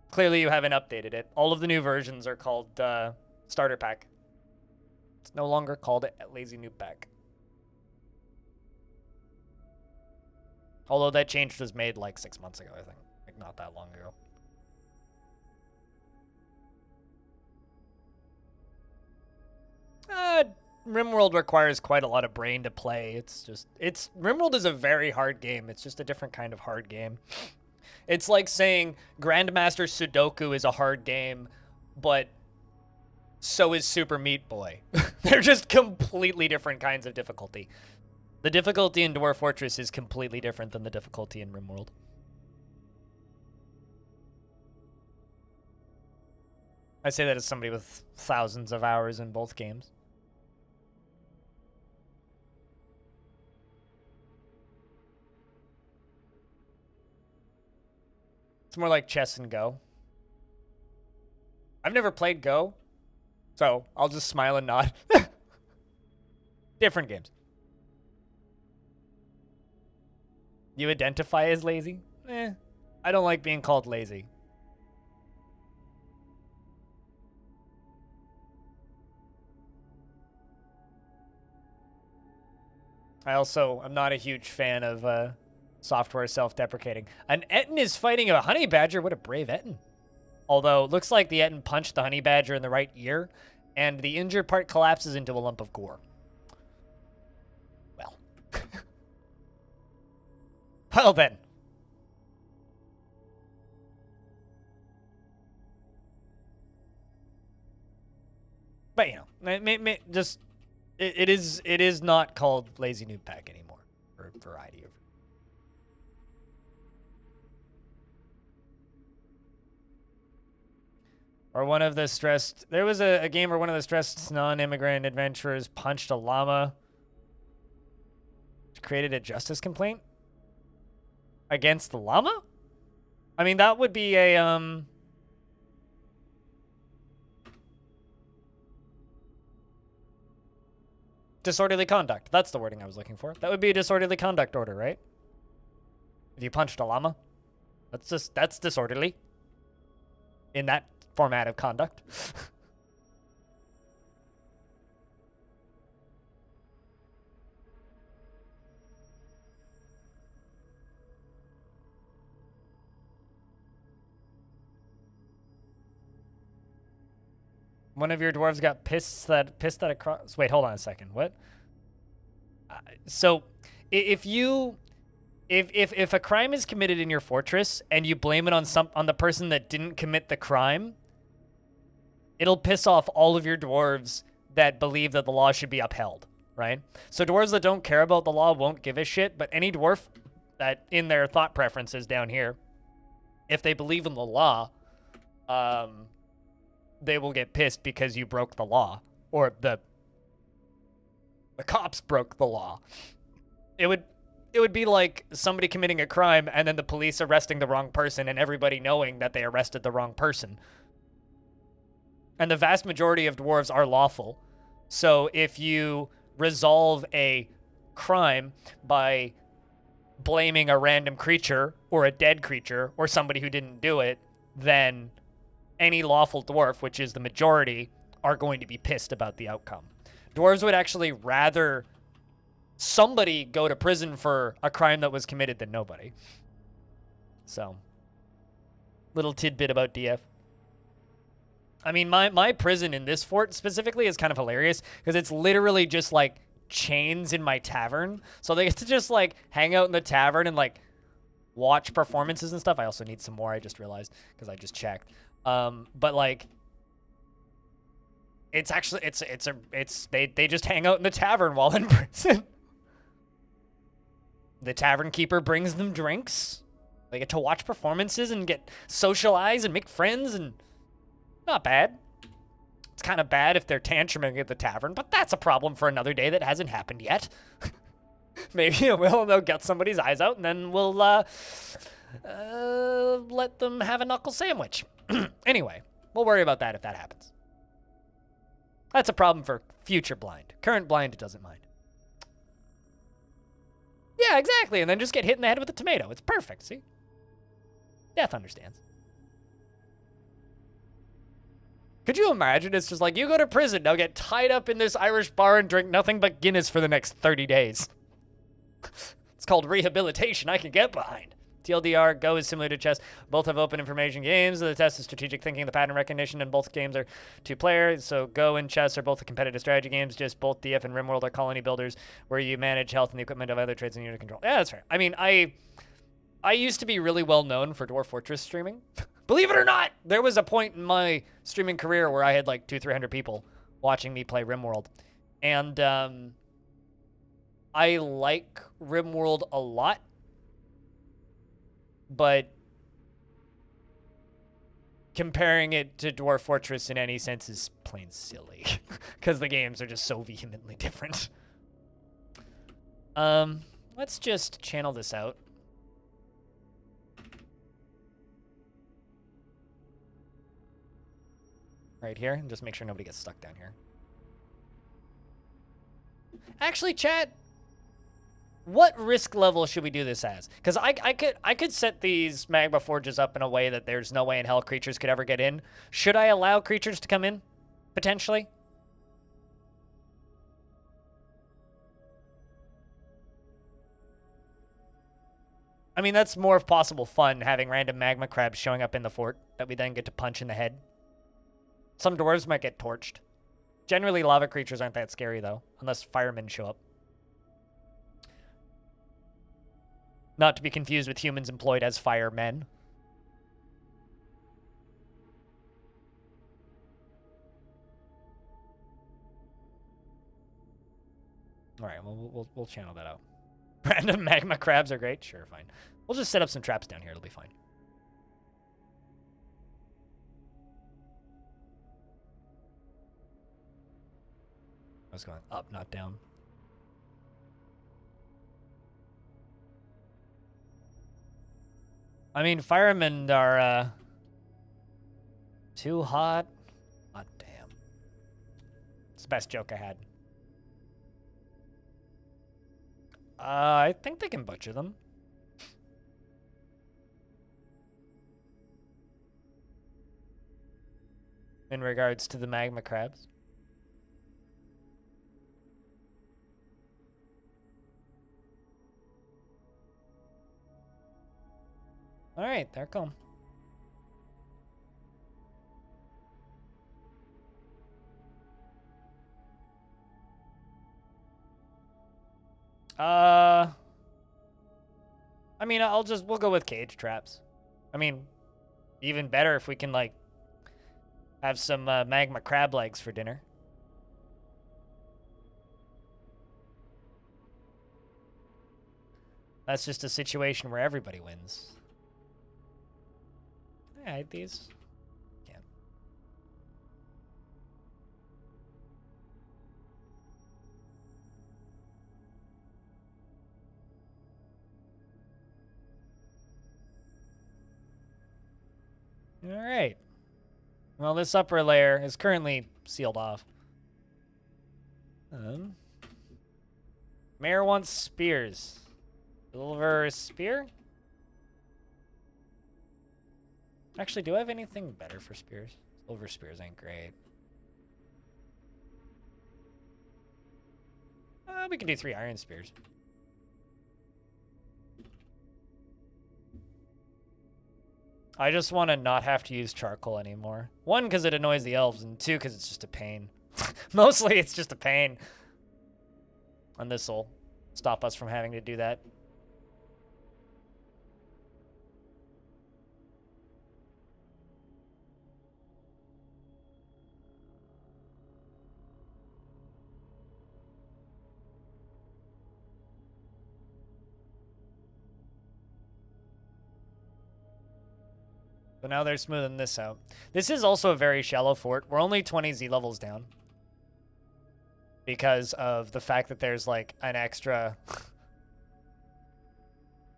Clearly you haven't updated it. All of the new versions are called Starter Pack. It's no longer called Lazy Noob Pack. Although that change was made like 6 months ago, I think. Like, not that long ago. RimWorld requires quite a lot of brain to play. RimWorld is a very hard game. It's just a different kind of hard game. It's like saying Grandmaster Sudoku is a hard game, but so is Super Meat Boy. They're just completely different kinds of difficulty. The difficulty in Dwarf Fortress is completely different than the difficulty in RimWorld. I say that as somebody with thousands of hours in both games. It's more like chess and Go. I've never played Go, so I'll just smile and nod. Different games. You identify as lazy? I don't like being called lazy. I'm not a huge fan of Software self-deprecating. An Etten is fighting a honey badger. What a brave Etten. Although, it looks like the Etten punched the honey badger in the right ear, and the injured part collapses into a lump of gore. Well. Well then. But, you know, just, it is not called Lazy Noob Pack anymore, for a variety of. Or one of the stressed, there was a game where one of the stressed non-immigrant adventurers punched a llama, which created a justice complaint against the llama? I mean, that would be a, disorderly conduct. That's the wording I was looking for. That would be a disorderly conduct order, right? If you punched a llama, that's disorderly in that format of conduct. One of your dwarves got pissed at a cross. Wait, hold on a second. What? So, if a crime is committed in your fortress and you blame it on the person that didn't commit the crime, it'll piss off all of your dwarves that believe that the law should be upheld, right? So dwarves that don't care about the law won't give a shit, but any dwarf that in their thought preferences down here, if they believe in the law, they will get pissed because you broke the law, or the cops broke the law. It would be like somebody committing a crime and then the police arresting the wrong person and everybody knowing that they arrested the wrong person. And the vast majority of dwarves are lawful. So if you resolve a crime by blaming a random creature or a dead creature or somebody who didn't do it, then any lawful dwarf, which is the majority, are going to be pissed about the outcome. Dwarves would actually rather somebody go to prison for a crime that was committed than nobody. So, little tidbit about DF. I mean, my prison in this fort specifically is kind of hilarious because it's literally just like chains in my tavern. So they get to just like hang out in the tavern and like watch performances and stuff. I also need some more, I just realized, because I just checked. But like, it's actually, they just hang out in the tavern while in prison. The tavern keeper brings them drinks. They get to watch performances and get socialize and make friends, and not bad. It's kind of bad if they're tantruming at the tavern, but that's a problem for another day that hasn't happened yet. Maybe it will, and they'll get somebody's eyes out, and then we'll let them have a knuckle sandwich. Anyway, we'll worry about that if that happens. That's a problem for future blind. Current blind doesn't mind. Yeah, exactly, and then just get hit in the head with a tomato. It's perfect, see? Death understands. Could you imagine? It's just like, you go to prison, now get tied up in this Irish bar and drink nothing but Guinness for the next 30 days. It's called rehabilitation. I can get behind. TLDR, Go is similar to chess. Both have open information games. The test is strategic thinking, the pattern recognition, and both games are two-player. So Go and chess are both competitive strategy games. Just both DF and RimWorld are colony builders where you manage health and the equipment of other traits and unit control. Yeah, that's fair. I mean, I used to be really well known for Dwarf Fortress streaming. Believe it or not, there was a point in my streaming career where I had like 200-300 people watching me play RimWorld. And I like RimWorld a lot, but comparing it to Dwarf Fortress in any sense is plain silly because the games are just so vehemently different. Let's just channel this out. Right here, and just make sure nobody gets stuck down here. Actually, chat, what risk level should we do this as? Because I could set these magma forges up in a way that there's no way in hell creatures could ever get in. Should I allow creatures to come in, potentially? I mean, that's more of possible fun, having random magma crabs showing up in the fort that we then get to punch in the head. Some dwarves might get torched. Generally, lava creatures aren't that scary, though, unless firemen show up. Not to be confused with humans employed as firemen. All right, well, we'll channel that out. Random magma crabs are great. Sure, fine. We'll just set up some traps down here. It'll be fine. I was going up, not down. I mean, firemen are too hot. Hot damn. It's the best joke I had. I think they can butcher them. In regards to the magma crabs. All right, there come. I mean, we'll go with cage traps. I mean, even better if we can, like, have some magma crab legs for dinner. That's just a situation where everybody wins. Can I hide these? Can't. All right. Well, this upper layer is currently sealed off. Mayor wants spears. Silver spear? Actually, do I have anything better for spears? Silver spears ain't great. We can do 3 iron spears. I just want to not have to use charcoal anymore. 1, because it annoys the elves, and 2, because it's just a pain. Mostly, it's just a pain. And this will stop us from having to do that. So now they're smoothing this out. This is also a very shallow fort. We're only 20 Z levels down. Because of the fact that there's like an extra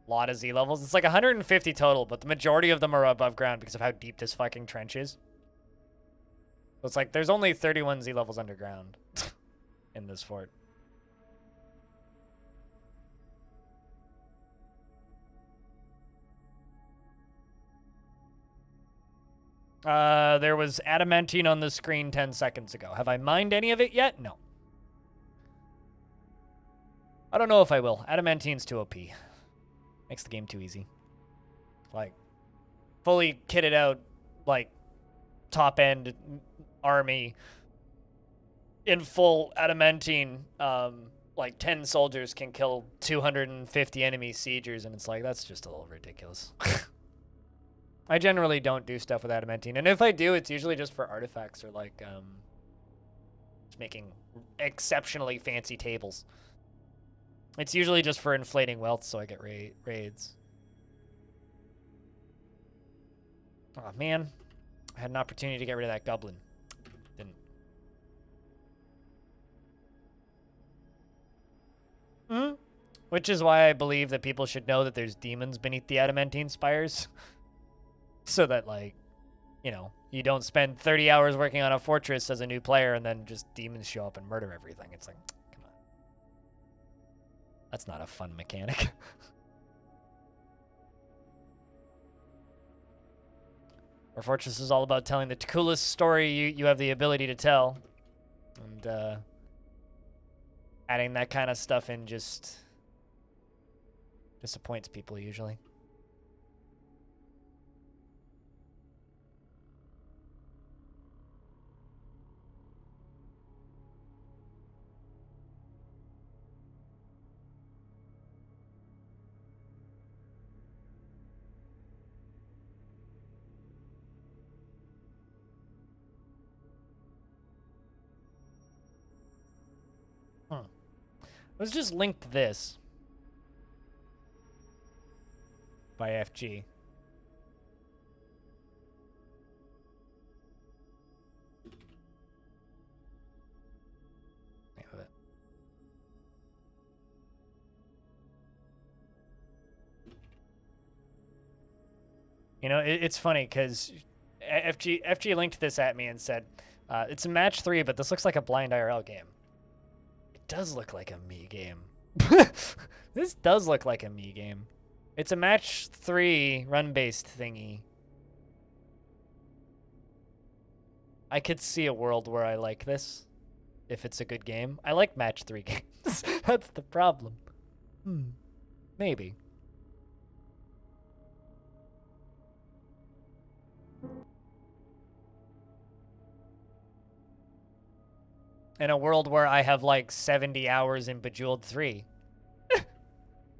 lot of Z levels. It's like 150 total, but the majority of them are above ground because of how deep this fucking trench is. So it's like there's only 31 Z levels underground in this fort. There was adamantine on the screen 10 seconds ago. Have I mined any of it yet? No. I don't know if I will. Adamantine's too OP. Makes the game too easy. Like, fully kitted out, like, top-end army in full adamantine, like, 10 soldiers can kill 250 enemy siegers, and it's like, that's just a little ridiculous. I generally don't do stuff with adamantine, and if I do, it's usually just for artifacts or, like, just making exceptionally fancy tables. It's usually just for inflating wealth so I get raids. Oh, man. I had an opportunity to get rid of that goblin. Didn't. Which is why I believe that people should know that there's demons beneath the adamantine spires. So that, like, you know, you don't spend 30 hours working on a fortress as a new player and then just demons show up and murder everything. It's like, come on. That's not a fun mechanic. Our fortress is all about telling the coolest story you have the ability to tell. And adding that kind of stuff in just disappoints people usually. Let's just link to this by FG. You know, it's funny because FG linked this at me and said, it's a match 3, but this looks like a blind IRL game. It does look like a me game. This does look like a me game. It's a match 3 run-based thingy. I could see a world where I like this if it's a good game. I like match 3 games. That's the problem. Maybe. In a world where I have like 70 hours in Bejeweled 3.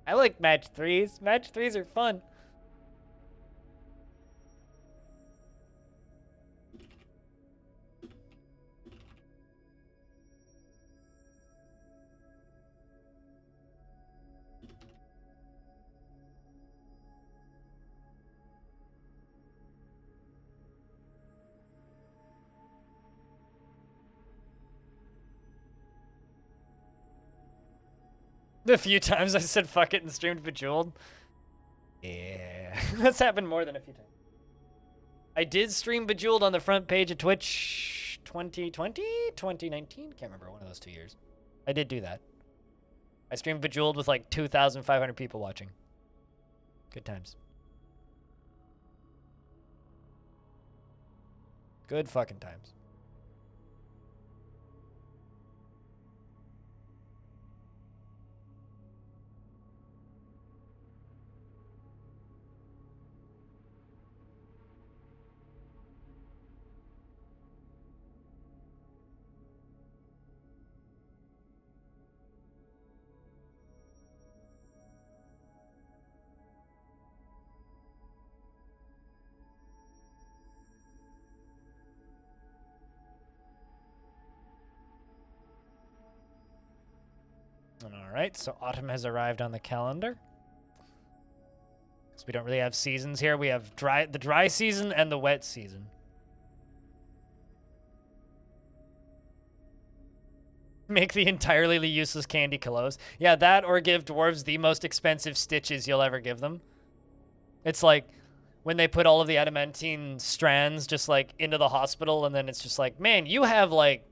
I like match 3s. Match 3s are fun. The few times I said fuck it and streamed Bejeweled. Yeah. That's happened more than a few times. I did stream Bejeweled on the front page of Twitch 2020? 2019? Can't remember, one of those 2 years. I did do that. I streamed Bejeweled with like 2,500 people watching. Good times. Good fucking times. All right, so autumn has arrived on the calendar. So we don't really have seasons here. We have the dry season and the wet season. Make the entirely useless candy clothes. Yeah, that or give dwarves the most expensive stitches you'll ever give them. It's like when they put all of the adamantine strands just like into the hospital, and then it's just like, man, you have like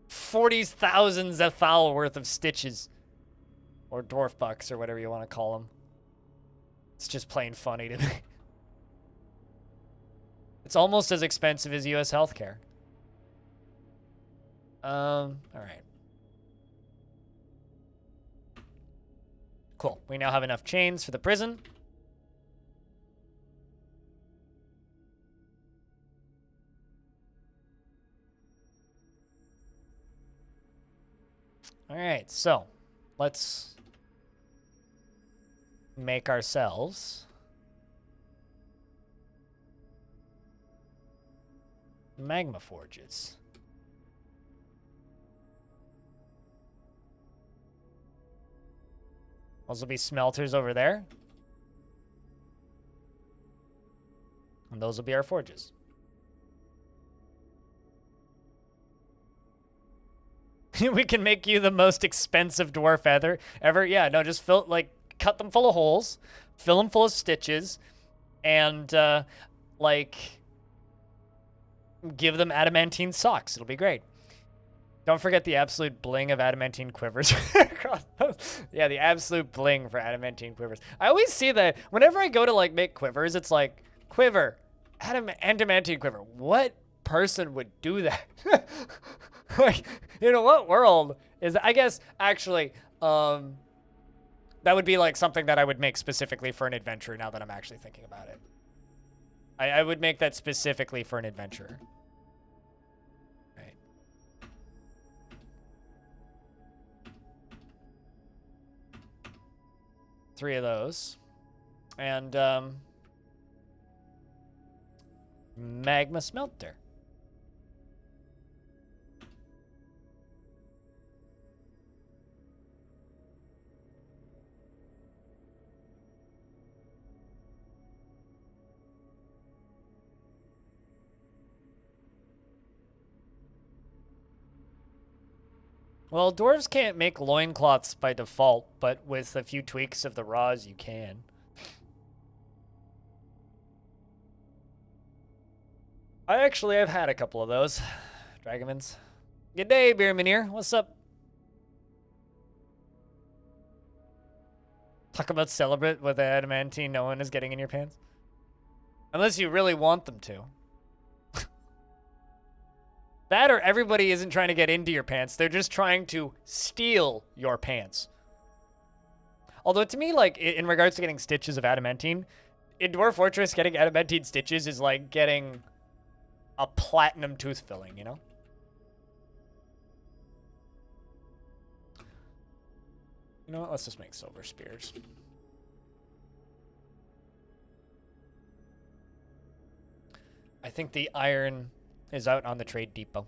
40,000 Zethal worth of stitches. Or dwarf bucks, or whatever you want to call them. It's just plain funny to me. It's almost as expensive as U.S. healthcare. All right. Cool. We now have enough chains for the prison. All right, so let's make ourselves magma forges. Those will be smelters over there. And those will be our forges. We can make you the most expensive dwarf ever. Yeah, no, just cut them full of holes, fill them full of stitches, and give them adamantine socks. It'll be great. Don't forget the absolute bling of adamantine quivers. Yeah, the absolute bling for adamantine quivers. I always see that whenever I go to make quivers, it's like quiver, adamantine quiver. What person would do that? What world is that? I guess actually, that would be something that I would make specifically for an adventurer now that I'm actually thinking about it. I would make that specifically for an adventurer. Right. Three of those. And, magma smelter. Well, dwarves can't make loincloths by default, but with a few tweaks of the raws, you can. I've had a couple of those. Dragomans. Good day, Beermanier. What's up? Talk about celebrate with adamantine no one is getting in your pants. Unless you really want them to. That or everybody isn't trying to get into your pants. They're just trying to steal your pants. Although to me, like, in regards to getting stitches of adamantine, in Dwarf Fortress, getting adamantine stitches is like getting a platinum tooth filling, you know? You know what? Let's just make silver spears. I think the iron is out on the trade depot.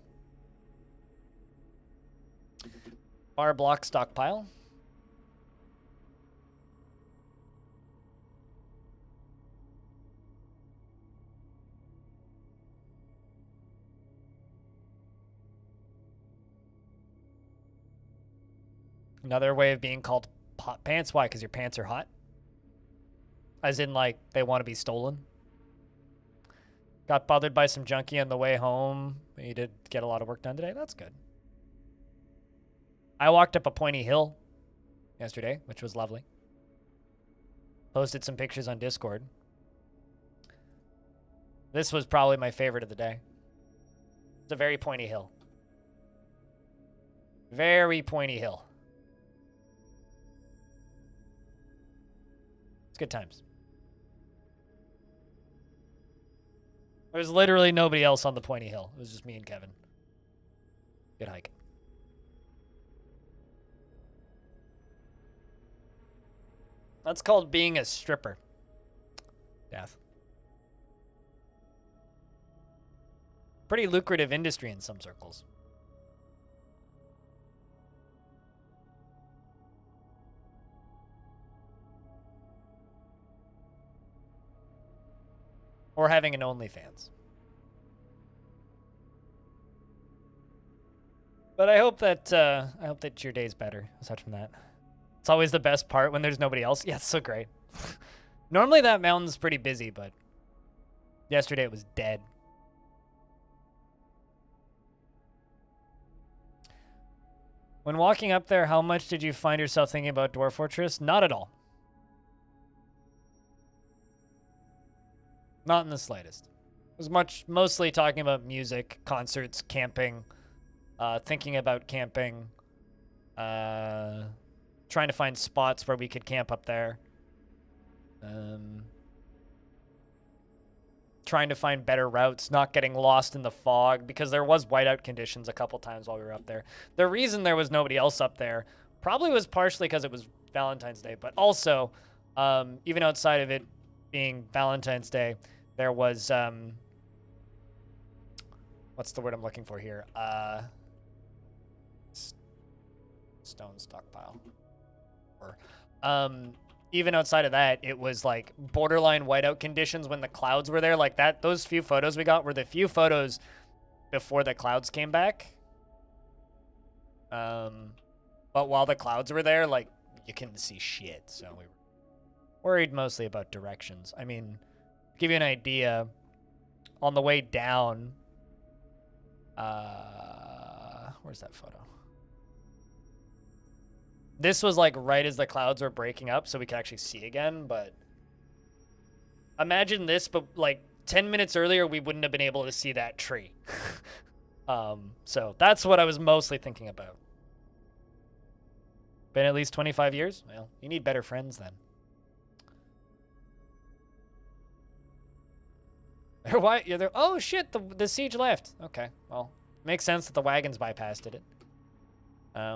Bar block stockpile. Another way of being called hot pants. Why? Because your pants are hot? As in, like, they want to be stolen? Got bothered by some junkie on the way home. You did get a lot of work done today. That's good. I walked up a pointy hill yesterday, which was lovely. Posted some pictures on Discord. This was probably my favorite of the day. It's a very pointy hill. Very pointy hill. It's good times. There was literally nobody else on the pointy hill. It was just me and Kevin. Good hike. That's called being a stripper. Death. Pretty lucrative industry in some circles. Or having an OnlyFans. But I hope that your day's better aside from that. It's always the best part when there's nobody else. Yeah, it's so great. Normally that mountain's pretty busy, but yesterday it was dead. When walking up there, how much did you find yourself thinking about Dwarf Fortress? Not at all. Not in the slightest. It was mostly talking about music, concerts, camping, thinking about camping, trying to find spots where we could camp up there, trying to find better routes, not getting lost in the fog, because there was whiteout conditions a couple times while we were up there. The reason there was nobody else up there probably was partially because it was Valentine's Day, but also, even outside of it being Valentine's Day, there was, what's the word I'm looking for here? Stone stockpile. Or, even outside of that, it was like borderline whiteout conditions when the clouds were there. Like that, those few photos we got were the few photos before the clouds came back. But while the clouds were there, like you couldn't see shit. So we were worried mostly about directions. I mean, to give you an idea, on the way down, where's that photo? This was like right as the clouds were breaking up so we could actually see again, but imagine this, but like 10 minutes earlier, we wouldn't have been able to see that tree. So that's what I was mostly thinking about. Been at least 25 years? Well, you need better friends then. Why? Yeah, oh shit, the siege left. Okay, well, makes sense that the wagons bypassed it.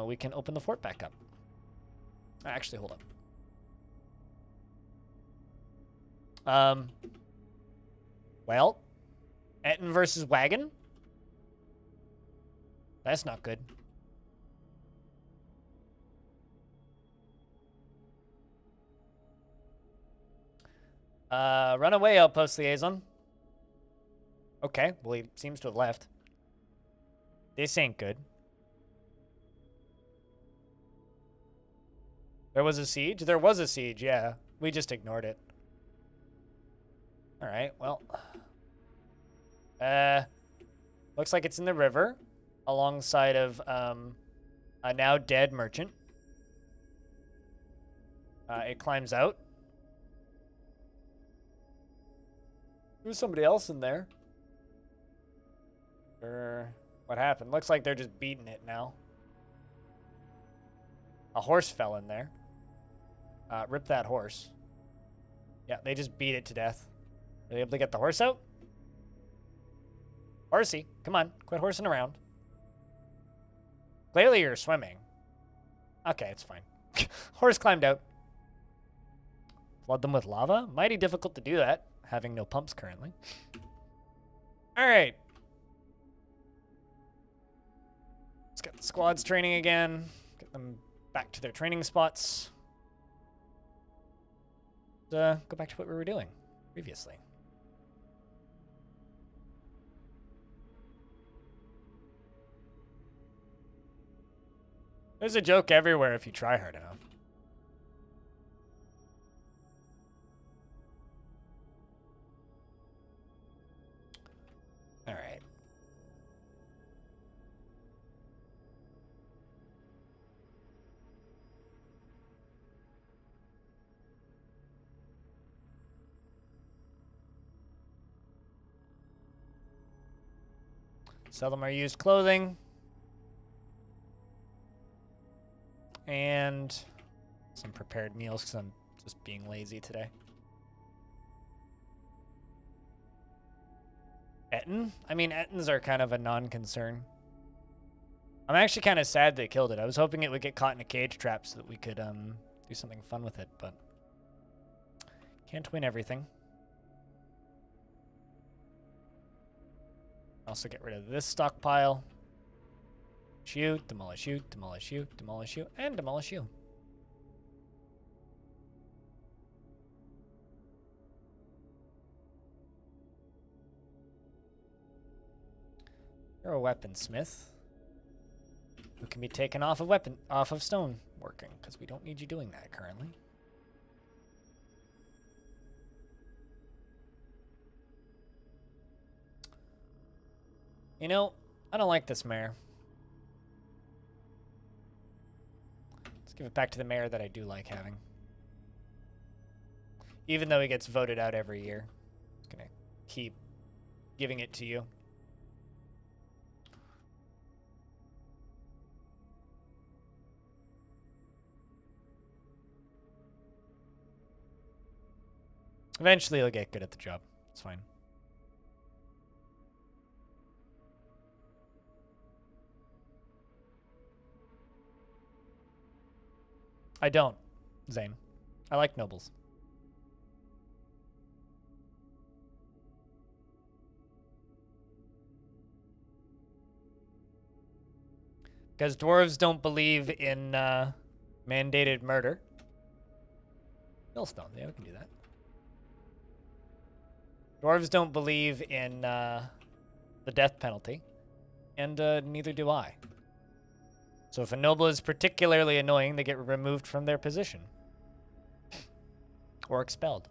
We can open the fort back up. Actually, hold up. Well, Etten versus wagon? That's not good. Runaway outpost liaison. Okay, well, he seems to have left. This ain't good. There was a siege? There was a siege, yeah. We just ignored it. Alright, well. Looks like it's in the river, alongside of a now dead merchant. It climbs out. There's somebody else in there. What happened? Looks like they're just beating it now. A horse fell in there. Rip that horse. Yeah, they just beat it to death. Are they able to get the horse out? Horsey, come on. Quit horsing around. Clearly you're swimming. Okay, it's fine. Horse climbed out. Flood them with lava? Mighty difficult to do that, having no pumps currently. Alright. Let's get the squads training again. Get them back to their training spots. Go back to what we were doing previously. There's a joke everywhere if you try hard enough. All right. Sell them our used clothing. And some prepared meals because I'm just being lazy today. Etten? I mean, Ettins are kind of a non-concern. I'm actually kind of sad they killed it. I was hoping it would get caught in a cage trap so that we could do something fun with it, but can't win everything. Also get rid of this stockpile. Shoot, demolish, shoot, demolish, shoot, demolish, shoot, and demolish you. You're a weaponsmith who can be taken off of stone working, because we don't need you doing that currently. You know, I don't like this mayor. Let's give it back to the mayor that I do like having. Even though he gets voted out every year. I'm gonna keep giving it to you. Eventually he'll get good at the job. It's fine. I don't, Zane. I like nobles. Because dwarves don't believe in mandated murder. Millstone, yeah, we can do that. Dwarves don't believe in the death penalty, and neither do I. So if a noble is particularly annoying, they get removed from their position. Or expelled.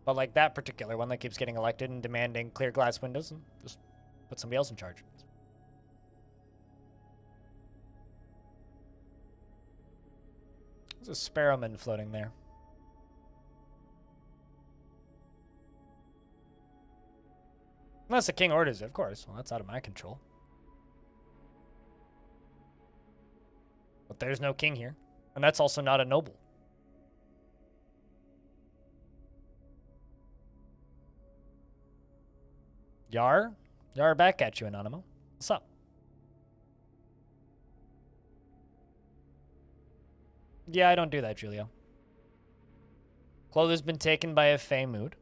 But like that particular one that keeps getting elected and demanding clear glass windows, and just put somebody else in charge. There's a sparrowman floating there. Unless the king orders it, of course. Well, that's out of my control. But there's no king here. And that's also not a noble. Yar? Yar back at you, Anonymous. What's up? Yeah, I don't do that, Julio. Clothes been taken by a Fey mood.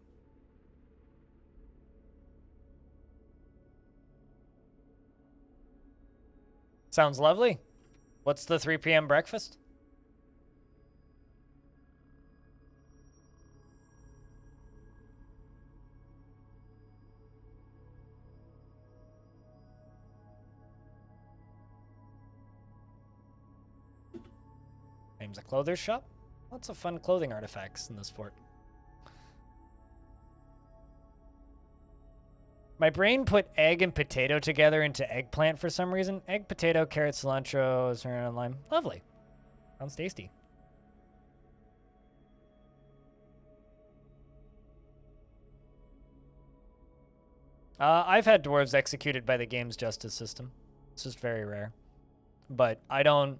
Sounds lovely. What's the 3 p.m. breakfast? Name's a clothes shop. Lots of fun clothing artifacts in this fort. My brain put egg and potato together into eggplant for some reason. Egg, potato, carrot, cilantro, cinnamon, and lime. Lovely. Sounds tasty. I've had dwarves executed by the game's justice system. It's just very rare. But I don't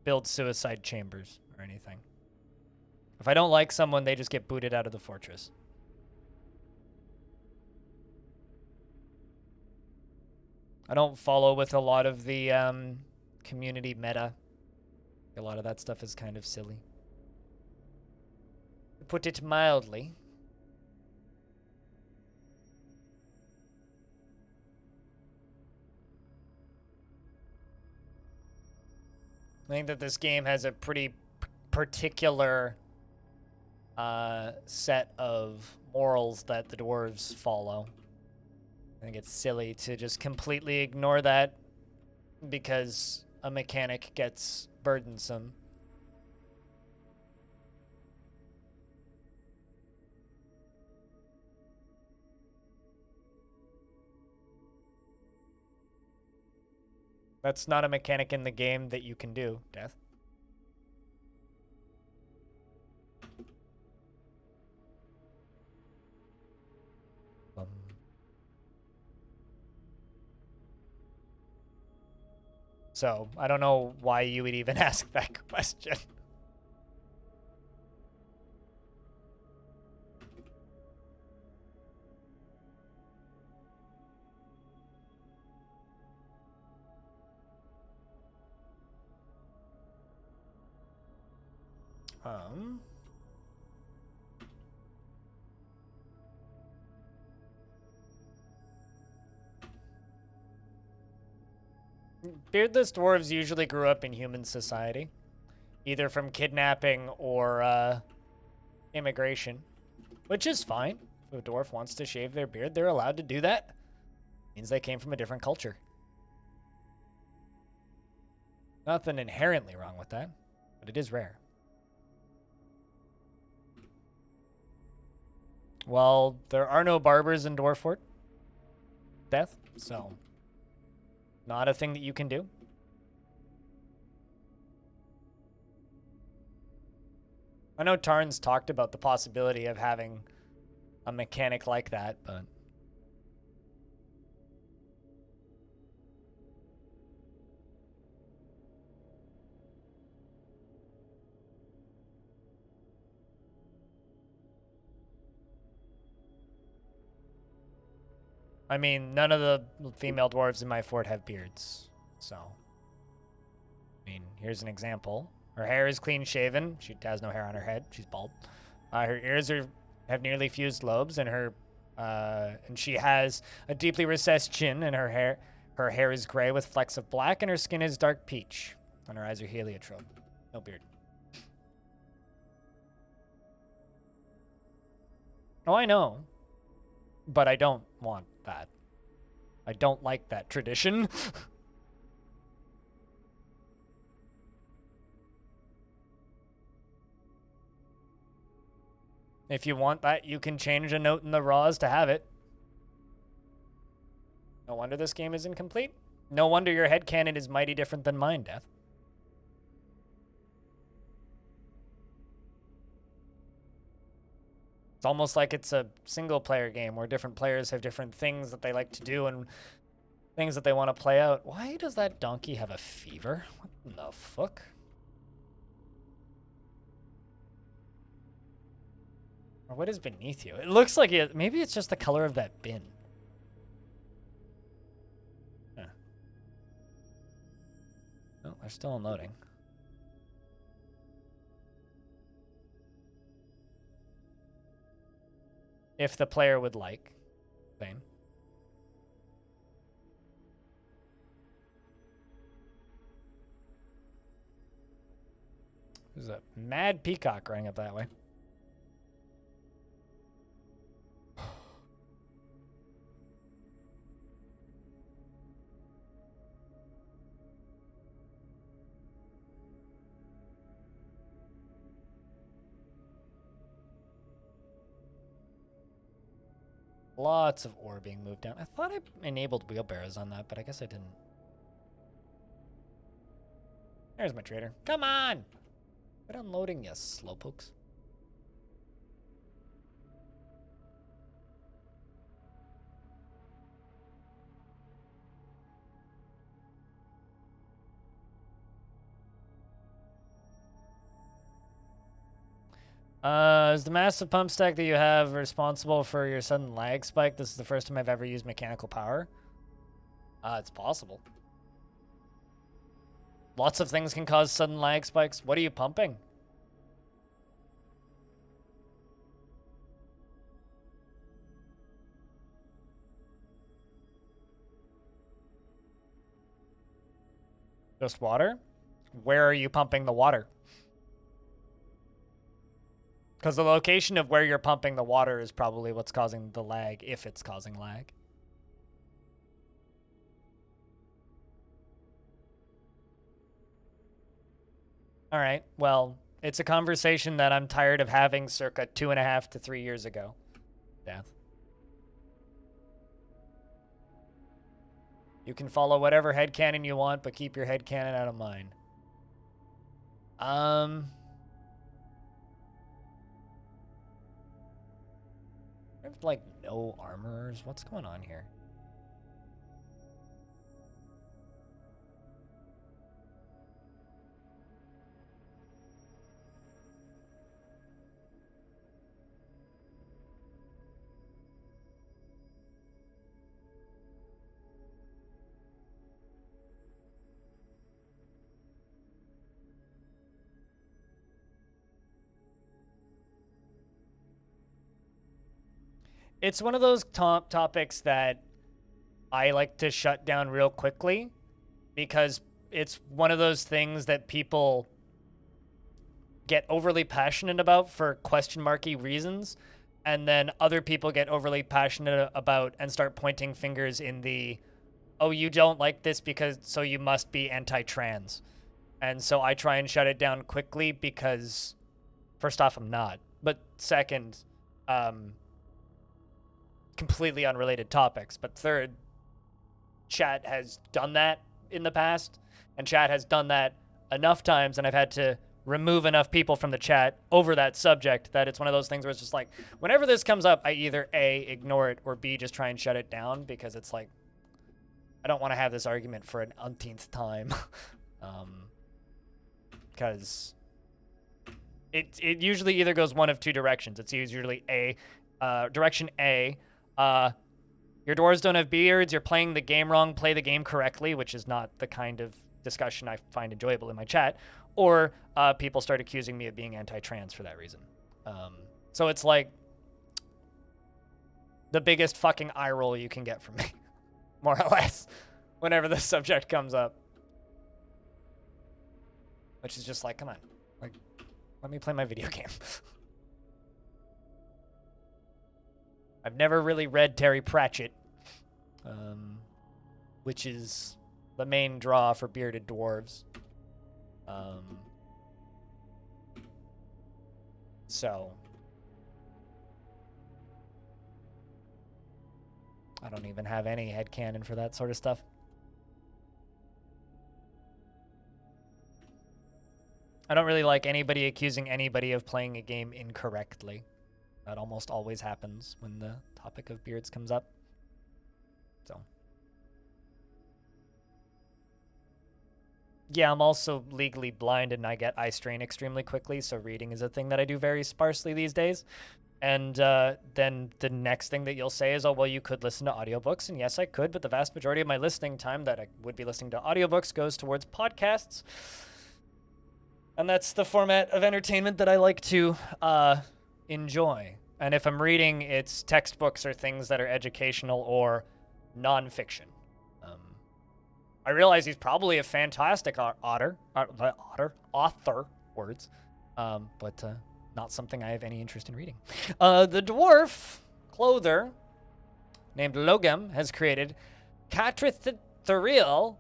build suicide chambers or anything. If I don't like someone, they just get booted out of the fortress. I don't follow with a lot of the community meta. A lot of that stuff is kind of silly. To put it mildly. I think that this game has a pretty particular set of morals that the dwarves follow. I think it's silly to just completely ignore that because a mechanic gets burdensome. That's not a mechanic in the game that you can do, Death. So, I don't know why you would even ask that question. Beardless dwarves usually grew up in human society, either from kidnapping or immigration, which is fine. If a dwarf wants to shave their beard, they're allowed to do that. Means they came from a different culture. Nothing inherently wrong with that, but it is rare. Well, there are no barbers in Dwarfort, Death, so not a thing that you can do. I know Tarn's talked about the possibility of having a mechanic like that, but I mean, none of the female dwarves in my fort have beards, so I mean, here's an example. Her hair is clean shaven. She has no hair on her head. She's bald. Her ears have nearly fused lobes, and and she has a deeply recessed chin, and her hair is gray with flecks of black, and her skin is dark peach, and her eyes are heliotrope. No beard. Oh, I know, but I don't want that. I don't like that tradition. If you want that, you can change a note in the raws to have it. No wonder this game is incomplete. No wonder your headcanon is mighty different than mine, Death. It's almost like it's a single-player game where different players have different things that they like to do and things that they want to play out. Why does that donkey have a fever? What in the fuck? Or what is beneath you? It looks like it. Maybe it's just the color of that bin. Huh. Oh, they're still unloading. If the player would like. Same. There's a mad peacock running up that way. Lots of ore being moved down. I thought I enabled wheelbarrows on that, but I guess I didn't. There's my trader. Come on! Quit unloading, you slowpokes. Is the massive pump stack that you have responsible for your sudden lag spike? This is the first time I've ever used mechanical power. It's possible. Lots of things can cause sudden lag spikes. What are you pumping? Just water? Where are you pumping the water? Because the location of where you're pumping the water is probably what's causing the lag, if it's causing lag. All right, well, it's a conversation that I'm tired of having circa 2.5 to 3 years ago. Death. You can follow whatever headcanon you want, but keep your headcanon out of mine. I have, like, no armorers. What's going on here? It's one of those topics that I like to shut down real quickly because it's one of those things that people get overly passionate about for question marky reasons, and then other people get overly passionate about and start pointing fingers in the, oh, you don't like this because so you must be anti-trans. And so I try and shut it down quickly because, first off, I'm not. But second, completely unrelated topics. But third, chat has done that in the past, and chat has done that enough times, and I've had to remove enough people from the chat over that subject that it's one of those things where it's just like, whenever this comes up, I either A, ignore it, or B, just try and shut it down, because it's like, I don't want to have this argument for an umpteenth time. Because it usually either goes one of two directions. It's usually direction A, your dwarves don't have beards, you're playing the game wrong, play the game correctly, which is not the kind of discussion I find enjoyable in my chat, or people start accusing me of being anti-trans for that reason. So it's like the biggest fucking eye roll you can get from me, more or less, whenever this subject comes up. Which is just like, come on, like, let me play my video game. I've never really read Terry Pratchett, which is the main draw for Bearded Dwarves. So I don't even have any headcanon for that sort of stuff. I don't really like anybody accusing anybody of playing a game incorrectly. That almost always happens when the topic of beards comes up. So. Yeah, I'm also legally blind and I get eye strain extremely quickly, so reading is a thing that I do very sparsely these days. And then the next thing that you'll say is, oh, well, you could listen to audiobooks. And yes, I could, but the vast majority of my listening time that I would be listening to audiobooks goes towards podcasts. And that's the format of entertainment that I like to enjoy. And if I'm reading, it's textbooks or things that are educational or nonfiction. I realize he's probably a fantastic author, words, but not something I have any interest in reading. The dwarf clother named Logam has created Catrithuriel,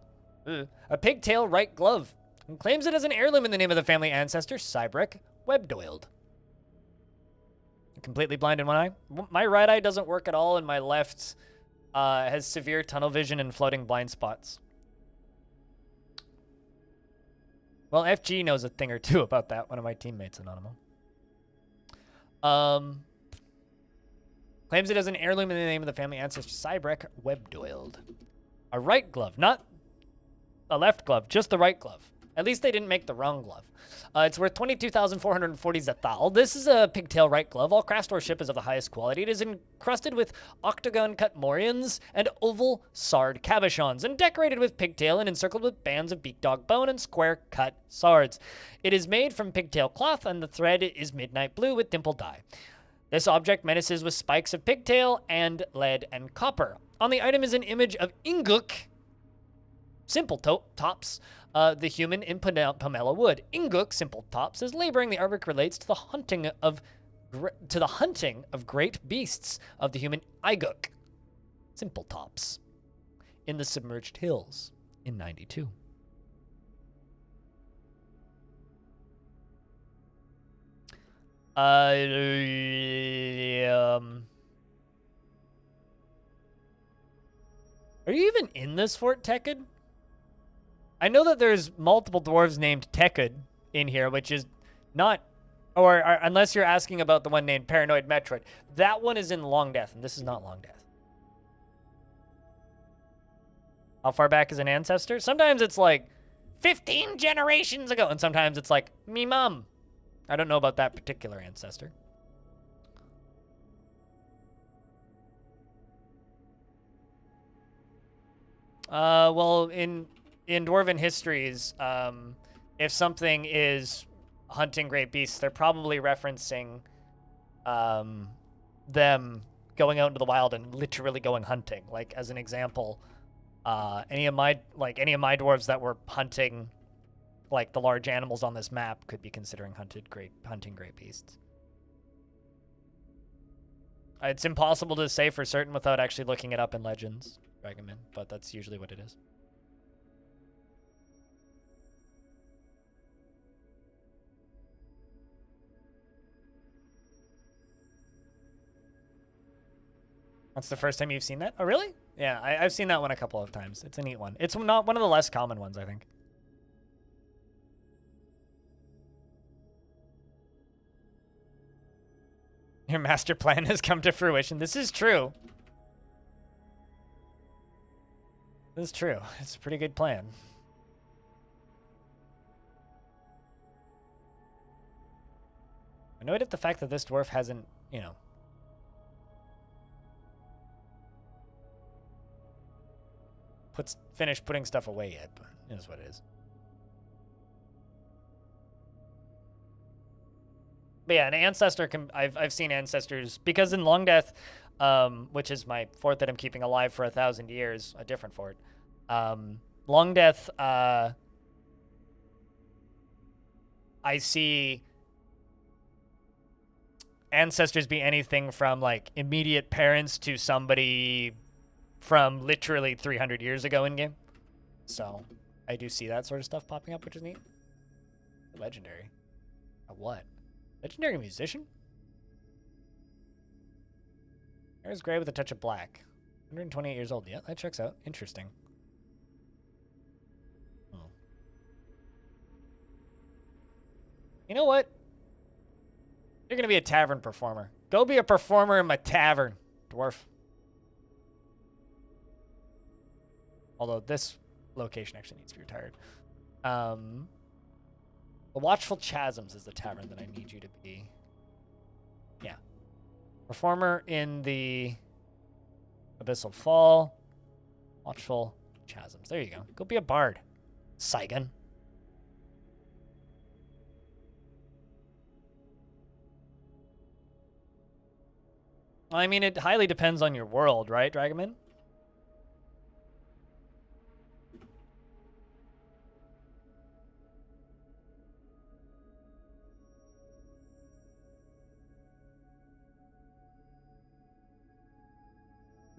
a pigtail right glove, and claims it as an heirloom in the name of the family ancestor, Cybrek Webdoiled. Completely blind in one eye. My right eye doesn't work at all, and my left has severe tunnel vision and floating blind spots. Well, FG knows a thing or two about that, one of my teammates, Anonymous. Claims it as an heirloom in the name of the family ancestor Cybrek Webdoiled. A right glove, not a left glove, just the right glove. At least they didn't make the wrong glove. It's worth 22,440 Zethal. This is a pigtail right glove. All craft store ship is of the highest quality. It is encrusted with octagon-cut morions and oval sard cabochons, and decorated with pigtail and encircled with bands of beak dog bone and square-cut sards. It is made from pigtail cloth, and the thread is midnight blue with dimpled dye. This object menaces with spikes of pigtail and lead and copper. On the item is an image of Inguk, simple tops, the human in Pomela wood. Inguk, simple tops, is laboring. The artwork relates to the hunting of great beasts of the human Iguk, simple tops, in the submerged hills in 92. Are you even in this Fort Tekid? I know that there's multiple dwarves named Tekid in here, which is not, or unless you're asking about the one named Paranoid Metroid. That one is in Long Death, and this is not Long Death. How far back is an ancestor? Sometimes it's like 15 generations ago, and sometimes it's like, me mom. I don't know about that particular ancestor. Well, in Dwarven histories, if something is hunting great beasts, they're probably referencing them going out into the wild and literally going hunting. Like, as an example, any of my dwarves that were hunting like the large animals on this map could be considering hunting great beasts. It's impossible to say for certain without actually looking it up in Legends, Dragonman, but that's usually what it is. That's the first time you've seen that? Oh, really? Yeah, I've seen that one a couple of times. It's a neat one. It's not one of the less common ones, I think. Your master plan has come to fruition. This is true. This is true. It's a pretty good plan. Annoyed at the fact that this dwarf hasn't, you know, finished putting stuff away yet, but it is what it is. But yeah, an ancestor can. I've seen ancestors because in Long Death, which is my fort that I'm keeping alive for 1,000 years, a different fort. Long Death, I see ancestors be anything from like immediate parents to somebody from literally 300 years ago in game. So I do see that sort of stuff popping up, which is neat. Legendary. What? Legendary musician? Hair is gray with a touch of black. 128 years old. Yeah, that checks out. Interesting. Oh. You know what? You're going to be a tavern performer. Go be a performer in my tavern, dwarf. Although this location actually needs to be retired. The Watchful Chasms is the tavern that I need you to be. Yeah. Performer in the Abyssal Fall. Watchful Chasms. There you go. Go be a bard, Saigon. I mean, it highly depends on your world, right, Dragonman?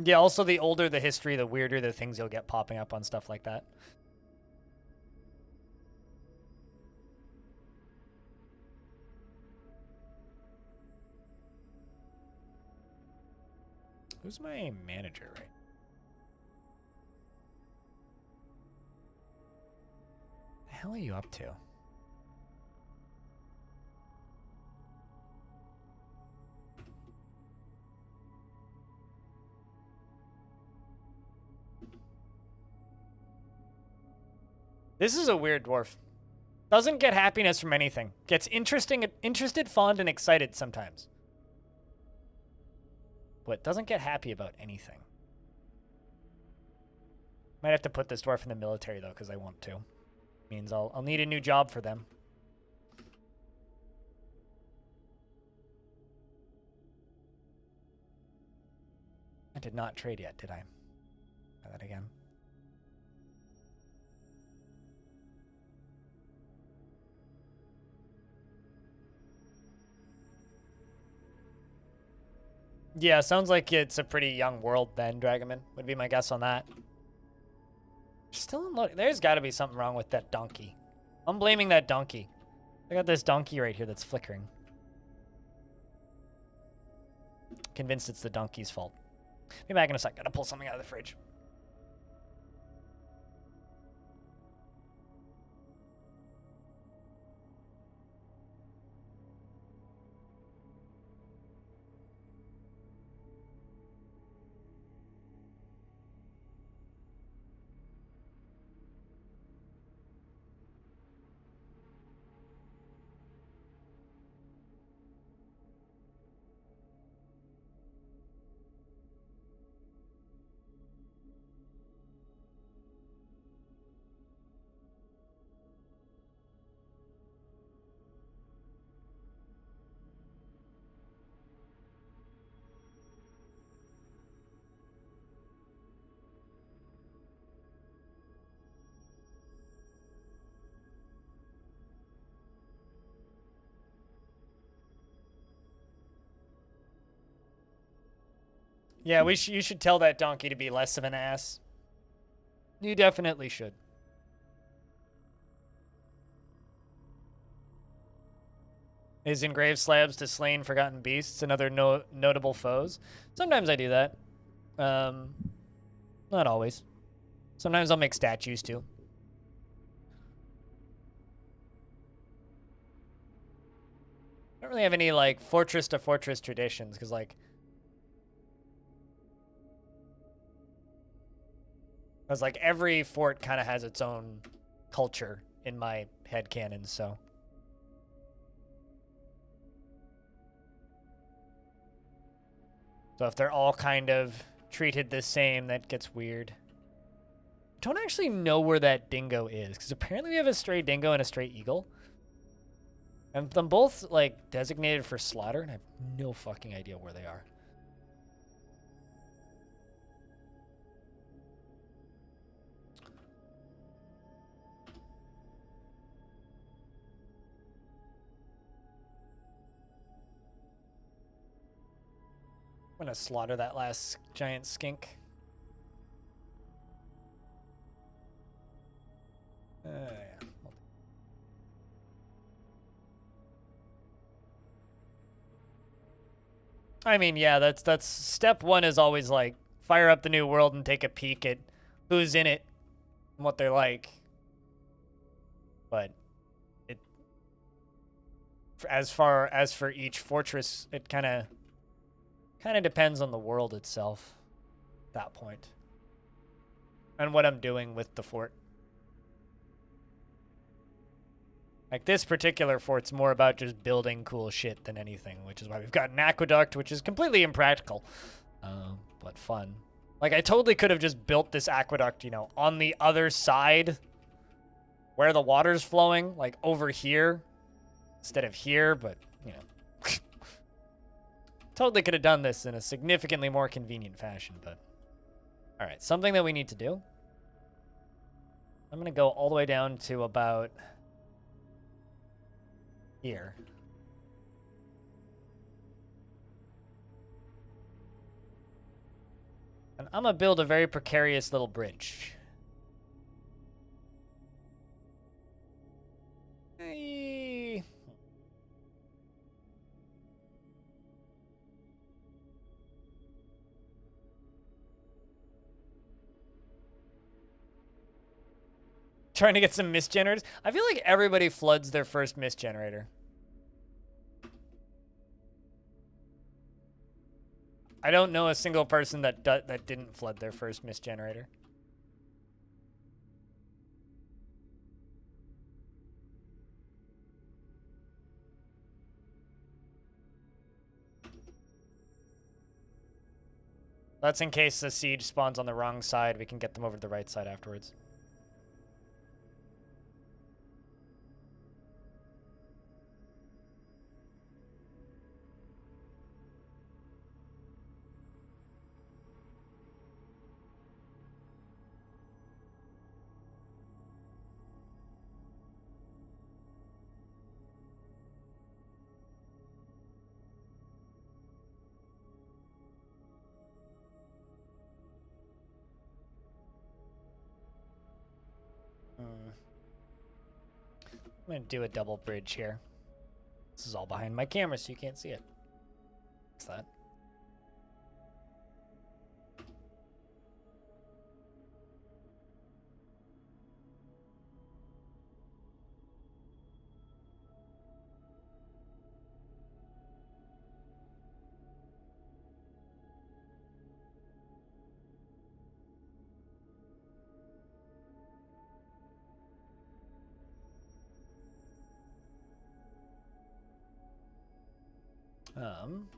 Yeah, also the older the history, the weirder the things you'll get popping up on stuff like that. Who's my manager, right? What the hell are you up to? This is a weird dwarf. Doesn't get happiness from anything. Gets interested, fond, and excited sometimes. But doesn't get happy about anything. Might have to put this dwarf in the military, though, because I want to. Means I'll need a new job for them. I did not trade yet, did I? Try that again. Yeah, sounds like it's a pretty young world then, Dragoman. Would be my guess on that. Still unloading. There's got to be something wrong with that donkey. I'm blaming that donkey. I got this donkey right here that's flickering. Convinced it's the donkey's fault. Be back in a sec. Gotta pull something out of the fridge. Yeah, you should tell that donkey to be less of an ass. You definitely should. Is engraved slabs to slain forgotten beasts and other notable foes. Sometimes I do that. Not always. Sometimes I'll make statues too. I don't really have any like fortress to fortress traditions because like every fort kind of has its own culture in my headcanon, so. So if they're all kind of treated the same, that gets weird. Don't actually know where that dingo is, because apparently we have a stray dingo and a stray eagle. And them both, like, designated for slaughter, and I have no fucking idea where they are. I'm gonna slaughter that last giant skink. Yeah. I mean, yeah, that's step one is always like fire up the new world and take a peek at who's in it and what they're like. But as far as for each fortress, it kind of depends on the world itself at that point. And what I'm doing with the fort. Like, this particular fort's more about just building cool shit than anything, which is why we've got an aqueduct, which is completely impractical, but fun. Like, I totally could have just built this aqueduct, you know, on the other side where the water's flowing, like over here instead of here, but, you know. Totally could have done this in a significantly more convenient fashion, but. All right, something that we need to do. I'm going to go all the way down to about here. And I'm going to build a very precarious little bridge. Hey. Trying to get some mist generators. I feel like everybody floods their first mist generator. I don't know a single person that didn't flood their first mist generator. That's in case the siege spawns on the wrong side. We can get them over to the right side afterwards. I'm going to do a double bridge here. This is all behind my camera, so you can't see it. What's that?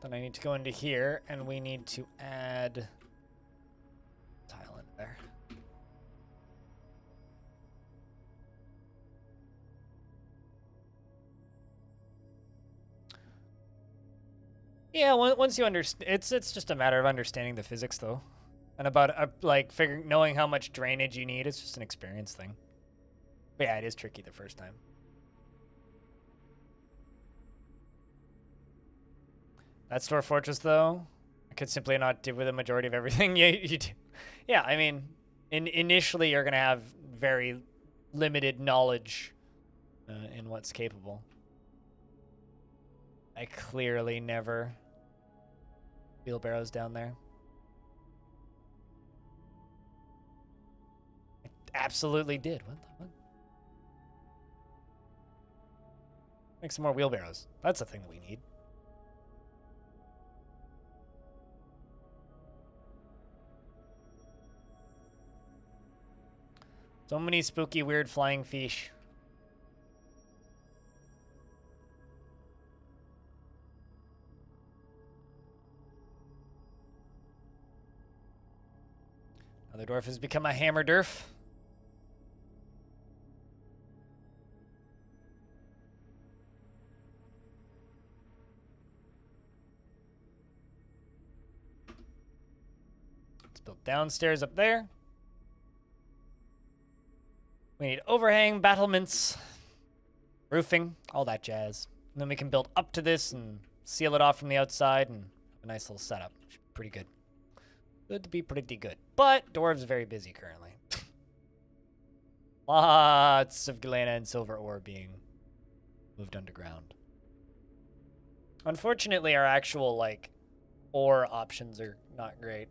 Then I need to go into here, and we need to add tile in there. Yeah, once you understand, it's just a matter of understanding the physics, though, and about like knowing how much drainage you need. It's just an experience thing. But yeah, it is tricky the first time. That Dwarf Fortress, though, I could simply not do with a majority of everything you do. Yeah, I mean, initially you're going to have very limited knowledge in what's capable. I clearly never wheelbarrows down there. I absolutely did. What? Make some more wheelbarrows. That's the thing that we need. So many spooky, weird flying fish. Now the dwarf has become a hammer dwarf. Let's build downstairs up there. We need overhang, battlements, roofing, all that jazz. And then we can build up to this and seal it off from the outside and have a nice little setup. Pretty good. Good to be pretty good. But Dwarves are very busy currently. Lots of Galena and silver ore being moved underground. Unfortunately, our actual, like, ore options are not great.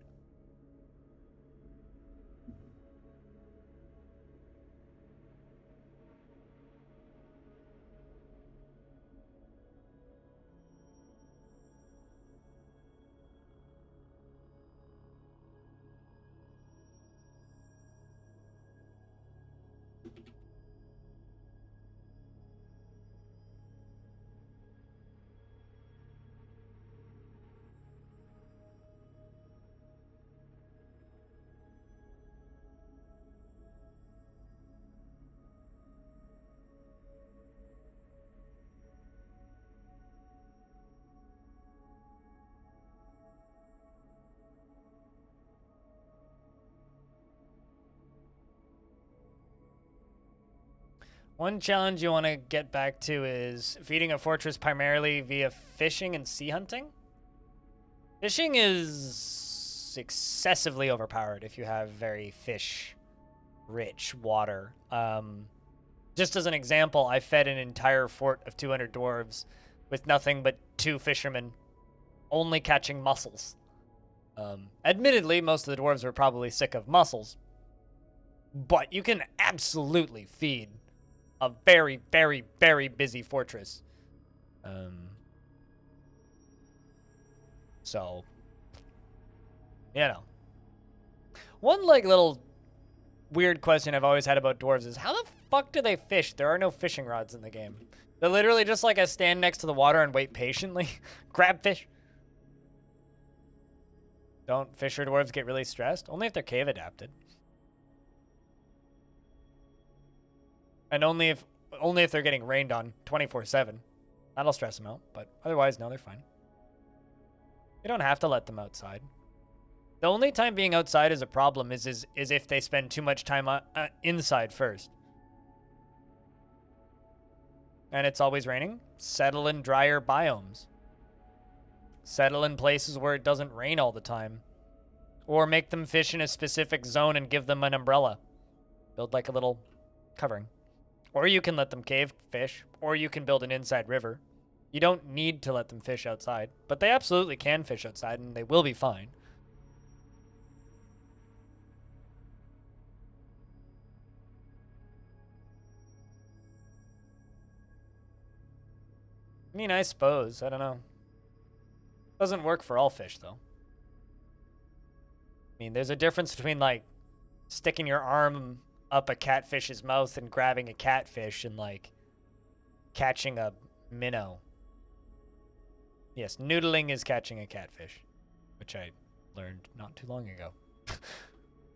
One challenge you want to get back to is feeding a fortress primarily via fishing and sea hunting. Fishing is excessively overpowered if you have very fish-rich water. Just as an example, I fed an entire fort of 200 dwarves with nothing but 2 fishermen, only catching mussels. Admittedly, most of the dwarves were probably sick of mussels, but you can absolutely feed a very, very, very busy fortress. So, you know. One, like, little weird question I've always had about dwarves is, how the fuck do they fish? There are no fishing rods in the game. They're literally just, like, a stand next to the water and wait patiently. Grab fish. Don't fisher dwarves get really stressed? Only if they're cave adapted. And only if they're getting rained on 24/7. That'll stress them out, but otherwise, no, they're fine. You don't have to let them outside. The only time being outside is a problem is if they spend too much time inside first. And it's always raining. Settle in drier biomes. Settle in places where it doesn't rain all the time. Or make them fish in a specific zone and give them an umbrella. Build like a little covering. Or you can let them cave fish, or you can build an inside river. You don't need to let them fish outside, but they absolutely can fish outside, and they will be fine. I mean, I suppose. I don't know. Doesn't work for all fish, though. I mean, there's a difference between, like, sticking your arm up a catfish's mouth and grabbing a catfish and, like, catching a minnow. Yes, noodling is catching a catfish, which I learned not too long ago.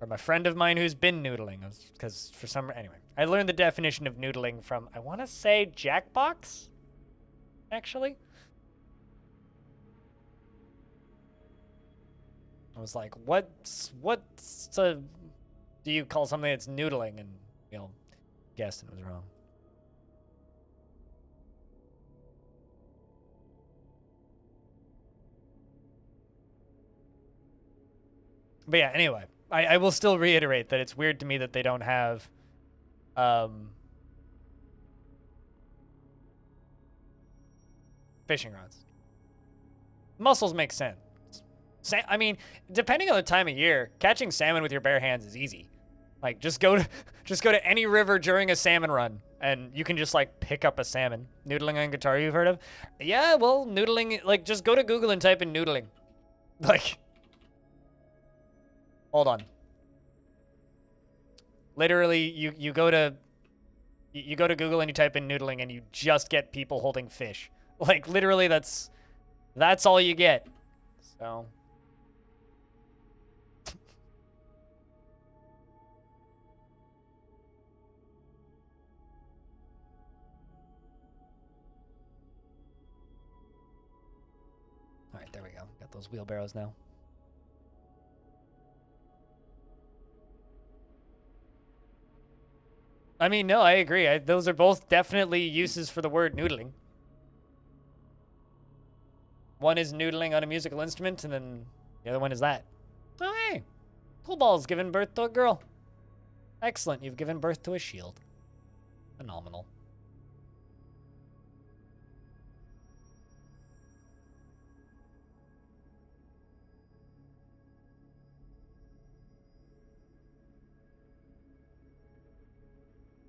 From a friend of mine who's been noodling, because for some... Anyway, I learned the definition of noodling from, I want to say, Jackbox, actually. I was like, what's a... Do you call something that's noodling? And, you know, guessed and it was wrong. But yeah, anyway, I will still reiterate that it's weird to me that they don't have fishing rods. Mussels make sense. I mean, depending on the time of year, catching salmon with your bare hands is easy. Like, just go to any river during a salmon run, and you can just, like, pick up a salmon. Noodling on guitar, you've heard of? Yeah, well, noodling, like, just go to Google and type in noodling. Like... Hold on. Literally, you go to Google and you type in noodling and you just get people holding fish. Like, literally, that's all you get. So. All right, there we go. Got those wheelbarrows now. I mean, no, I agree. Those are both definitely uses for the word noodling. One is noodling on a musical instrument, and then the other one is that. Oh, hey. Pool ball's given birth to a girl. Excellent. You've given birth to a shield. Phenomenal.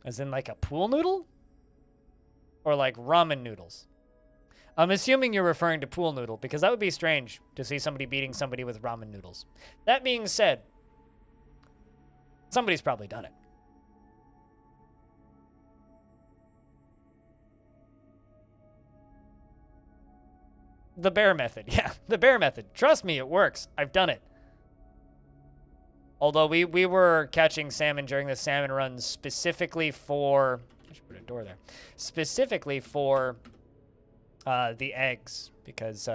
As in, like, a pool noodle? Or, like, ramen noodles? I'm assuming you're referring to pool noodle, because that would be strange to see somebody beating somebody with ramen noodles. That being said, somebody's probably done it. The bear method. Yeah, the bear method. Trust me, it works. I've done it. Although we were catching salmon during the salmon runs specifically for... I should put a door there. Specifically for the eggs, because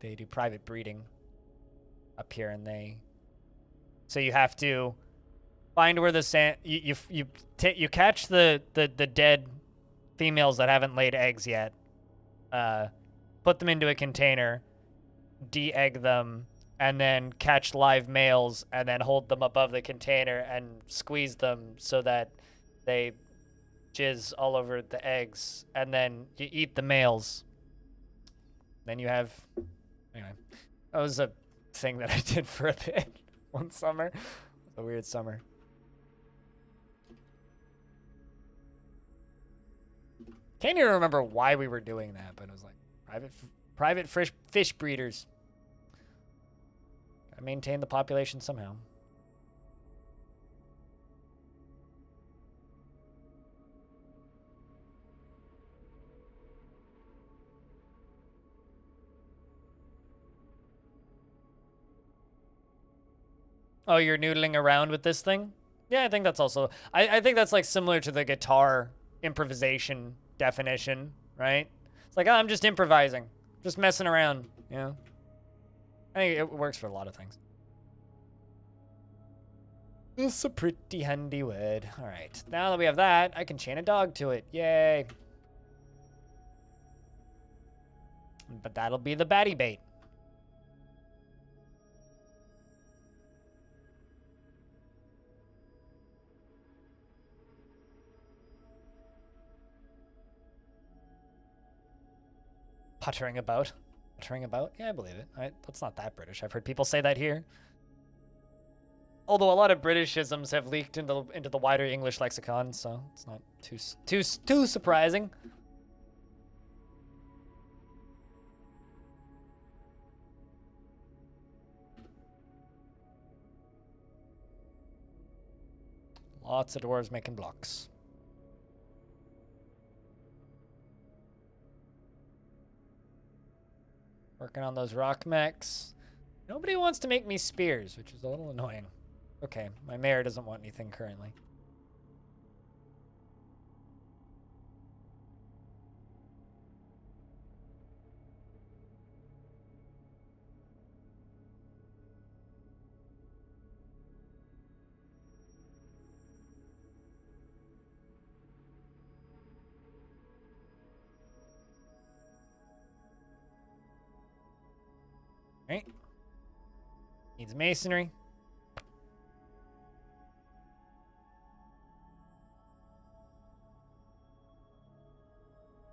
they do private breeding up here, and they... So you have to find where the you catch the dead females that haven't laid eggs yet, put them into a container, de-egg them, and then catch live males and then hold them above the container and squeeze them so that they jizz all over the eggs, and then you eat the males. Then you have... Anyway, that was a thing that I did for a bit one summer. It was a weird summer. Can't even remember why we were doing that, but it was like private fish breeders. Gotta maintain the population somehow. Oh, you're noodling around with this thing? Yeah, I think that's also... I think that's like similar to the guitar improvisation definition, right? It's like, oh, I'm just improvising. Just messing around, you know? I think it works for a lot of things. It's a pretty handy word. All right, now that we have that, I can chain a dog to it. Yay. But that'll be the baddie bait. Puttering about. Puttering about? Yeah, I believe it. That's not that British. I've heard people say that here. Although a lot of Britishisms have leaked into the wider English lexicon, so it's not too surprising. Lots of dwarves making blocks. Working on those rock mechs. Nobody wants to make me spears, which is a little annoying. Okay, my mayor doesn't want anything currently. Right. Needs masonry. I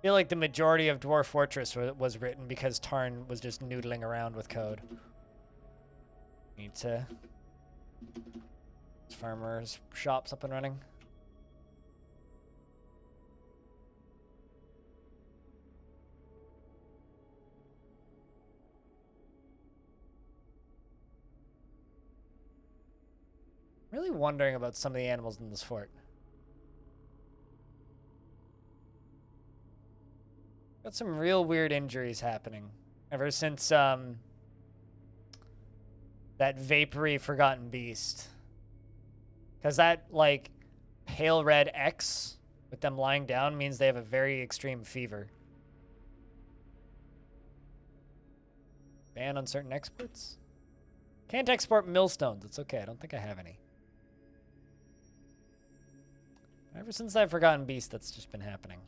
feel like the majority of Dwarf Fortress was written because Tarn was just noodling around with code. Need to... Farmers' shops up and running. Really wondering about some of the animals in this fort. Got some real weird injuries happening ever since that vapory Forgotten Beast. Because that, like, pale red X with them lying down means they have a very extreme fever. Ban on certain exports? Can't export millstones. It's okay. I don't think I have any. Ever since that Forgotten Beast, that's just been happening.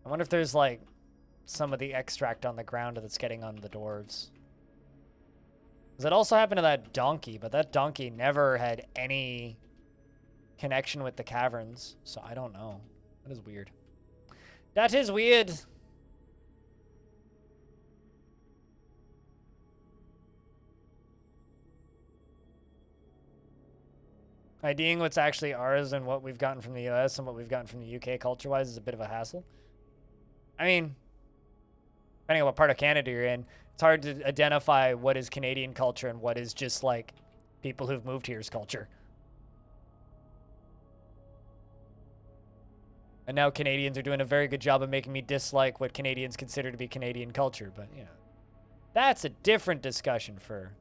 I wonder if there's, like, some of the extract on the ground that's getting on the dwarves. Because it also happened to that donkey, but that donkey never had any connection with the caverns, so I don't know. That is weird. That is weird. IDing what's actually ours and what we've gotten from the US and what we've gotten from the UK culture-wise is a bit of a hassle. I mean, depending on what part of Canada you're in, it's hard to identify what is Canadian culture and what is just, like, people who've moved here's culture. And now Canadians are doing a very good job of making me dislike what Canadians consider to be Canadian culture, but, you know, that's a different discussion for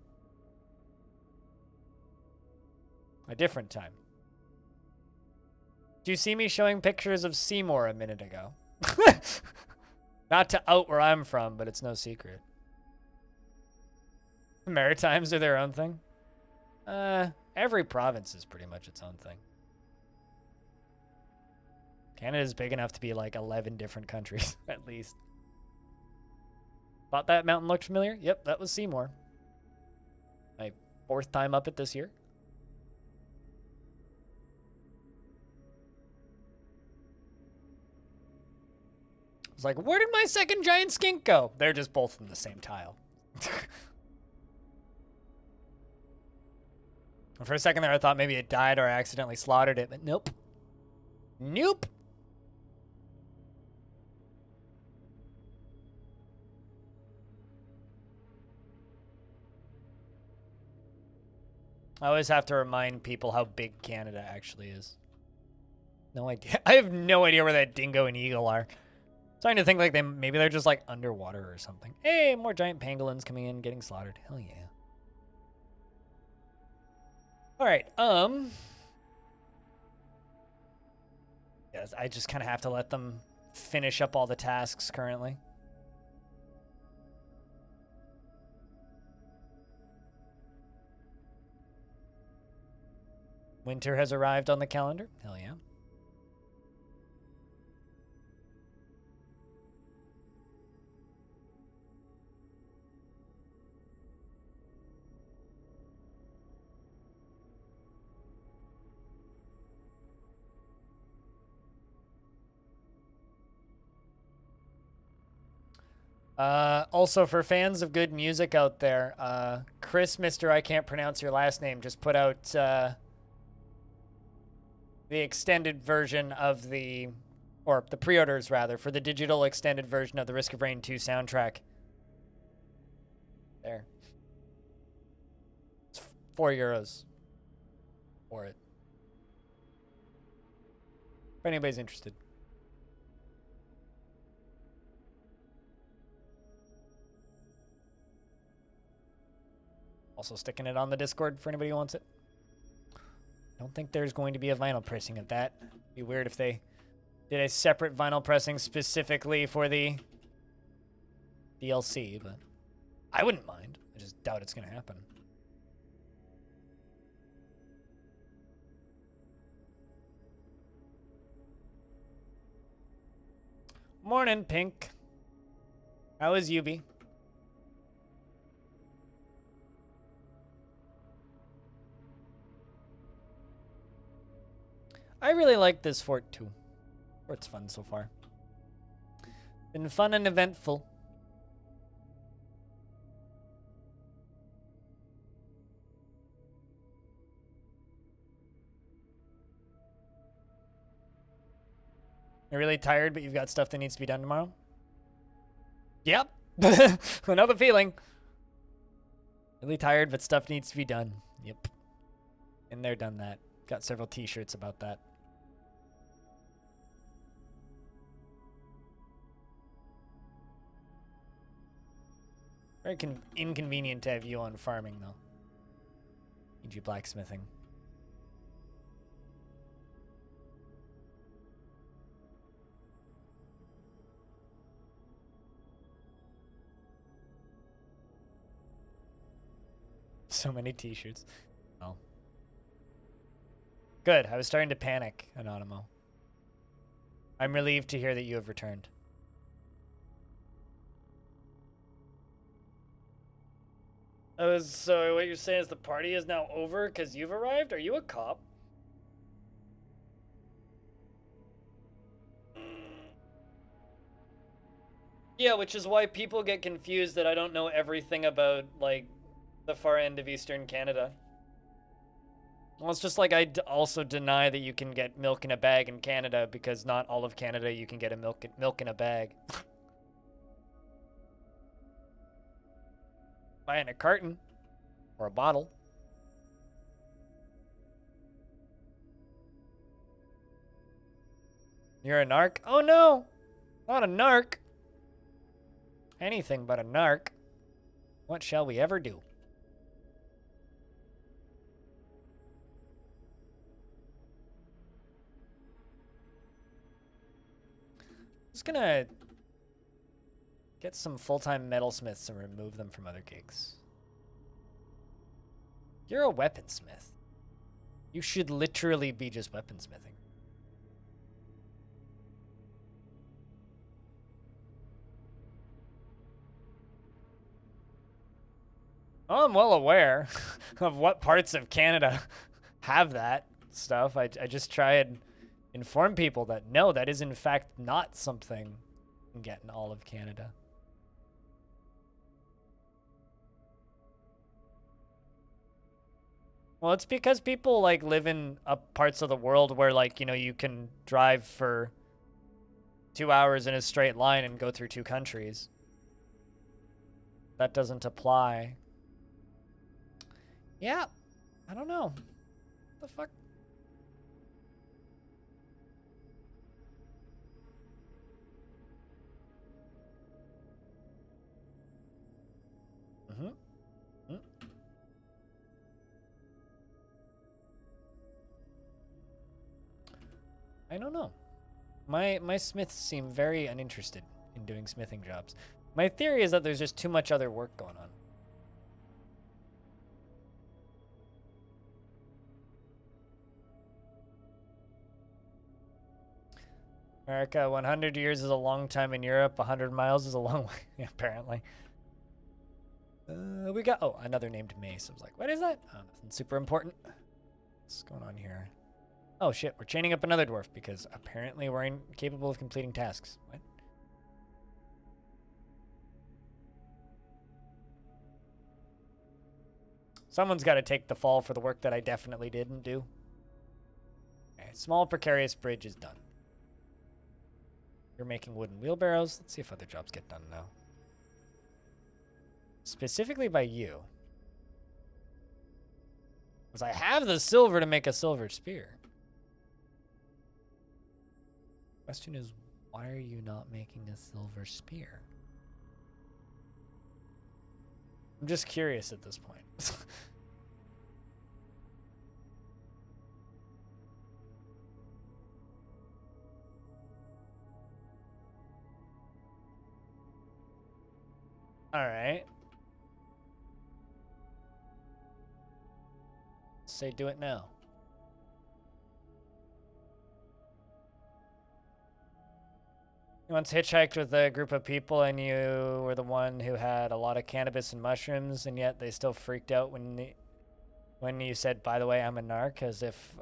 a different time. Do you see me showing pictures of Seymour a minute ago? Not to out where I'm from, but it's no secret. Maritimes are their own thing. Every province is pretty much its own thing. Canada's big enough to be like 11 different countries, at least. Thought that mountain looked familiar? Yep, that was Seymour. My 4th time up it this year. I was like, where did my second giant skink go? They're just both in the same tile. For a second there, I thought maybe it died or I accidentally slaughtered it, but nope. Nope. I always have to remind people how big Canada actually is. No idea. I have no idea where that dingo and eagle are. Starting to think like maybe they're just like underwater or something. Hey, more giant pangolins coming in, getting slaughtered. Hell yeah. All right. Yes, I just kind of have to let them finish up all the tasks currently. Winter has arrived on the calendar. Hell yeah. Also, for fans of good music out there, Chris, Mr. I can't pronounce your last name, just put out the extended version of or the pre-orders rather, for the digital extended version of the Risk of Rain 2 soundtrack. There. It's €4 for it. If anybody's interested. Also sticking it on the Discord for anybody who wants it. Don't think there's going to be a vinyl pressing of that. It'd be weird if they did a separate vinyl pressing specifically for the DLC, but I wouldn't mind. I just doubt it's going to happen. Morning, Pink. How is Yubi? I really like this fort too. Fort's fun so far. Been fun and eventful. You're really tired, but you've got stuff that needs to be done tomorrow? Yep. I know the feeling. Really tired, but stuff needs to be done. Yep. Been there, done that. Got several t-shirts about that. Very inconvenient to have you on farming, though. Need you blacksmithing. So many t-shirts. Oh. Good. I was starting to panic, Anonymous. I'm relieved to hear that you have returned. So what you're saying is the party is now over because you've arrived? Are you a cop? Yeah, which is why people get confused that I don't know everything about, like, the far end of Eastern Canada. Well, it's just like I also deny that you can get milk in a bag in Canada because not all of Canada you can get a milk in a bag. Buy in a carton or a bottle. You're a narc? Oh no, not a narc. Anything but a narc. What shall we ever do? Just gonna get some full-time metalsmiths and remove them from other gigs. You're a weaponsmith. You should literally be just weaponsmithing. Oh, I'm well aware of what parts of Canada have that stuff. I just try and inform people that no, that is in fact not something you can get in all of Canada. Well, it's because people like live in parts of the world where, like, you know, you can drive for 2 hours in a straight line and go through 2 countries. That doesn't apply. Yeah. I don't know. What the fuck? Mm-hmm. I don't know. My smiths seem very uninterested in doing smithing jobs. My theory is that there's just too much other work going on. America, 100 years is a long time in Europe. 100 miles is a long way, apparently. We got, oh, another named Mace. I was like, what is that? Oh, nothing super important. What's going on here? Oh, shit, we're chaining up another dwarf because apparently we're incapable of completing tasks. What? Someone's got to take the fall for the work that I definitely didn't do. Okay, small precarious bridge is done. You're making wooden wheelbarrows. Let's see if other jobs get done now. Specifically by you. Because I have the silver to make a silver spear. Question is, why are you not making a silver spear? I'm just curious at this point. All right. Say do it now. You once hitchhiked with a group of people and you were the one who had a lot of cannabis and mushrooms, and yet they still freaked out when you said, by the way, I'm a narc, as if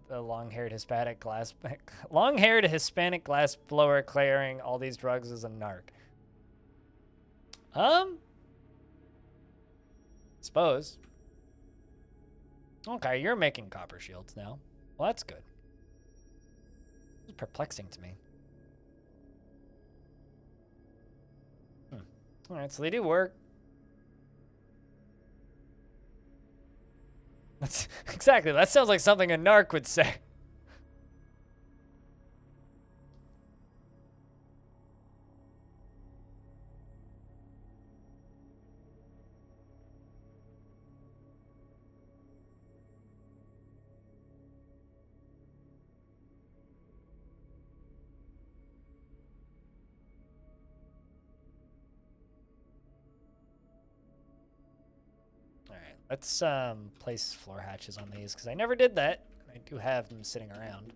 the long-haired Hispanic glass blower clearing all these drugs is a narc. Suppose. Okay, you're making copper shields now. Well, that's good. It's perplexing to me. Alright, so they do work. That's exactly, that sounds like something a narc would say. Alright, let's place floor hatches on these, because I never did that. I do have them sitting around.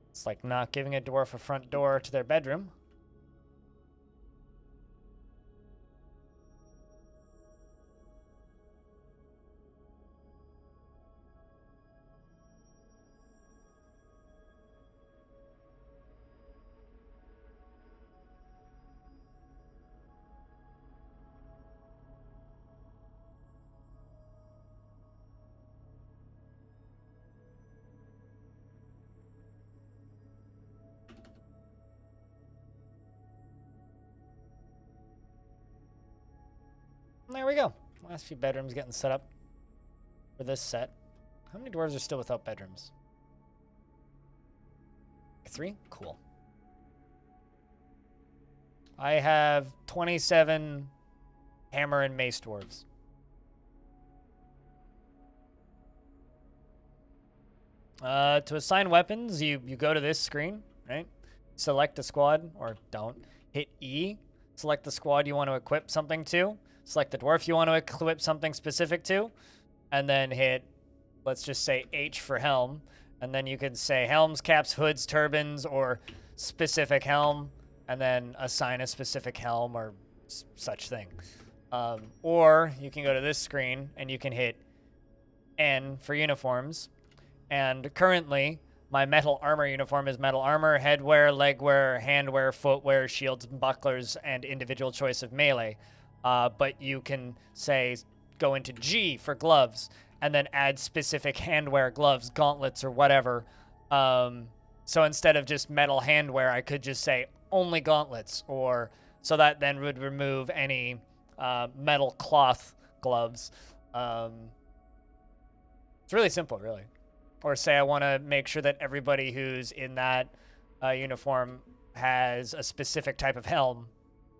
It's like not giving a dwarf a front door to their bedroom. There we go. Last few bedrooms getting set up for this set. How many dwarves are still without bedrooms? 3? Cool. I have 27 hammer and mace dwarves. To assign weapons, you go to this screen, right? Select a squad, or don't. Hit E. Select the squad you want to equip something to. Select the dwarf you want to equip something specific to. And then hit, let's just say H for helm. And then you can say helms, caps, hoods, turbans, or specific helm. And then assign a specific helm or such thing. Or you can go to this screen and you can hit N for uniforms. And currently, my metal armor uniform is metal armor, headwear, legwear, handwear, footwear, shields, bucklers, and individual choice of melee. But you can say, go into G for gloves, and then add specific handwear, gloves, gauntlets, or whatever So instead of just metal handwear, I could just say only gauntlets, or so that then would remove any metal cloth gloves. It's really simple, really. Or say I want to make sure that everybody who's in that uniform has a specific type of helm.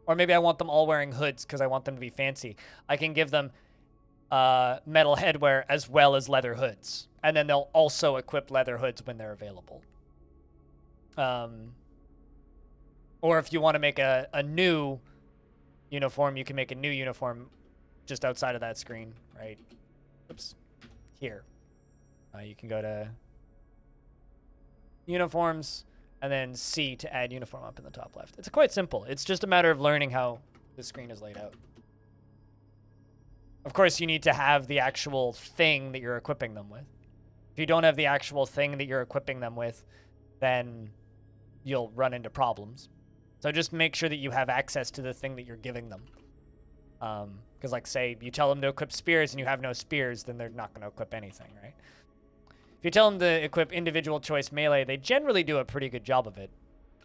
Or maybe I want them all wearing hoods because I want them to be fancy. I can give them metal headwear as well as leather hoods. And then they'll also equip leather hoods when they're available. Or if you want to make a new uniform, you can make a new uniform just outside of that screen, right? Oops. Here. You can go to uniforms and then C to add uniform up in the top left. It's quite simple. It's just a matter of learning how the screen is laid out. Of course, you need to have the actual thing that you're equipping them with. If you don't have the actual thing that you're equipping them with, then you'll run into problems. So just make sure that you have access to the thing that you're giving them. Because like say you tell them to equip spears and you have no spears, then they're not going to equip anything, right? If you tell them to equip individual choice melee, they generally do a pretty good job of it.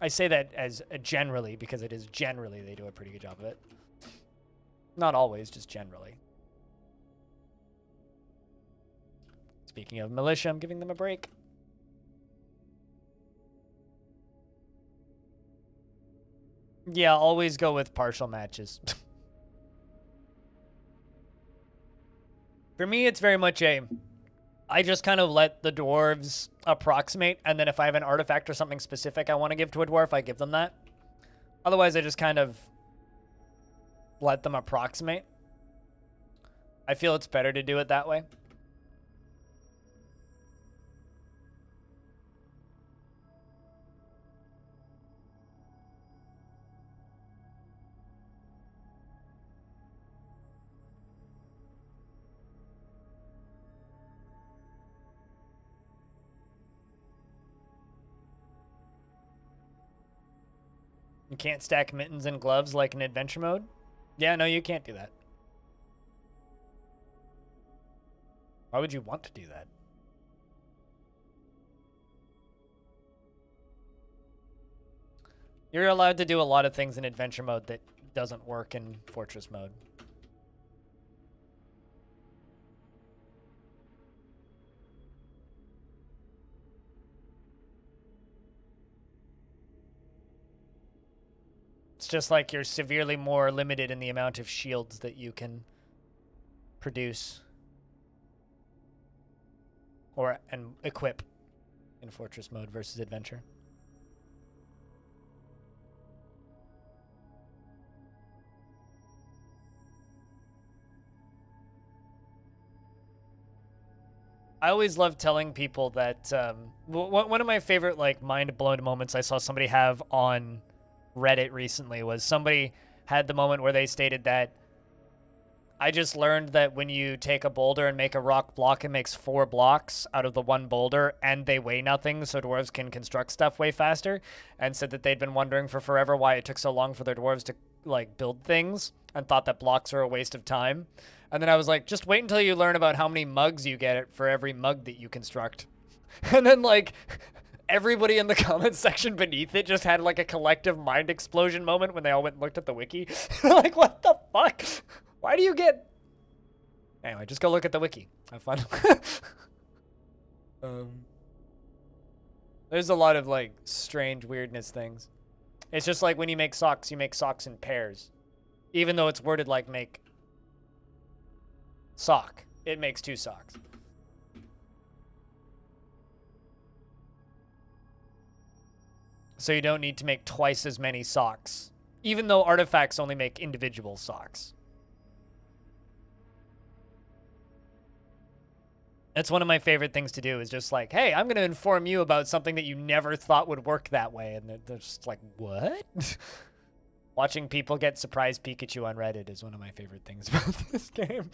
I say that as generally because it is generally they do a pretty good job of it. Not always, just generally. Speaking of militia, I'm giving them a break. Yeah, always go with partial matches. For me, it's very much I just kind of let the dwarves approximate, and then if I have an artifact or something specific I want to give to a dwarf, I give them that. Otherwise, I just kind of let them approximate. I feel it's better to do it that way. You can't stack mittens and gloves like in adventure mode? Yeah, no, you can't do that. Why would you want to do that? You're allowed to do a lot of things in adventure mode that doesn't work in fortress mode. It's just like you're severely more limited in the amount of shields that you can produce and equip in fortress mode versus adventure. I always love telling people that one of my favorite like mind blown moments I saw somebody have on Reddit recently was somebody had the moment where they stated that I just learned that when you take a boulder and make a rock block, it makes 4 blocks out of the one boulder, and they weigh nothing, so dwarves can construct stuff way faster, and said that they'd been wondering for forever why it took so long for their dwarves to like build things, and thought that blocks are a waste of time. And then I was like, just wait until you learn about how many mugs you get for every mug that you construct. And then like everybody in the comments section beneath it just had like a collective mind explosion moment when they all went and looked at the wiki. Like, what the fuck? Why do you get... Anyway, just go look at the wiki. Have fun. There's a lot of like strange weirdness things. It's just like when you make socks in pairs. Even though it's worded like make sock, it makes 2 socks. So you don't need to make twice as many socks, even though artifacts only make individual socks. That's one of my favorite things to do is just like, hey, I'm going to inform you about something that you never thought would work that way. And they're just like, what? Watching people get surprised Pikachu on Reddit is one of my favorite things about this game.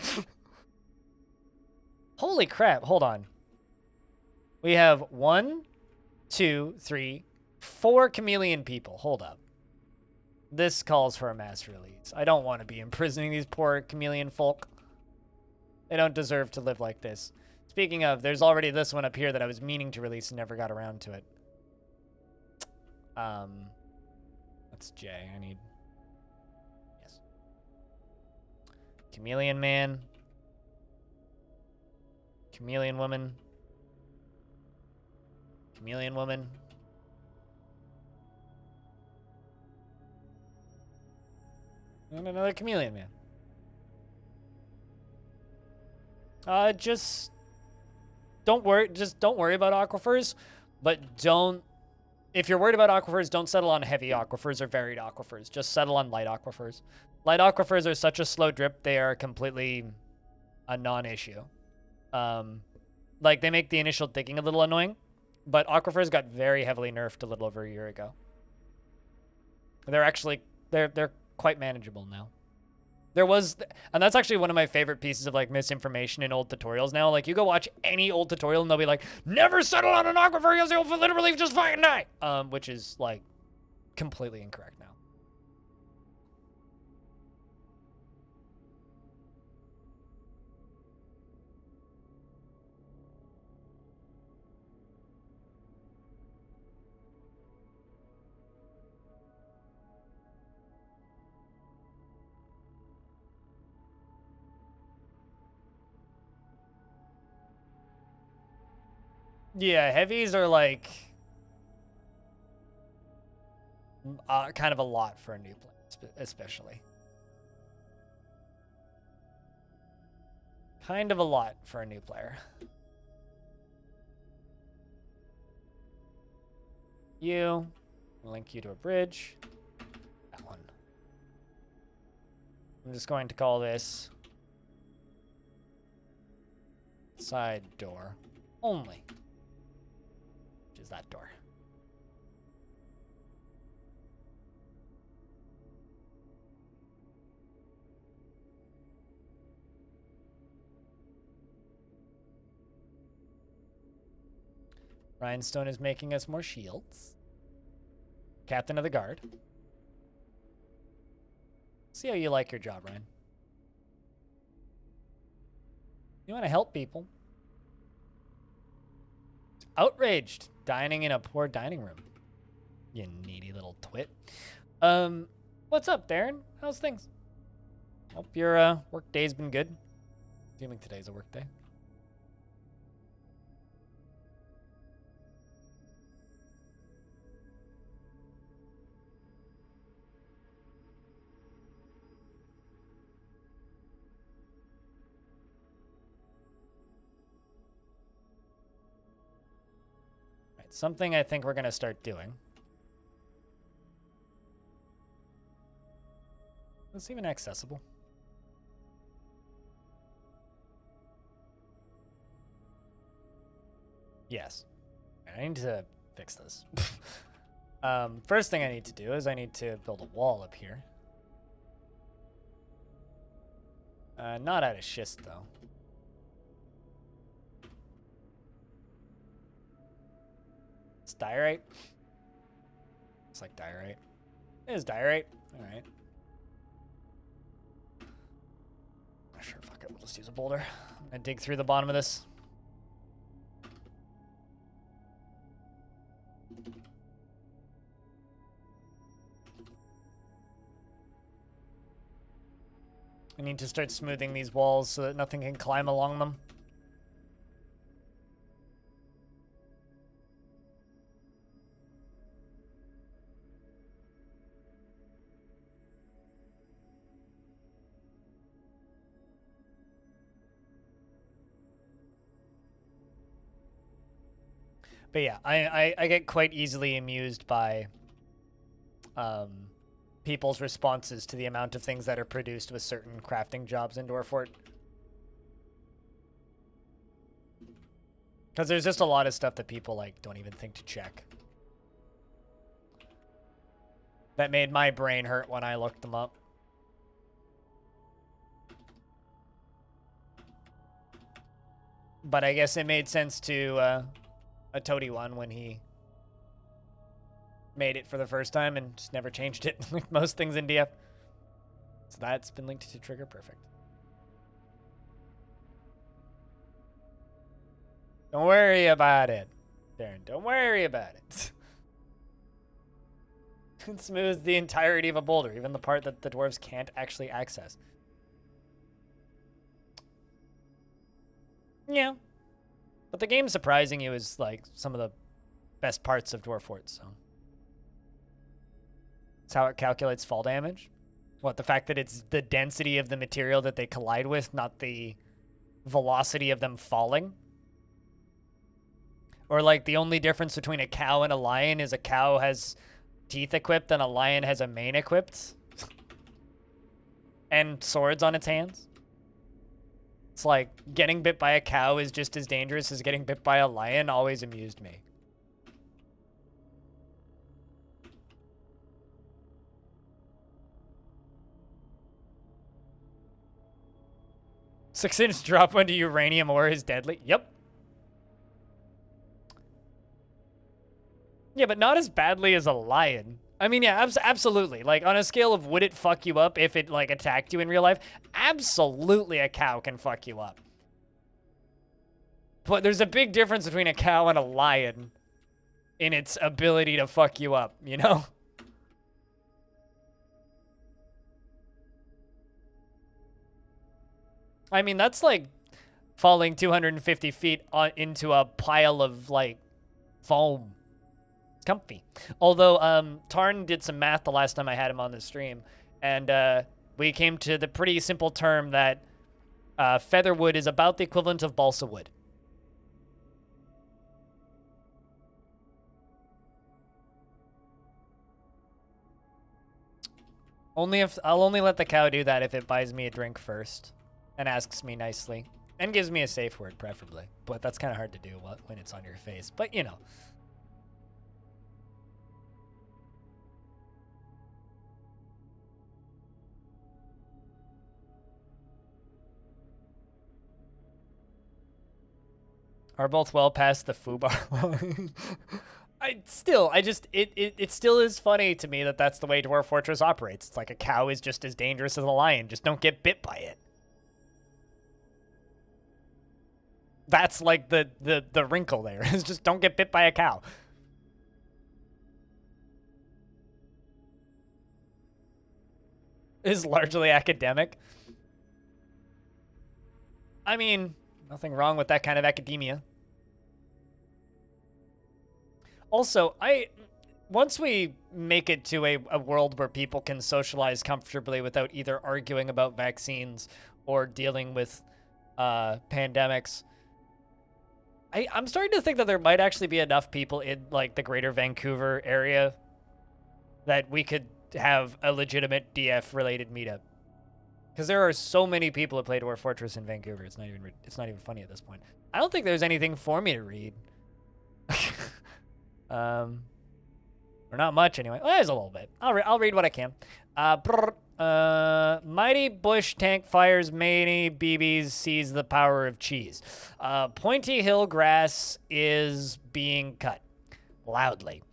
Holy crap. Hold on. We have 1, 2, 3, 4 chameleon people. Hold up. This calls for a mass release. I don't want to be imprisoning these poor chameleon folk. They don't deserve to live like this. Speaking of, there's already this one up here that I was meaning to release and never got around to it. That's J. I need... Yes. Chameleon man. Chameleon woman. Chameleon woman. And another chameleon man. Just don't worry about aquifers, but if you're worried about aquifers, don't settle on heavy aquifers or varied aquifers. Just settle on light aquifers. Light aquifers are such a slow drip, they are completely a non-issue. Like, they make the initial digging a little annoying, but aquifers got very heavily nerfed a little over a year ago. They're quite manageable now. And that's actually one of my favorite pieces of like misinformation in old tutorials now. Like, you go watch any old tutorial and they'll be like, never settle on an aquifer, you'll literally just fucking die. Which is like completely incorrect now. Yeah, heavies are like kind of a lot for a new player, especially. Kind of a lot for a new player. Link you to a bridge. That one. I'm just going to call this side door only. Which is that door. Rhinestone is making us more shields. Captain of the guard. See how you like your job, Ryan. You want to help people. Outraged. Dining in a poor dining room. You needy little twit. What's up, Darren? How's things? Hope your work day's been good. Assuming today's a work day. Something I think we're going to start doing. Is this even accessible? Yes. I need to fix this. First thing I need to do is I need to build a wall up here. Not out of schist, though. It's diorite. It's like diorite. It is diorite. Alright. Sure, fuck it. We'll just use a boulder. I'm gonna dig through the bottom of this. I need to start smoothing these walls so that nothing can climb along them. But yeah, I get quite easily amused by people's responses to the amount of things that are produced with certain crafting jobs in Dwarfort. Because there's just a lot of stuff that people like don't even think to check. That made my brain hurt when I looked them up. But I guess it made sense to a Toady one when he made it for the first time and just never changed it, like most things in DF. So that's been linked to trigger. Perfect. Don't worry about it, Darren. Don't worry about it. It smooths the entirety of a boulder, even the part that the dwarves can't actually access. Yeah. But the game surprising you is, like, some of the best parts of Dwarf Forts, so. It's how it calculates fall damage. What, the fact that it's the density of the material that they collide with, not the velocity of them falling? Or, like, the only difference between a cow and a lion is a cow has teeth equipped and a lion has a mane equipped? And swords on its hands? It's like, getting bit by a cow is just as dangerous as getting bit by a lion always amused me. Six-inch drop into uranium ore is deadly. Yep. Yeah, but not as badly as a lion. I mean, yeah, absolutely. Like, on a scale of would it fuck you up if it, like, attacked you in real life? Absolutely a cow can fuck you up. But there's a big difference between a cow and a lion in its ability to fuck you up, you know? I mean, that's like falling 250 feet into a pile of, like, foam. It's comfy. Although, Tarn did some math the last time I had him on the stream, and we came to the pretty simple term that featherwood is about the equivalent of balsa wood. I'll only let the cow do that if it buys me a drink first and asks me nicely and gives me a safe word, preferably. But that's kind of hard to do when it's on your face. But, you know. Are both well past the foobar line. It still is funny to me that that's the way Dwarf Fortress operates. It's like a cow is just as dangerous as a lion. Just don't get bit by it. That's like the wrinkle there. Is just don't get bit by a cow. Is largely academic. I mean, nothing wrong with that kind of academia. Also, once we make it to a world where people can socialize comfortably without either arguing about vaccines or dealing with pandemics, I'm starting to think that there might actually be enough people in, like, the greater Vancouver area that we could have a legitimate DF-related meetup. Because there are so many people who play Dwarf Fortress in Vancouver, it's not even funny at this point. I don't think there's anything for me to read. Or not much anyway. Well, there's a little bit. I'll read what I can. Mighty bush tank fires many BBs, sees the power of cheese. Pointy hill grass is being cut loudly.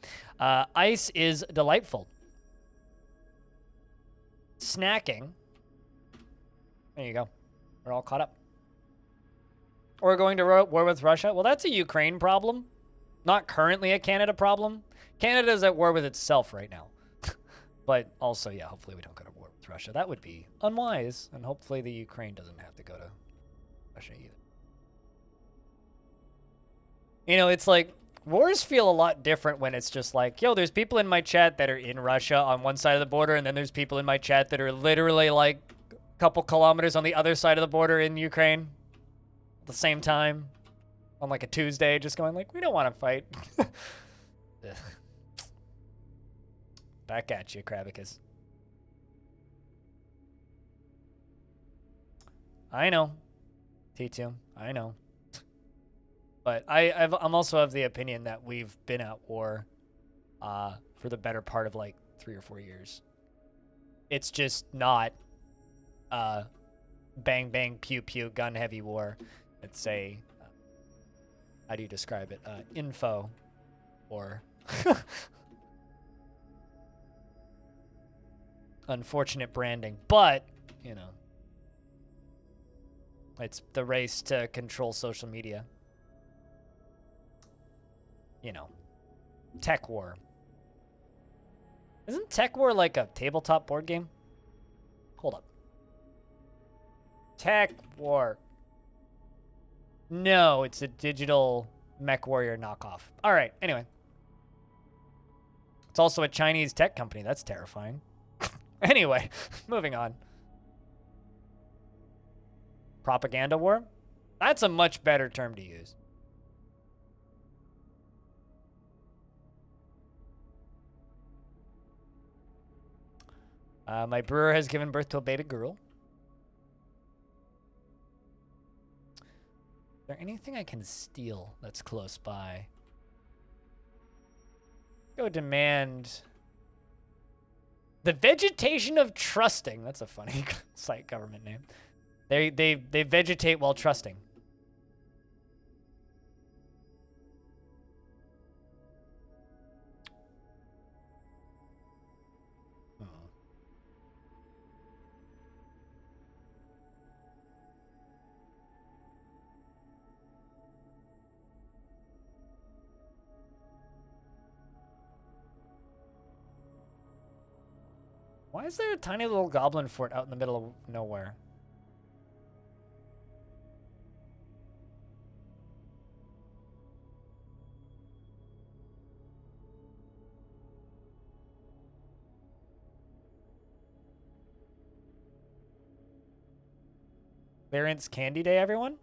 Ice is delightful. Snacking. There you go. We're all caught up. Or going to war with Russia. Well, that's a Ukraine problem. Not currently a Canada problem. Canada's at war with itself right now. But also, yeah, hopefully we don't go to war with Russia. That would be unwise. And hopefully the Ukraine doesn't have to go to Russia either. You know, it's like, wars feel a lot different when it's just like, yo, there's people in my chat that are in Russia on one side of the border, and then there's people in my chat that are literally like a couple kilometers on the other side of the border in Ukraine at the same time. On like a Tuesday, just going like, we don't want to fight. Back at you, Kravicus. I know. T2, I know. But I'm also of the opinion that we've been at war for the better part of like 3 or 4 years. It's just not bang, bang, pew, pew, gun heavy war. It's a... how do you describe it? Info or unfortunate branding. But, you know, it's the race to control social media. You know, tech war. Isn't Tech War like a tabletop board game? Hold up. Tech War. No, it's a digital Mech Warrior knockoff. All right, anyway. It's also a Chinese tech company. That's terrifying. Anyway, moving on. Propaganda war? That's a much better term to use. My brewer has given birth to a beta girl. Is there anything I can steal that's close by? Go demand the vegetation of trusting. That's a funny site government name. They vegetate while trusting. Why is there a tiny little goblin fort out in the middle of nowhere? Clearance Candy Day, everyone?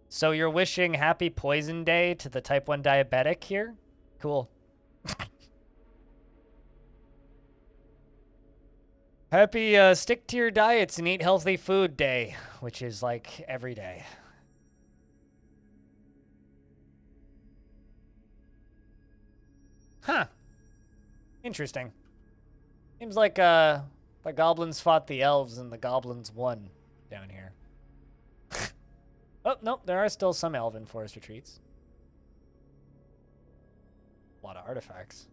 So you're wishing happy Poison Day to the type 1 diabetic here? Cool. Happy stick to your diets and eat healthy food day, which is like every day. Huh. Interesting. Seems like the goblins fought the elves and the goblins won down here. Oh, nope, there are still some elven forest retreats. A lot of artifacts.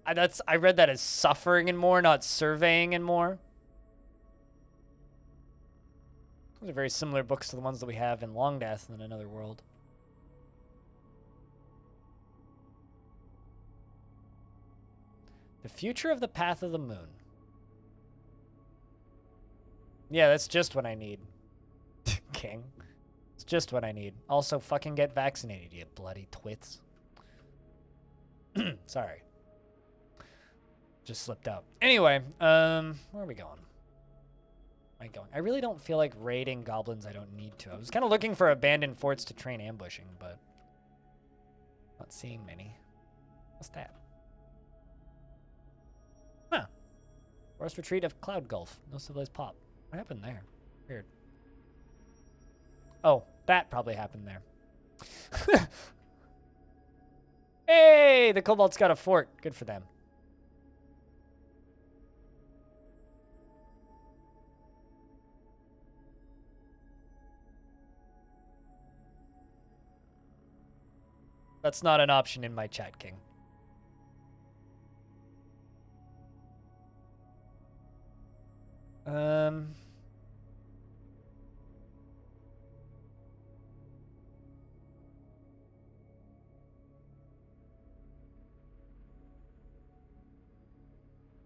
I read that as suffering and more, not surveying and more. Those are very similar books to the ones that we have in Long Death in Another World. The future of the path of the moon. Yeah, that's just what I need. King. It's just what I need. Also, fucking get vaccinated, you bloody twits. Sorry. Just slipped out. Anyway, where are we going? Where am I going? I really don't feel like raiding goblins I don't need to. I was kind of looking for abandoned forts to train ambushing, but not seeing many. What's that? Huh. Forest retreat of Cloud Gulf. No civilized pop. What happened there? Weird. Oh, that probably happened there. Hey, the Kobolds got a fort. Good for them. That's not an option in my chat, King.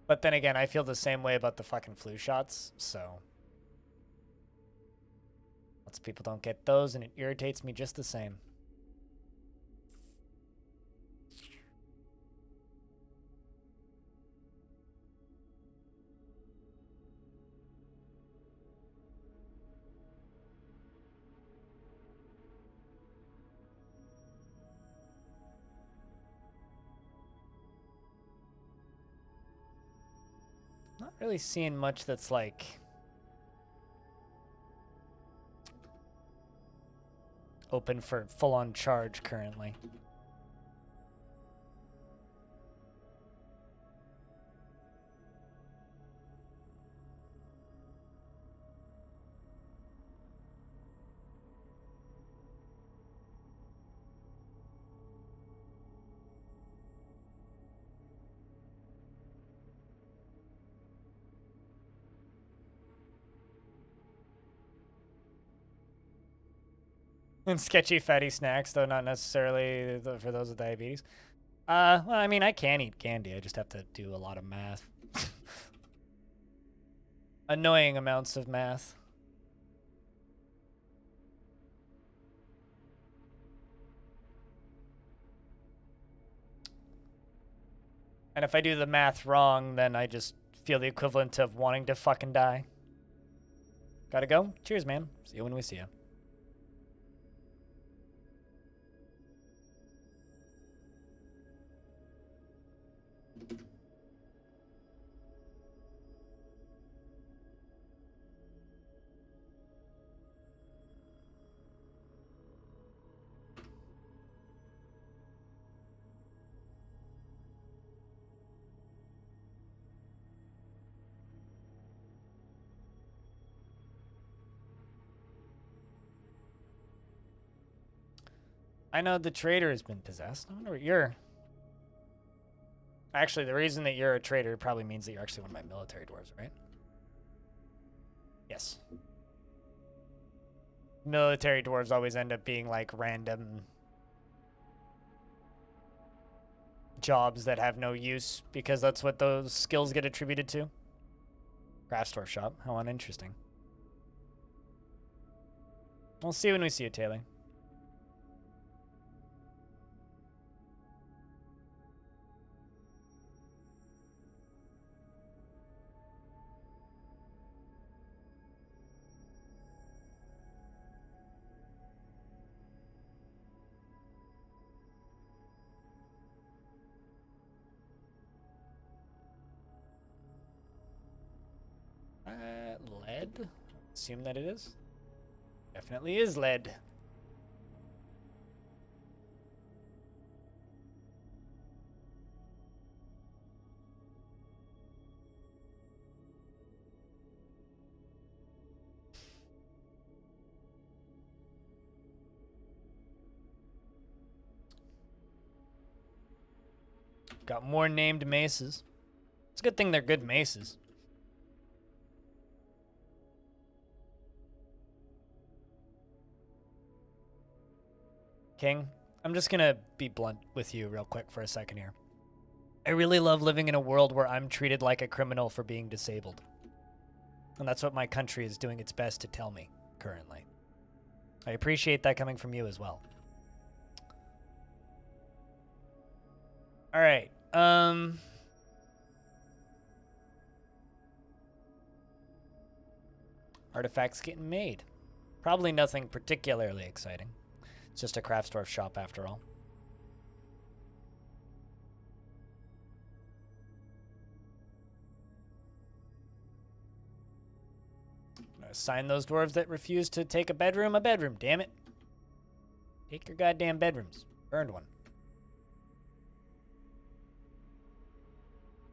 But then again, I feel the same way about the fucking flu shots, so lots of people don't get those, and it irritates me just the same. Not really seeing much that's like open for full-on charge currently. And sketchy fatty snacks, though not necessarily for those with diabetes. Well, I mean, I can eat candy. I just have to do a lot of math. Annoying amounts of math. And if I do the math wrong, then I just feel the equivalent of wanting to fucking die. Gotta go? Cheers, man. See you when we see you. I know the trader has been possessed. I wonder what you're... Actually, the reason that you're a trader probably means that you're actually one of my military dwarves, right? Yes. Military dwarves always end up being like random jobs that have no use because that's what those skills get attributed to. Craft store shop. How uninteresting. We'll see when we see you, Taylor. Lead? Assume that it is. Definitely is lead. Got more named maces. It's a good thing they're good maces. King, I'm just gonna be blunt with you real quick for a second here. I really love living in a world where I'm treated like a criminal for being disabled. And that's what my country is doing its best to tell me currently. I appreciate that coming from you as well. All right. Artifacts getting made. Probably nothing particularly exciting. It's just a craft store shop after all. Assign those dwarves that refuse to take a bedroom, damn it. Take your goddamn bedrooms. Earned one.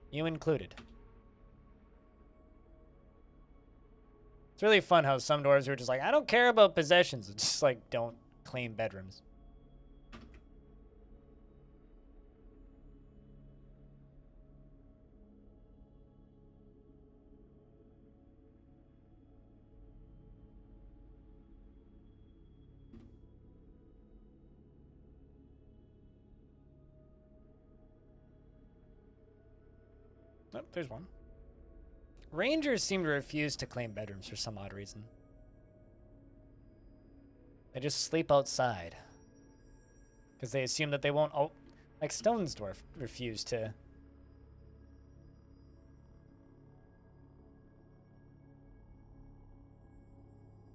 You included. It's really fun how some dwarves are just like, I don't care about possessions. It's just like, don't claim bedrooms. Oh, there's one. Rangers seem to refuse to claim bedrooms for some odd reason. They just sleep outside. Because they assume that they won't... Oh, like Stone's dwarf refused to...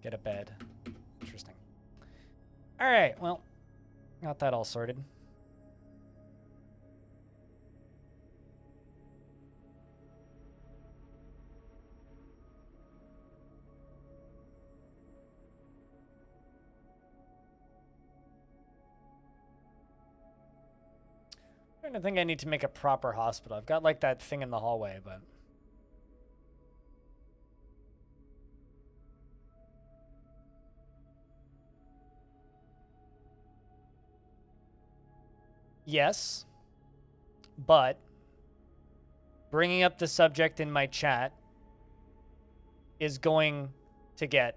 get a bed. Interesting. Alright, well, got that all sorted. I think I need to make a proper hospital. I've got like that thing in the hallway, but... Yes, but bringing up the subject in my chat is going to get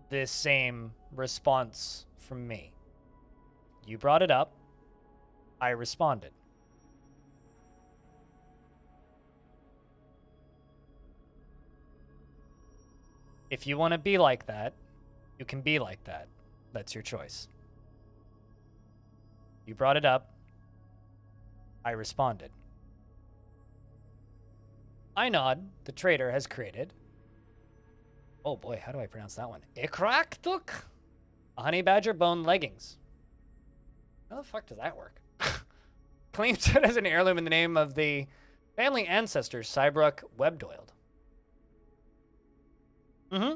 the same response from me. You brought it up. I responded. If you want to be like that, you can be like that. That's your choice. You brought it up. I responded. Einod, the trader, has created... Oh boy, how do I pronounce that one? Ikraktuk? A honey badger bone leggings. How the fuck does that work? Claims it as an heirloom in the name of the family ancestor, Cybrook Webdoiled. Mm-hmm.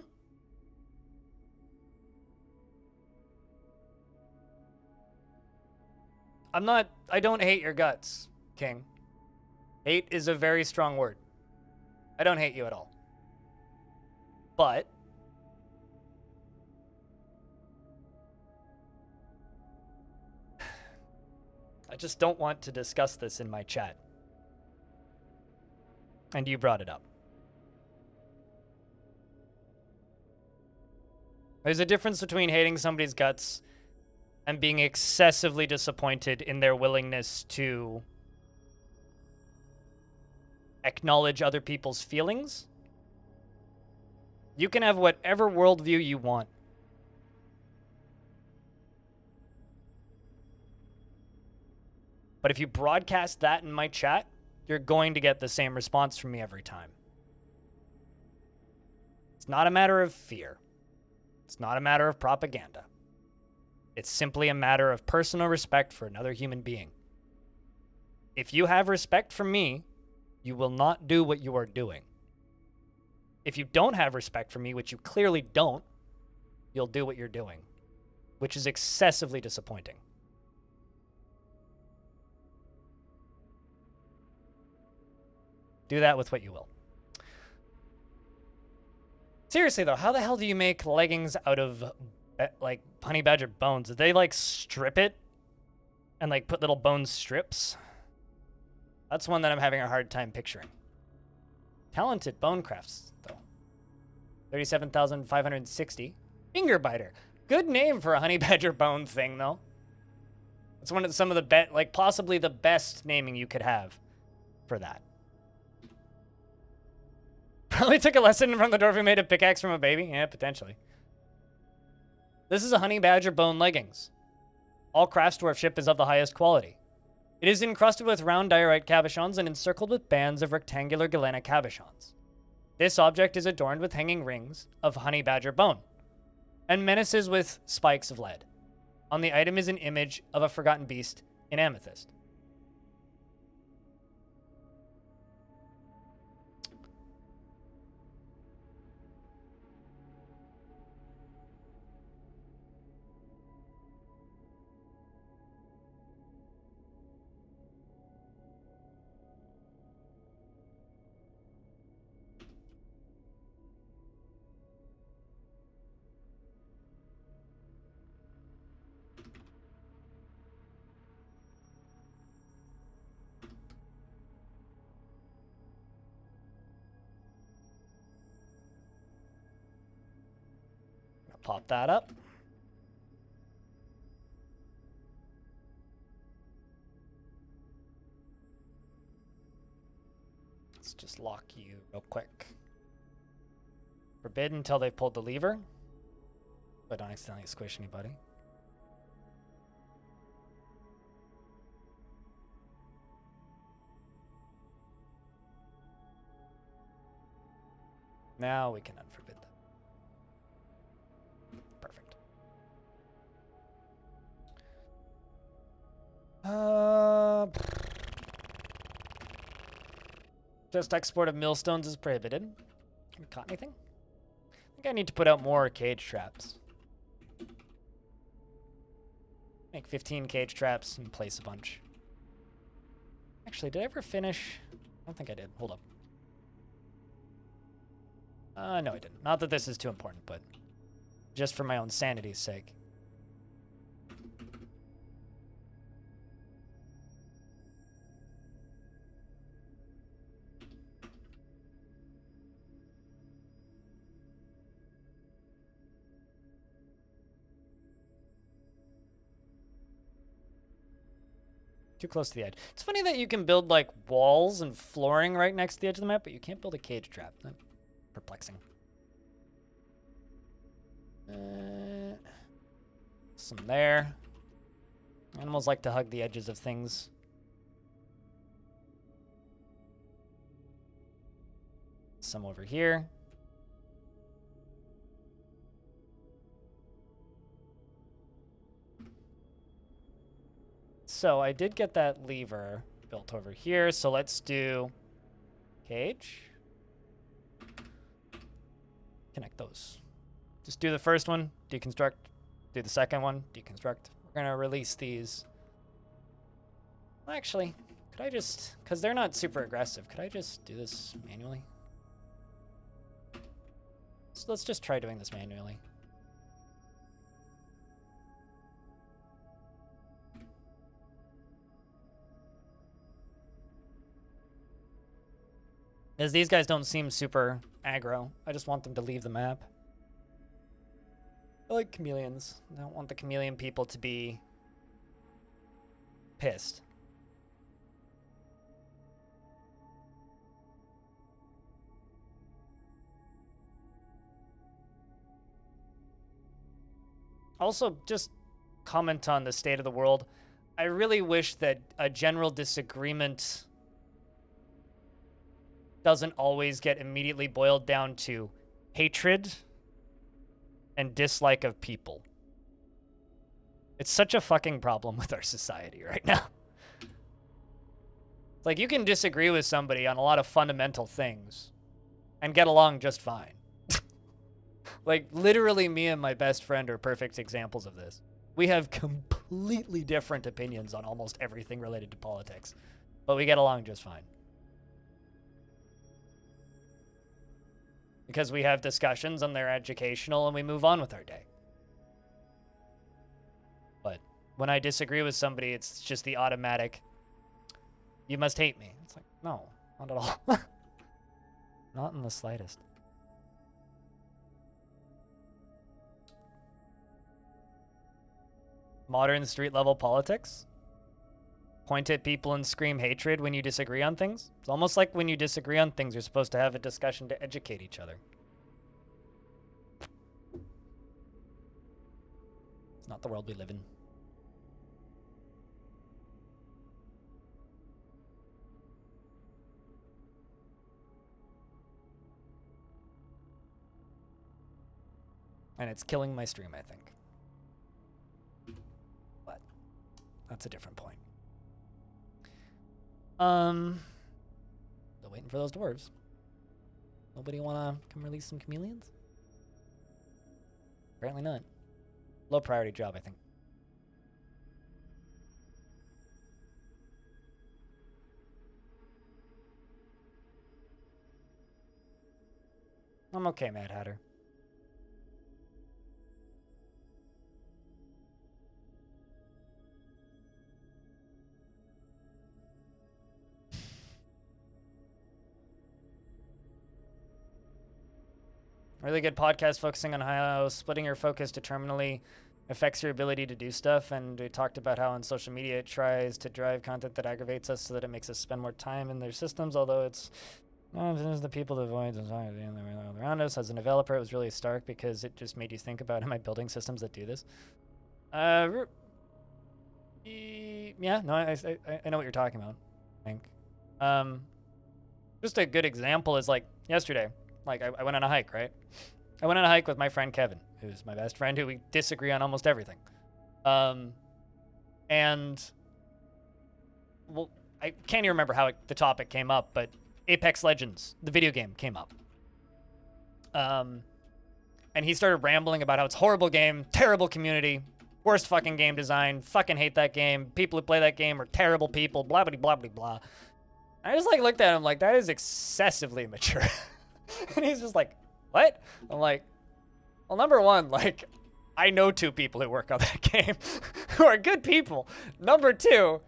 I don't hate your guts, King. Hate is a very strong word. I don't hate you at all. But I just don't want to discuss this in my chat. And you brought it up. There's a difference between hating somebody's guts and being excessively disappointed in their willingness to acknowledge other people's feelings. You can have whatever worldview you want. But if you broadcast that in my chat, you're going to get the same response from me every time. It's not a matter of fear. It's not a matter of propaganda. It's simply a matter of personal respect for another human being. If you have respect for me, you will not do what you are doing. If you don't have respect for me, which you clearly don't, you'll do what you're doing, which is excessively disappointing. Do that with what you will. Seriously, though, how the hell do you make leggings out of, like, honey badger bones? Did they, like, strip it and, like, put little bone strips? That's one that I'm having a hard time picturing. Talented bone crafts, though. 37,560. Finger biter. Good name for a honey badger bone thing, though. It's one of some of the like, possibly the best naming you could have for that. Probably took a lesson from the dwarf who made a pickaxe from a baby. Yeah, potentially. This is a honey badger bone leggings. All crafts dwarfship is of the highest quality. It is encrusted with round diorite cabochons and encircled with bands of rectangular galena cabochons. This object is adorned with hanging rings of honey badger bone and menaces with spikes of lead. On the item is an image of a forgotten beast in amethyst. Pop that up. Let's just lock you real quick. Forbid until they've pulled the lever, but don't accidentally squish anybody. Now we can unforbid them. Perfect. Just export of millstones is prohibited. We caught anything? I think I need to put out more cage traps. Make 15 cage traps and place a bunch. Actually, did I ever finish? I don't think I did. Hold up. No, I didn't. Not that this is too important, but just for my own sanity's sake. Too close to the edge. It's funny that you can build, like, walls and flooring right next to the edge of the map, but you can't build a cage trap. That's perplexing. Some there. Animals like to hug the edges of things. Some over here. So I did get that lever built over here. So let's do cage. Connect those. Just do the first one, deconstruct. Do the second one, deconstruct. We're gonna release these. Actually, could I just, because they're not super aggressive, could I just do this manually? So let's just try doing this manually. As these guys don't seem super aggro, I just want them to leave the map. I like chameleons. I don't want the chameleon people to be pissed. Also, just comment on the state of the world. I really wish that a general disagreement doesn't always get immediately boiled down to hatred and dislike of people. It's such a fucking problem with our society right now. It's like you can disagree with somebody on a lot of fundamental things and get along just fine. Like, literally, me and my best friend are perfect examples of this. We have completely different opinions on almost everything related to politics, but we get along just fine. Because we have discussions and they're educational and we move on with our day. But when I disagree with somebody, it's just the automatic, you must hate me. It's like, no, not at all. Not in the slightest. Modern street level politics. Point at people and scream hatred when you disagree on things. It's almost like when you disagree on things, you're supposed to have a discussion to educate each other. It's not the world we live in. And it's killing my stream, I think. But that's a different point. Still waiting for those dwarves. Nobody wanna come release some chameleons? Apparently not. Low priority job, I think. I'm okay, Mad Hatter. Really good podcast focusing on how splitting your focus determinately affects your ability to do stuff. And we talked about how on social media it tries to drive content that aggravates us so that it makes us spend more time in their systems, although it's the people that avoid society and the world around us. As a developer, it was really stark because it just made you think about, am I building systems that do this? Yeah, no, I know what you're talking about, I think. Just a good example is like yesterday. Like, I went on a hike, right? I went on a hike with my friend Kevin, who's my best friend, who we disagree on almost everything. And, well, I can't even remember how the topic came up, but Apex Legends, the video game, came up. And he started rambling about how it's a horrible game, terrible community, worst fucking game design, fucking hate that game, people who play that game are terrible people, blah, blah, blah, blah, blah. I just, like, looked at him like, that is excessively mature. And he's just like, what? I'm like, well, number one, like, I know 2 people who work on that game who are good people. Number 2,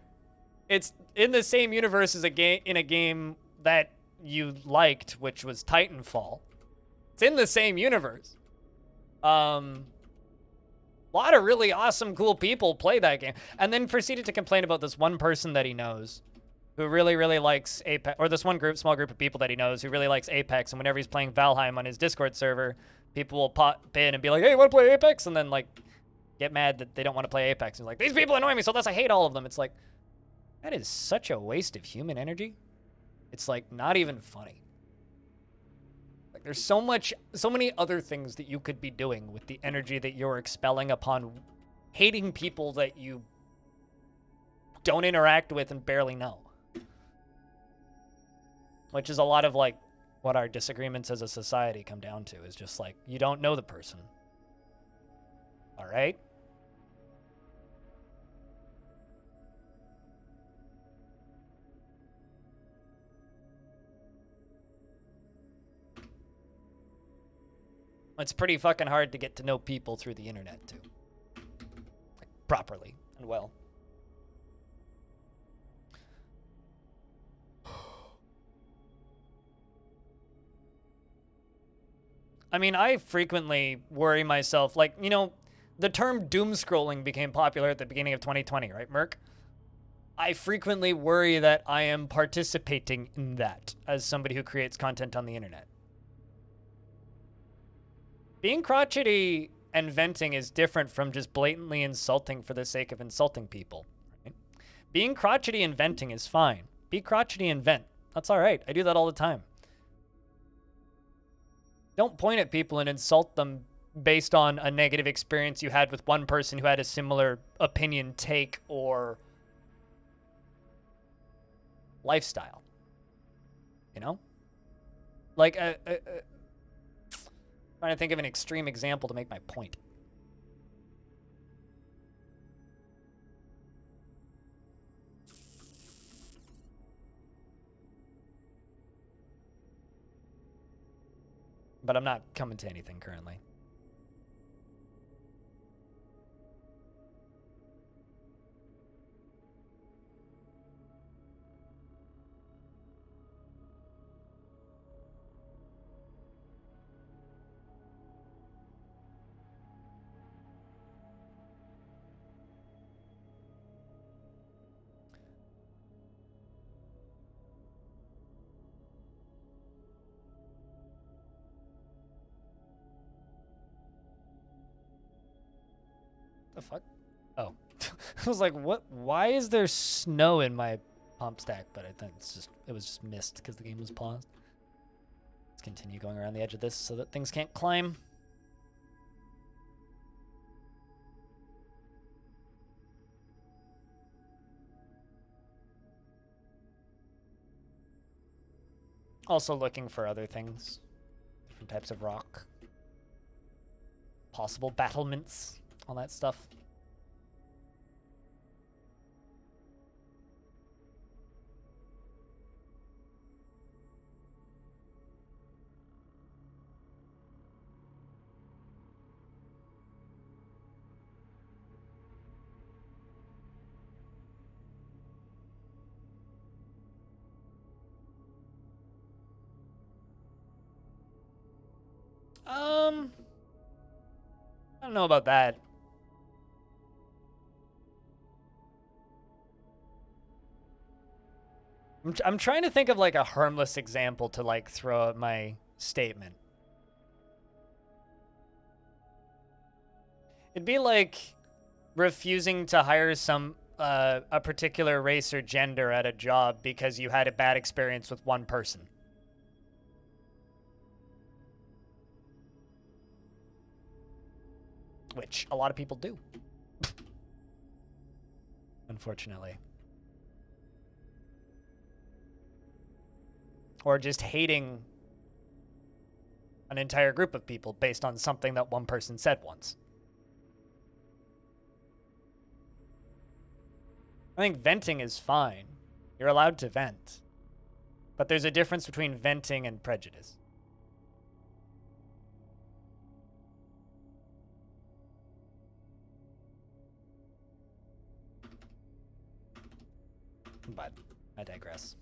it's in the same universe as a game that you liked, which was Titanfall. It's in the same universe. A lot of really awesome, cool people play that game. And then proceeded to complain about this one person that he knows who really, really likes Apex, or this one small group of people that he knows who really likes Apex, and whenever he's playing Valheim on his Discord server, People will pop in and be like, hey, want to play Apex? And then, like, get mad that they don't want to play Apex. And like, these people annoy me, so thus I hate all of them. It's like, that is such a waste of human energy. It's, like, not even funny. Like, there's so many other things that you could be doing with the energy that you're expelling upon hating people that you don't interact with and barely know. Which is a lot of, like, what our disagreements as a society come down to, is just like, you don't know the person. All right? It's pretty fucking hard to get to know people through the internet, too. Like, properly and well. I mean, I frequently worry myself, like, you know, the term doom scrolling became popular at the beginning of 2020, right, Merc? I frequently worry that I am participating in that as somebody who creates content on the internet. Being crotchety and venting is different from just blatantly insulting for the sake of insulting people. Right? Being crotchety and venting is fine. Be crotchety and vent. That's all right. I do that all the time. Don't point at people and insult them based on a negative experience you had with one person who had a similar opinion, take, or lifestyle. You know? Like, trying to think of an extreme example to make my point. But I'm not coming to anything currently. The fuck? Oh. I was like, what? Why is there snow in my pump stack? But I think it was just mist because the game was paused. Let's continue going around the edge of this so that things can't climb. Also looking for other things. Different types of rock. Possible battlements. All that stuff. I don't know about that. I'm trying to think of like a harmless example to like throw out my statement. It'd be like refusing to hire a particular race or gender at a job because you had a bad experience with one person. Which a lot of people do. Unfortunately. Or just hating an entire group of people based on something that one person said once. I think venting is fine. You're allowed to vent. But there's a difference between venting and prejudice. But I digress.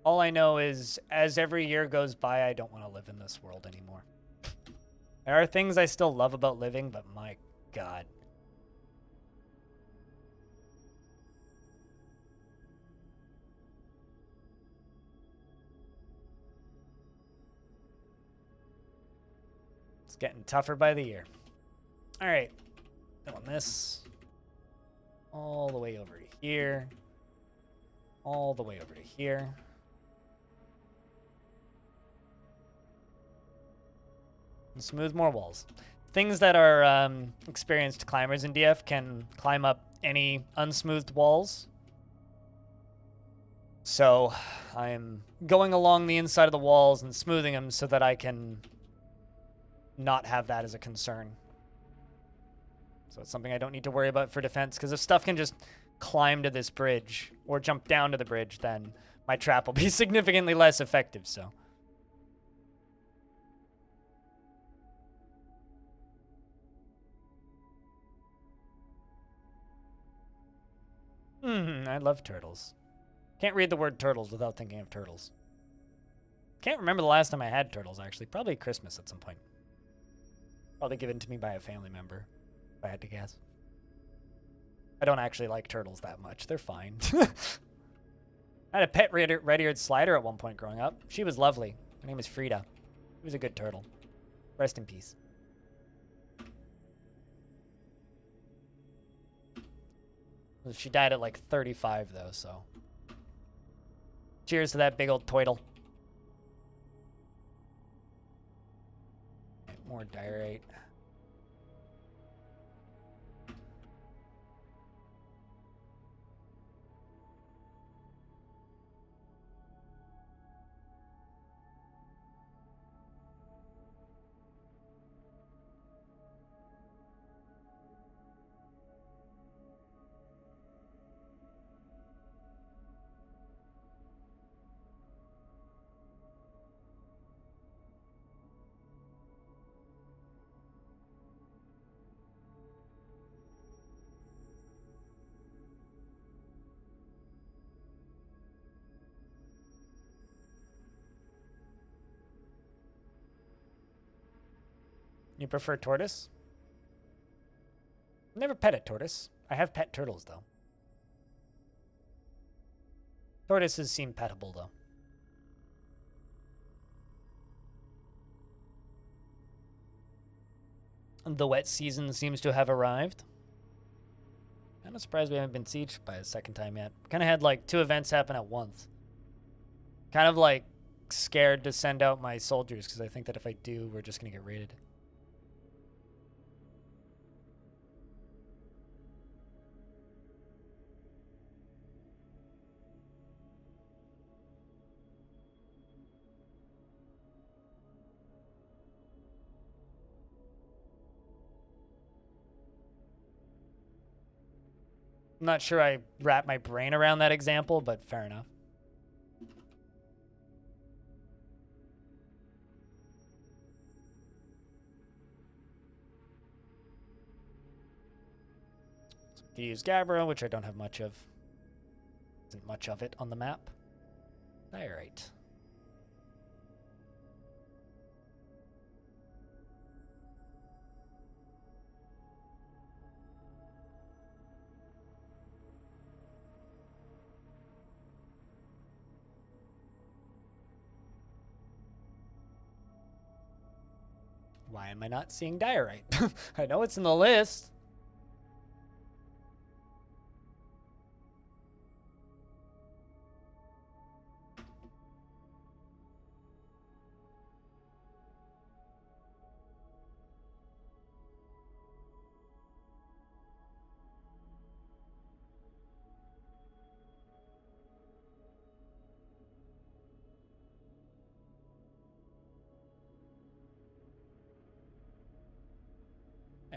All I know is, as every year goes by, I don't want to live in this world anymore. There are things I still love about living, but my God. It's getting tougher by the year. All right. On this. All the way over to here. All the way over to here. And smooth more walls. Things that are experienced climbers in DF can climb up any unsmoothed walls. So I'm going along the inside of the walls and smoothing them so that I can not have that as a concern. So it's something I don't need to worry about for defense, because if stuff can just climb to this bridge or jump down to the bridge, then my trap will be significantly less effective, so. I love turtles. Can't read the word turtles without thinking of turtles. Can't remember the last time I had turtles, actually. Probably Christmas at some point. Probably given to me by a family member, if I had to guess. I don't actually like turtles that much. They're fine. I had a pet red-eared slider at one point growing up. She was lovely. Her name is Frida. She was a good turtle. Rest in peace. She died at like 35, though, so. Cheers to that big old toidle. More diorite. You prefer tortoise? Never pet a tortoise. I have pet turtles, though. Tortoises seem petable, though. The wet season seems to have arrived. Kind of surprised we haven't been sieged by a second time yet. Kind of had like 2 events happen at once. Kind of like scared to send out my soldiers because I think that if I do, we're just going to get raided. I'm not sure I wrap my brain around that example, but fair enough. So we can use Gabbro, which I don't have much of. Isn't much of it on the map. Diorite. Why am I not seeing diorite? I know it's in the list.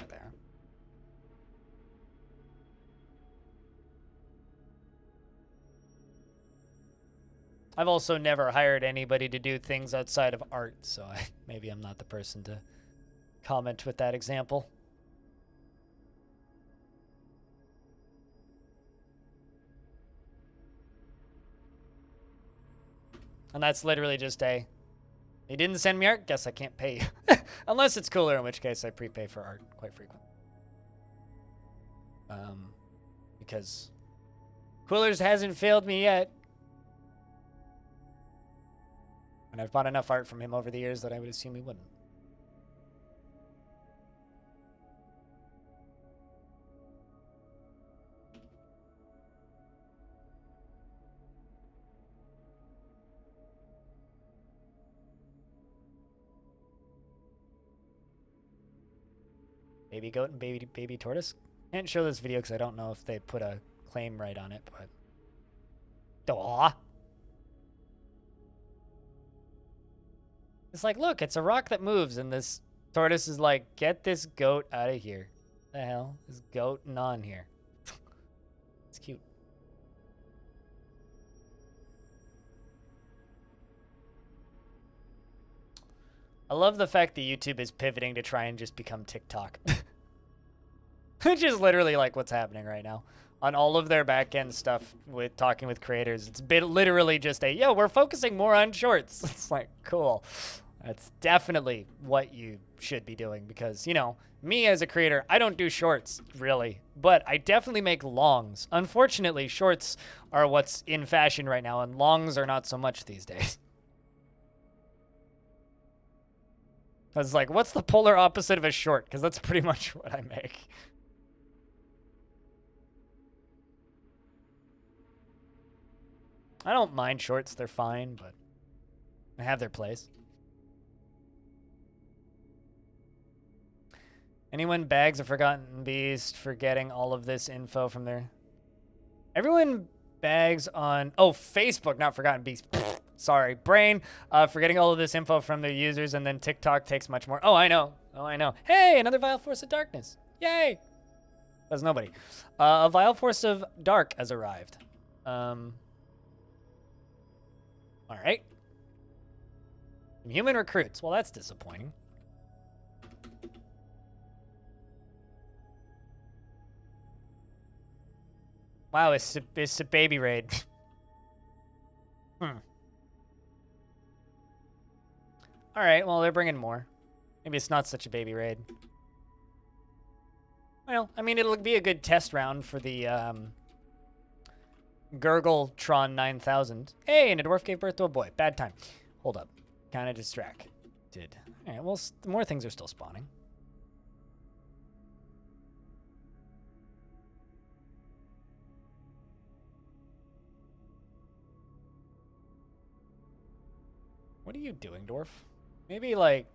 There. I've also never hired anybody to do things outside of art, so maybe I'm not the person to comment with that example. And that's literally just a, you didn't send me art, guess I can't pay you. Unless it's cooler, in which case I prepay for art quite frequently. Because Coolers hasn't failed me yet. And I've bought enough art from him over the years that I would assume he wouldn't. Baby goat and baby tortoise. Can't show this video because I don't know if they put a claim right on it, but... Aw. It's like, look, it's a rock that moves, and this tortoise is like, get this goat out of here. What the hell is goating on here? It's cute. I love the fact that YouTube is pivoting to try and just become TikTok. Which is literally like what's happening right now. On all of their back-end stuff with talking with creators, it's been literally just a, yo, we're focusing more on shorts. It's like, cool. That's definitely what you should be doing because, you know, me as a creator, I don't do shorts, really. But I definitely make longs. Unfortunately, shorts are what's in fashion right now, and longs are not so much these days. I was like, what's the polar opposite of a short? Because that's pretty much what I make. I don't mind shorts. They're fine, but they have their place. Anyone bags a Forgotten Beast for getting all of this info from their... Everyone bags on... Oh, Facebook, not Forgotten Beast. Sorry, brain. For getting all of this info from their users, and then TikTok takes much more. Oh, I know. Oh, I know. Hey, another Vile Force of Darkness. Yay! That's nobody. A Vile Force of Dark has arrived. All right. Some human recruits. Well, that's disappointing. Wow, it's a baby raid. All right, well, they're bringing more. Maybe it's not such a baby raid. Well, I mean, it'll be a good test round for the Gurgletron 9000. Hey, and a dwarf gave birth to a boy. Bad time. Hold up. Kind of distracted. All right, well, more things are still spawning. What are you doing, Dwarf? Maybe, like...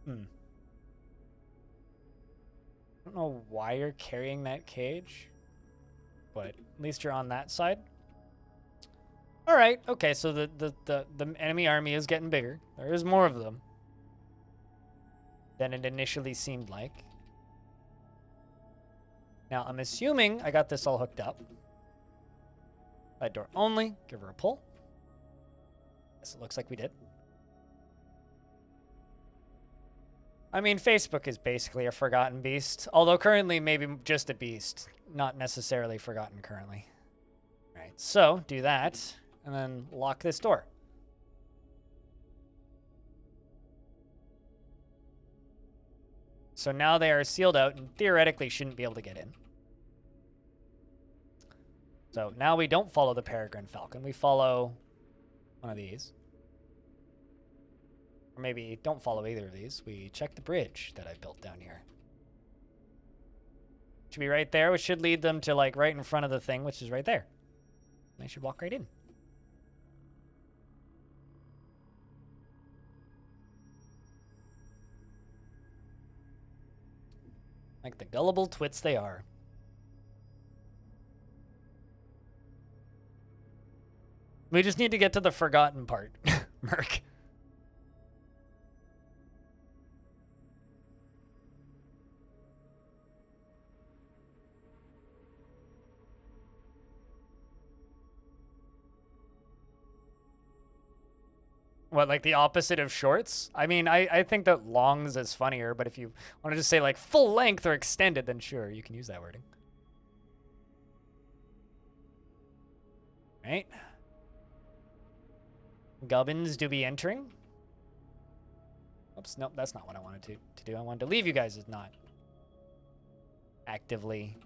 I don't know why you're carrying that cage, but at least you're on that side. All right, okay, so the enemy army is getting bigger. There is more of them than it initially seemed like. Now, I'm assuming I got this all hooked up. Side door only. Give her a pull. Yes, it looks like we did. I mean, Facebook is basically a forgotten beast. Although currently maybe just a beast. Not necessarily forgotten currently. All right, so do that. And then lock this door. So now they are sealed out and theoretically shouldn't be able to get in. So now we don't follow the Peregrine Falcon. We follow one of these. Or maybe don't follow either of these. We check the bridge that I built down here. Should be right there, which should lead them to like right in front of the thing, which is right there. They should walk right in. Like the gullible twits they are. We just need to get to the forgotten part, Merc. What, like the opposite of shorts? I mean, I think that longs is funnier, but if you want to just say like full length or extended, then sure, you can use that wording. Right? Gubbins do be entering. Oops, nope, that's not what I wanted to do. I wanted to leave you guys as not actively.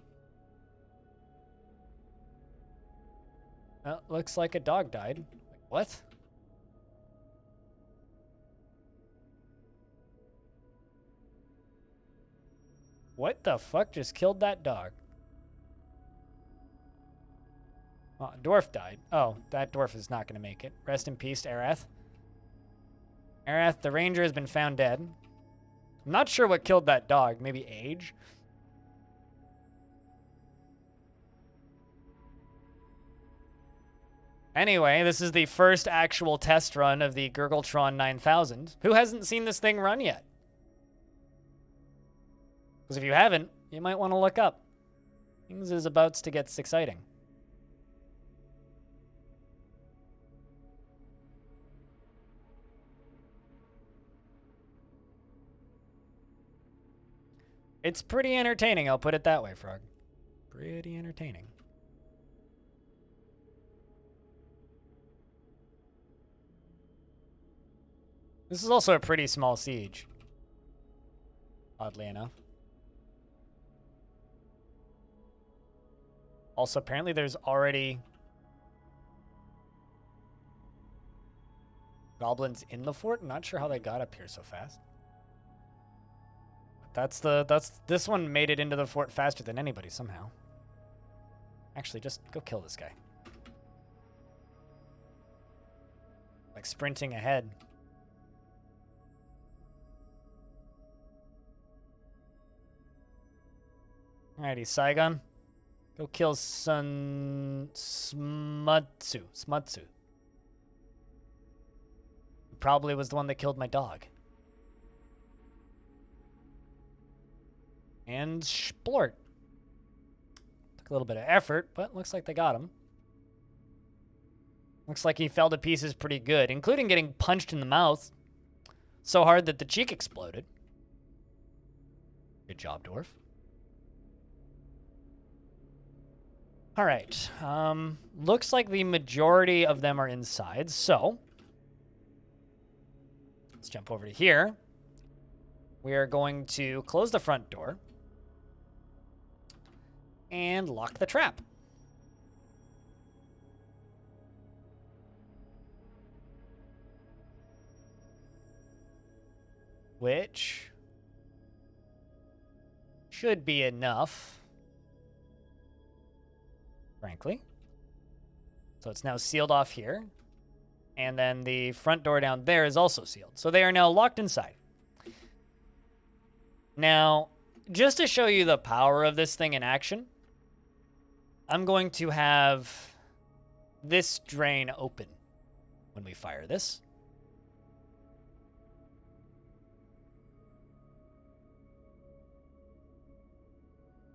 Oh, looks like a dog died. Like, what? What the fuck just killed that dog? Oh, Dwarf died. Oh, that Dwarf is not going to make it. Rest in peace, Arath. Arath, the ranger, has been found dead. I'm not sure what killed that dog. Maybe age? Anyway, this is the first actual test run of the Gurgletron 9000. Who hasn't seen this thing run yet? Because if you haven't, you might want to look up. Things is about to get exciting. It's pretty entertaining, I'll put it that way, Frog. Pretty entertaining. This is also a pretty small siege, oddly enough. Also, apparently there's already goblins in the fort. I'm not sure how they got up here so fast. This one made it into the fort faster than anybody somehow. Actually, just go kill this guy. Like sprinting ahead. Alrighty, Saigon. Go kill Smutsu. Probably was the one that killed my dog. And Splort. Took a little bit of effort, but looks like they got him. Looks like he fell to pieces pretty good, including getting punched in the mouth so hard that the cheek exploded. Good job, Dwarf. All right. Looks like the majority of them are inside, so let's jump over to here. We are going to close the front door and lock the trap. Which should be enough, frankly. So it's now sealed off here. And then the front door down there is also sealed. So they are now locked inside. Now, just to show you the power of this thing in action, I'm going to have this drain open when we fire this.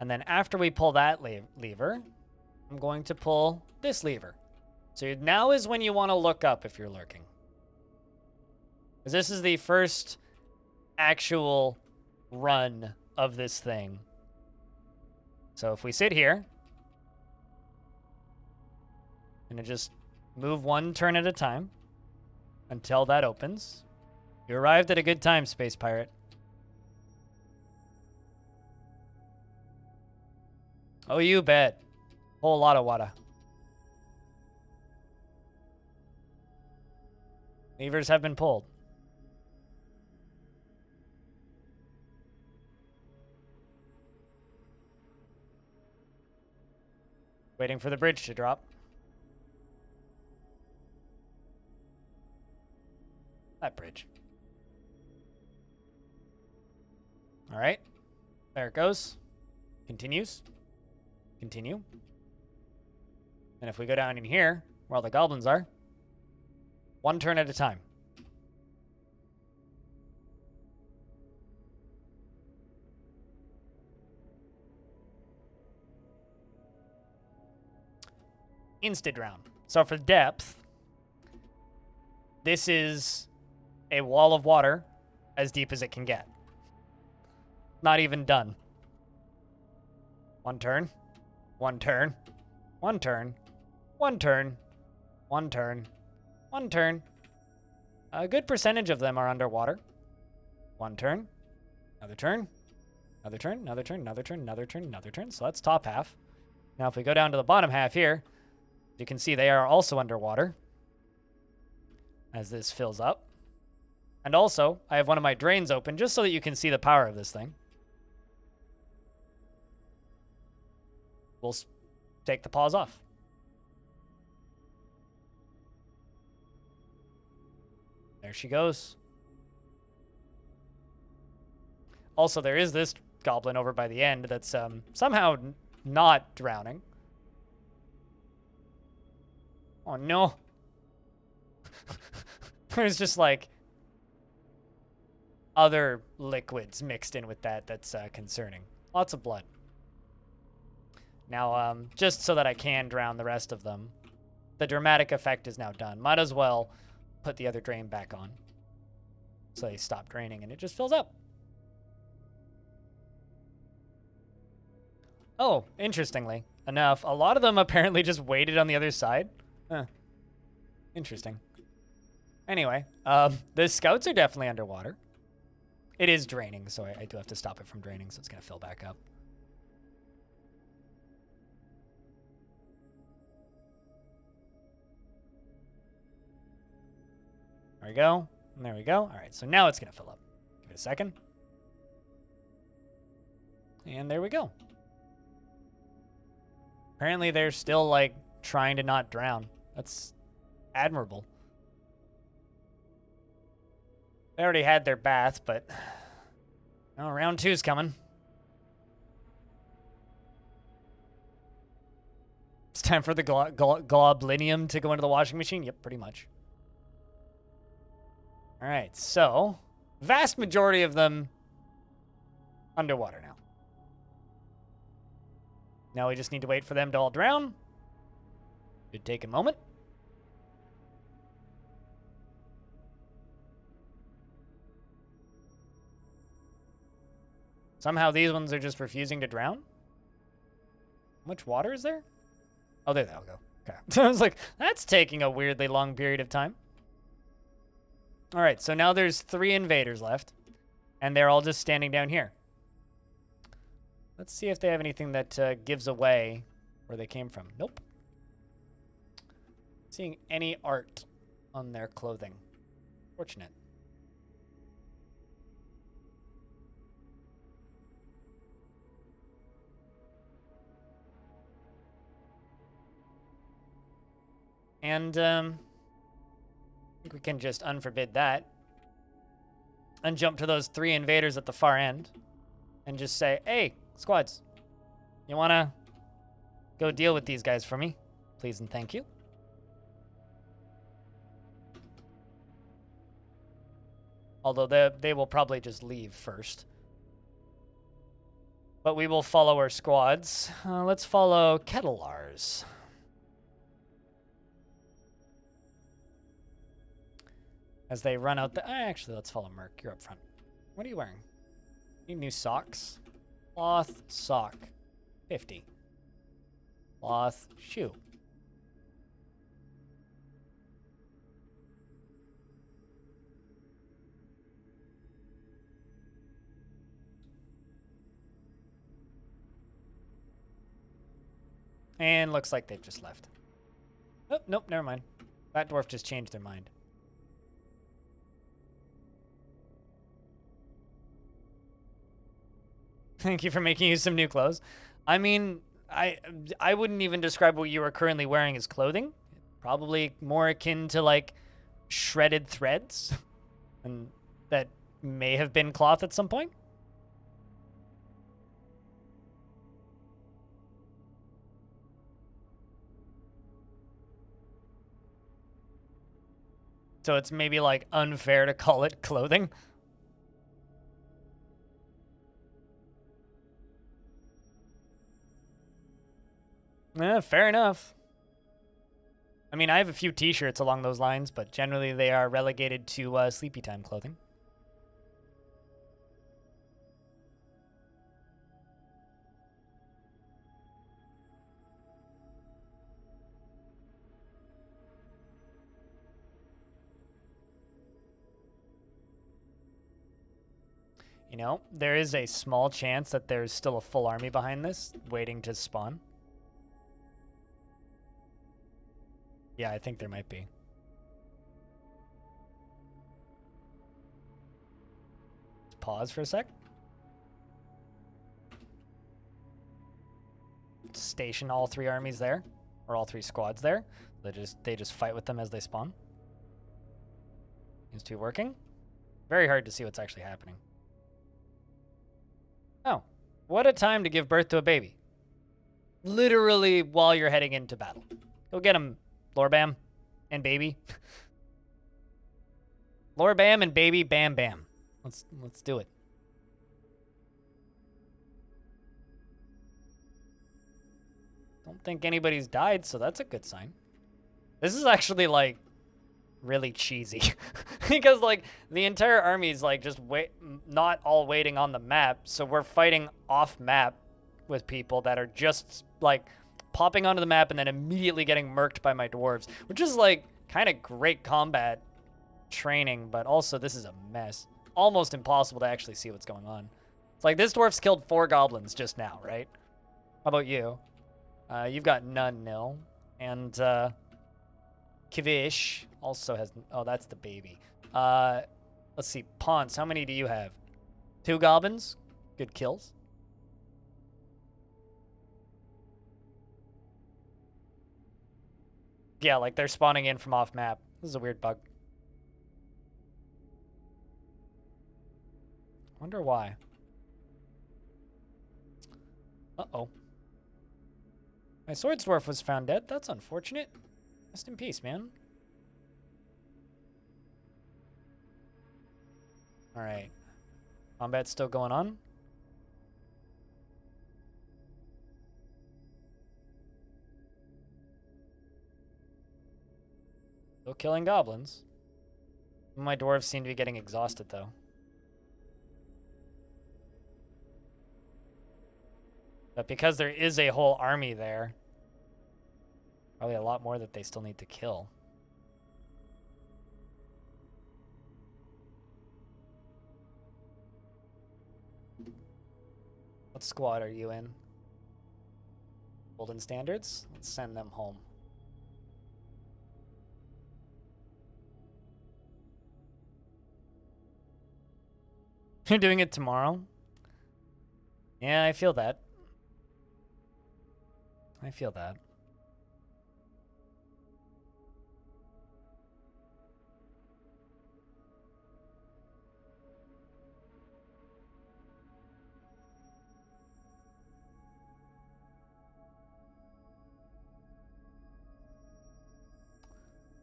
And then after we pull that lever, I'm going to pull this lever. So now is when you want to look up if you're lurking. Because this is the first actual run of this thing. So if we sit here, and just move one turn at a time until that opens. You arrived at a good time, Space Pirate. Oh, you bet. Whole lot of water. Levers have been pulled. Waiting for the bridge to drop. That bridge. All right. There it goes. Continues. Continue. And if we go down in here, where all the goblins are, one turn at a time. Instant round. So for depth, this is a wall of water as deep as it can get. Not even done. One turn. One turn. One turn. One turn. One turn. One turn. a good percentage of them are underwater. One turn, another turn, another turn, another turn, another turn, another turn, another turn. So that's top half. Now if we go down to the bottom half here, you can see they are also underwater as this fills up. And also, I have one of my drains open just so that you can see the power of this thing. We'll take the paws off. There she goes. Also, there is this goblin over by the end that's somehow not drowning. Oh, no. There's just, like, other liquids mixed in with that that's concerning. Lots of blood. Now, just so that I can drown the rest of them, the dramatic effect is now done. Might as well put the other drain back on. So they stop draining and it just fills up. Oh, interestingly enough, a lot of them apparently just waited on the other side. Huh. Interesting. Anyway, the scouts are definitely underwater. It is draining, so I do have to stop it from draining, so it's going to fill back up. There we go. And there we go. All right, so now it's going to fill up. Give it a second. And there we go. Apparently they're still, like, trying to not drown. That's admirable. They already had their bath, but... oh, round 2's coming. It's time for the globlinium to go into the washing machine? Yep, pretty much. Alright, so... vast majority of them... underwater now. Now we just need to wait for them to all drown. Should take a moment. Somehow these ones are just refusing to drown? How much water is there? Oh, there they'll go. Okay. So I was like, that's taking a weirdly long period of time. All right, so now there's 3 invaders left, and they're all just standing down here. Let's see if they have anything that gives away where they came from. Nope. Not seeing any art on their clothing. Fortunate. And I think we can just unforbid that and jump to those 3 invaders at the far end and just say, hey, squads, you want to go deal with these guys for me? Please and thank you. Although they will probably just leave first. But we will follow our squads. Let's follow Kettlars. As they run out the... actually, let's follow Merc. You're up front. What are you wearing? Need new socks. Cloth sock. 50. Cloth shoe. And looks like they've just left. Oh, nope, never mind. That dwarf just changed their mind. Thank you for making you some new clothes. I mean, I wouldn't even describe what you are currently wearing as clothing. Probably more akin to, like, shredded threads. And that may have been cloth at some point. So it's maybe, like, unfair to call it clothing. Fair enough. I mean, I have a few t-shirts along those lines, but generally they are relegated to sleepy time clothing. You know, there is a small chance that there's still a full army behind this, waiting to spawn. Yeah, I think there might be. Let's pause for a sec. Station all 3 armies there, or all 3 squads there. They just fight with them as they spawn. Seems to be working. Very hard to see what's actually happening. Oh, what a time to give birth to a baby. Literally while you're heading into battle. Go get him, Lorbam and baby. Lorbam and baby, bam, bam. Let's do it. Don't think anybody's died, so that's a good sign. This is actually, like, really cheesy. Because, like, the entire army is, like, just not all waiting on the map, so we're fighting off map with people that are just, like, popping onto the map and then immediately getting murked by my dwarves, which is, like, kind of great combat training, but also this is a mess. Almost impossible to actually see what's going on. It's like, this dwarf's killed 4 goblins just now, right? How about you? You've got none, nil. And, Kivish also has... Oh, that's the baby. Let's see. Ponce, how many do you have? 2 goblins? Good kills. Yeah, like they're spawning in from off map. This is a weird bug. Wonder why. Uh-oh. My swords dwarf was found dead. That's unfortunate. Rest in peace, man. Alright. Combat's still going on. Still killing goblins. My dwarves seem to be getting exhausted, though. But because there is a whole army there, probably a lot more that they still need to kill. What squad are you in? Golden Standards? Let's send them home. You're doing it tomorrow? Yeah, I feel that. I feel that.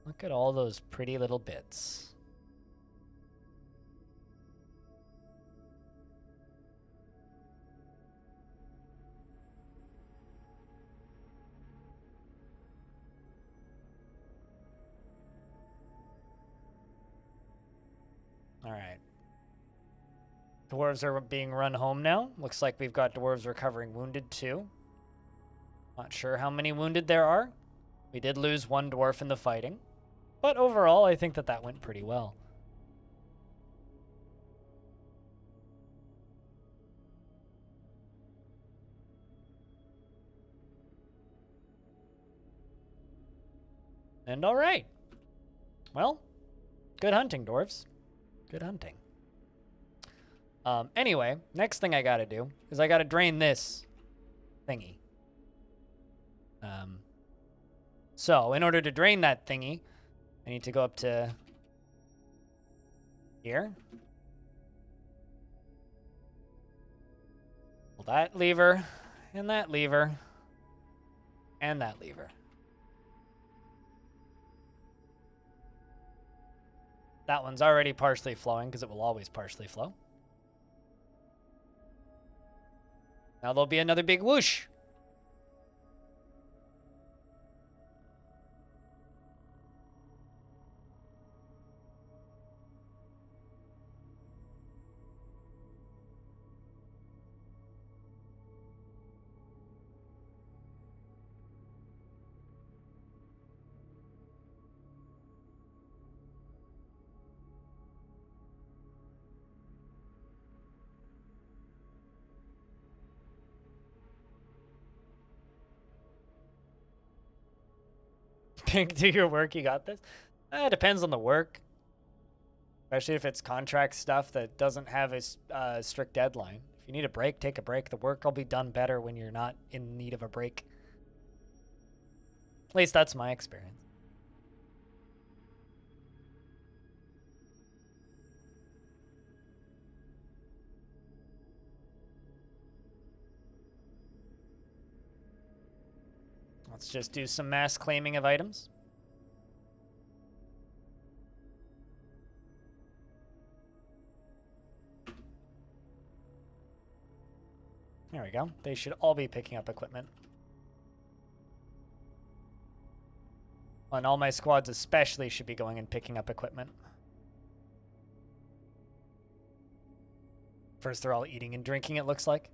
Look at all those pretty little bits. All right. Dwarves are being run home now. Looks like we've got dwarves recovering wounded too. Not sure how many wounded there are. We did lose 1 dwarf in the fighting. But overall, I think that went pretty well. And all right. Well, good hunting, dwarves. Good hunting. Anyway, next thing I gotta do is I gotta drain this thingy. So in order to drain that thingy, I need to go up to here. Pull that lever, and that lever, and that lever. That one's already partially flowing because it will always partially flow. Now there'll be another big whoosh. Do your work, you got this. It depends on the work. Especially if it's contract stuff that doesn't have a strict deadline. If you need a break, take a break. The work will be done better when you're not in need of a break. At least that's my experience. Let's just do some mass claiming of items. There we go. They should all be picking up equipment. And all my squads especially should be going and picking up equipment. First, they're all eating and drinking, it looks like.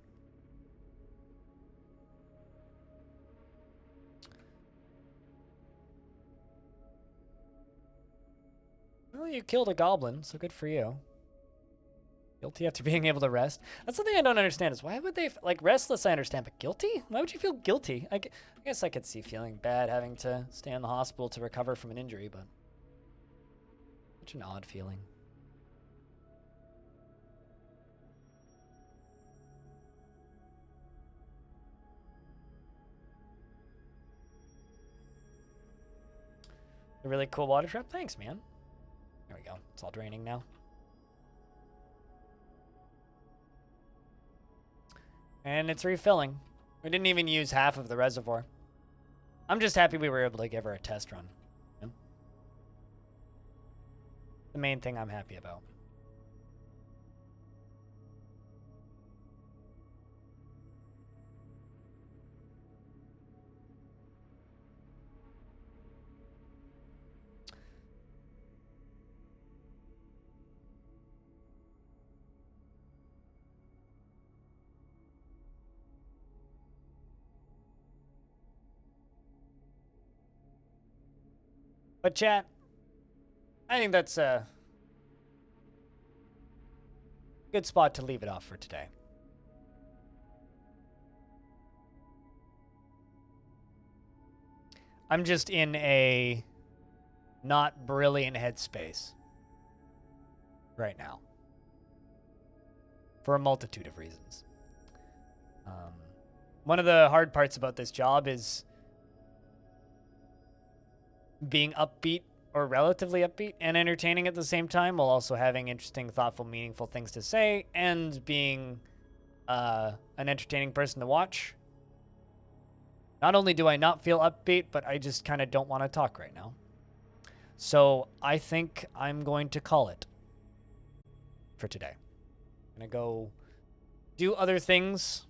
Well, you killed a goblin, so good for you. Guilty after being able to rest. That's something I don't understand is why would they, like, restless I understand, but guilty? Why would you feel guilty? I guess I could see feeling bad having to stay in the hospital to recover from an injury, but such an odd feeling. A really cool water trap? Thanks, man. There we go. It's all draining now. And it's refilling. We didn't even use half of the reservoir. I'm just happy we were able to give her a test run. You know? The main thing I'm happy about. But chat, I think that's a good spot to leave it off for today. I'm just in a not brilliant headspace right now for a multitude of reasons. One of the hard parts about this job is being upbeat or relatively upbeat and entertaining at the same time, while also having interesting, thoughtful, meaningful things to say and being an entertaining person to watch. Not only do I not feel upbeat, but I just kind of don't want to talk right now. So I think I'm going to call it for today. I'm going to go do other things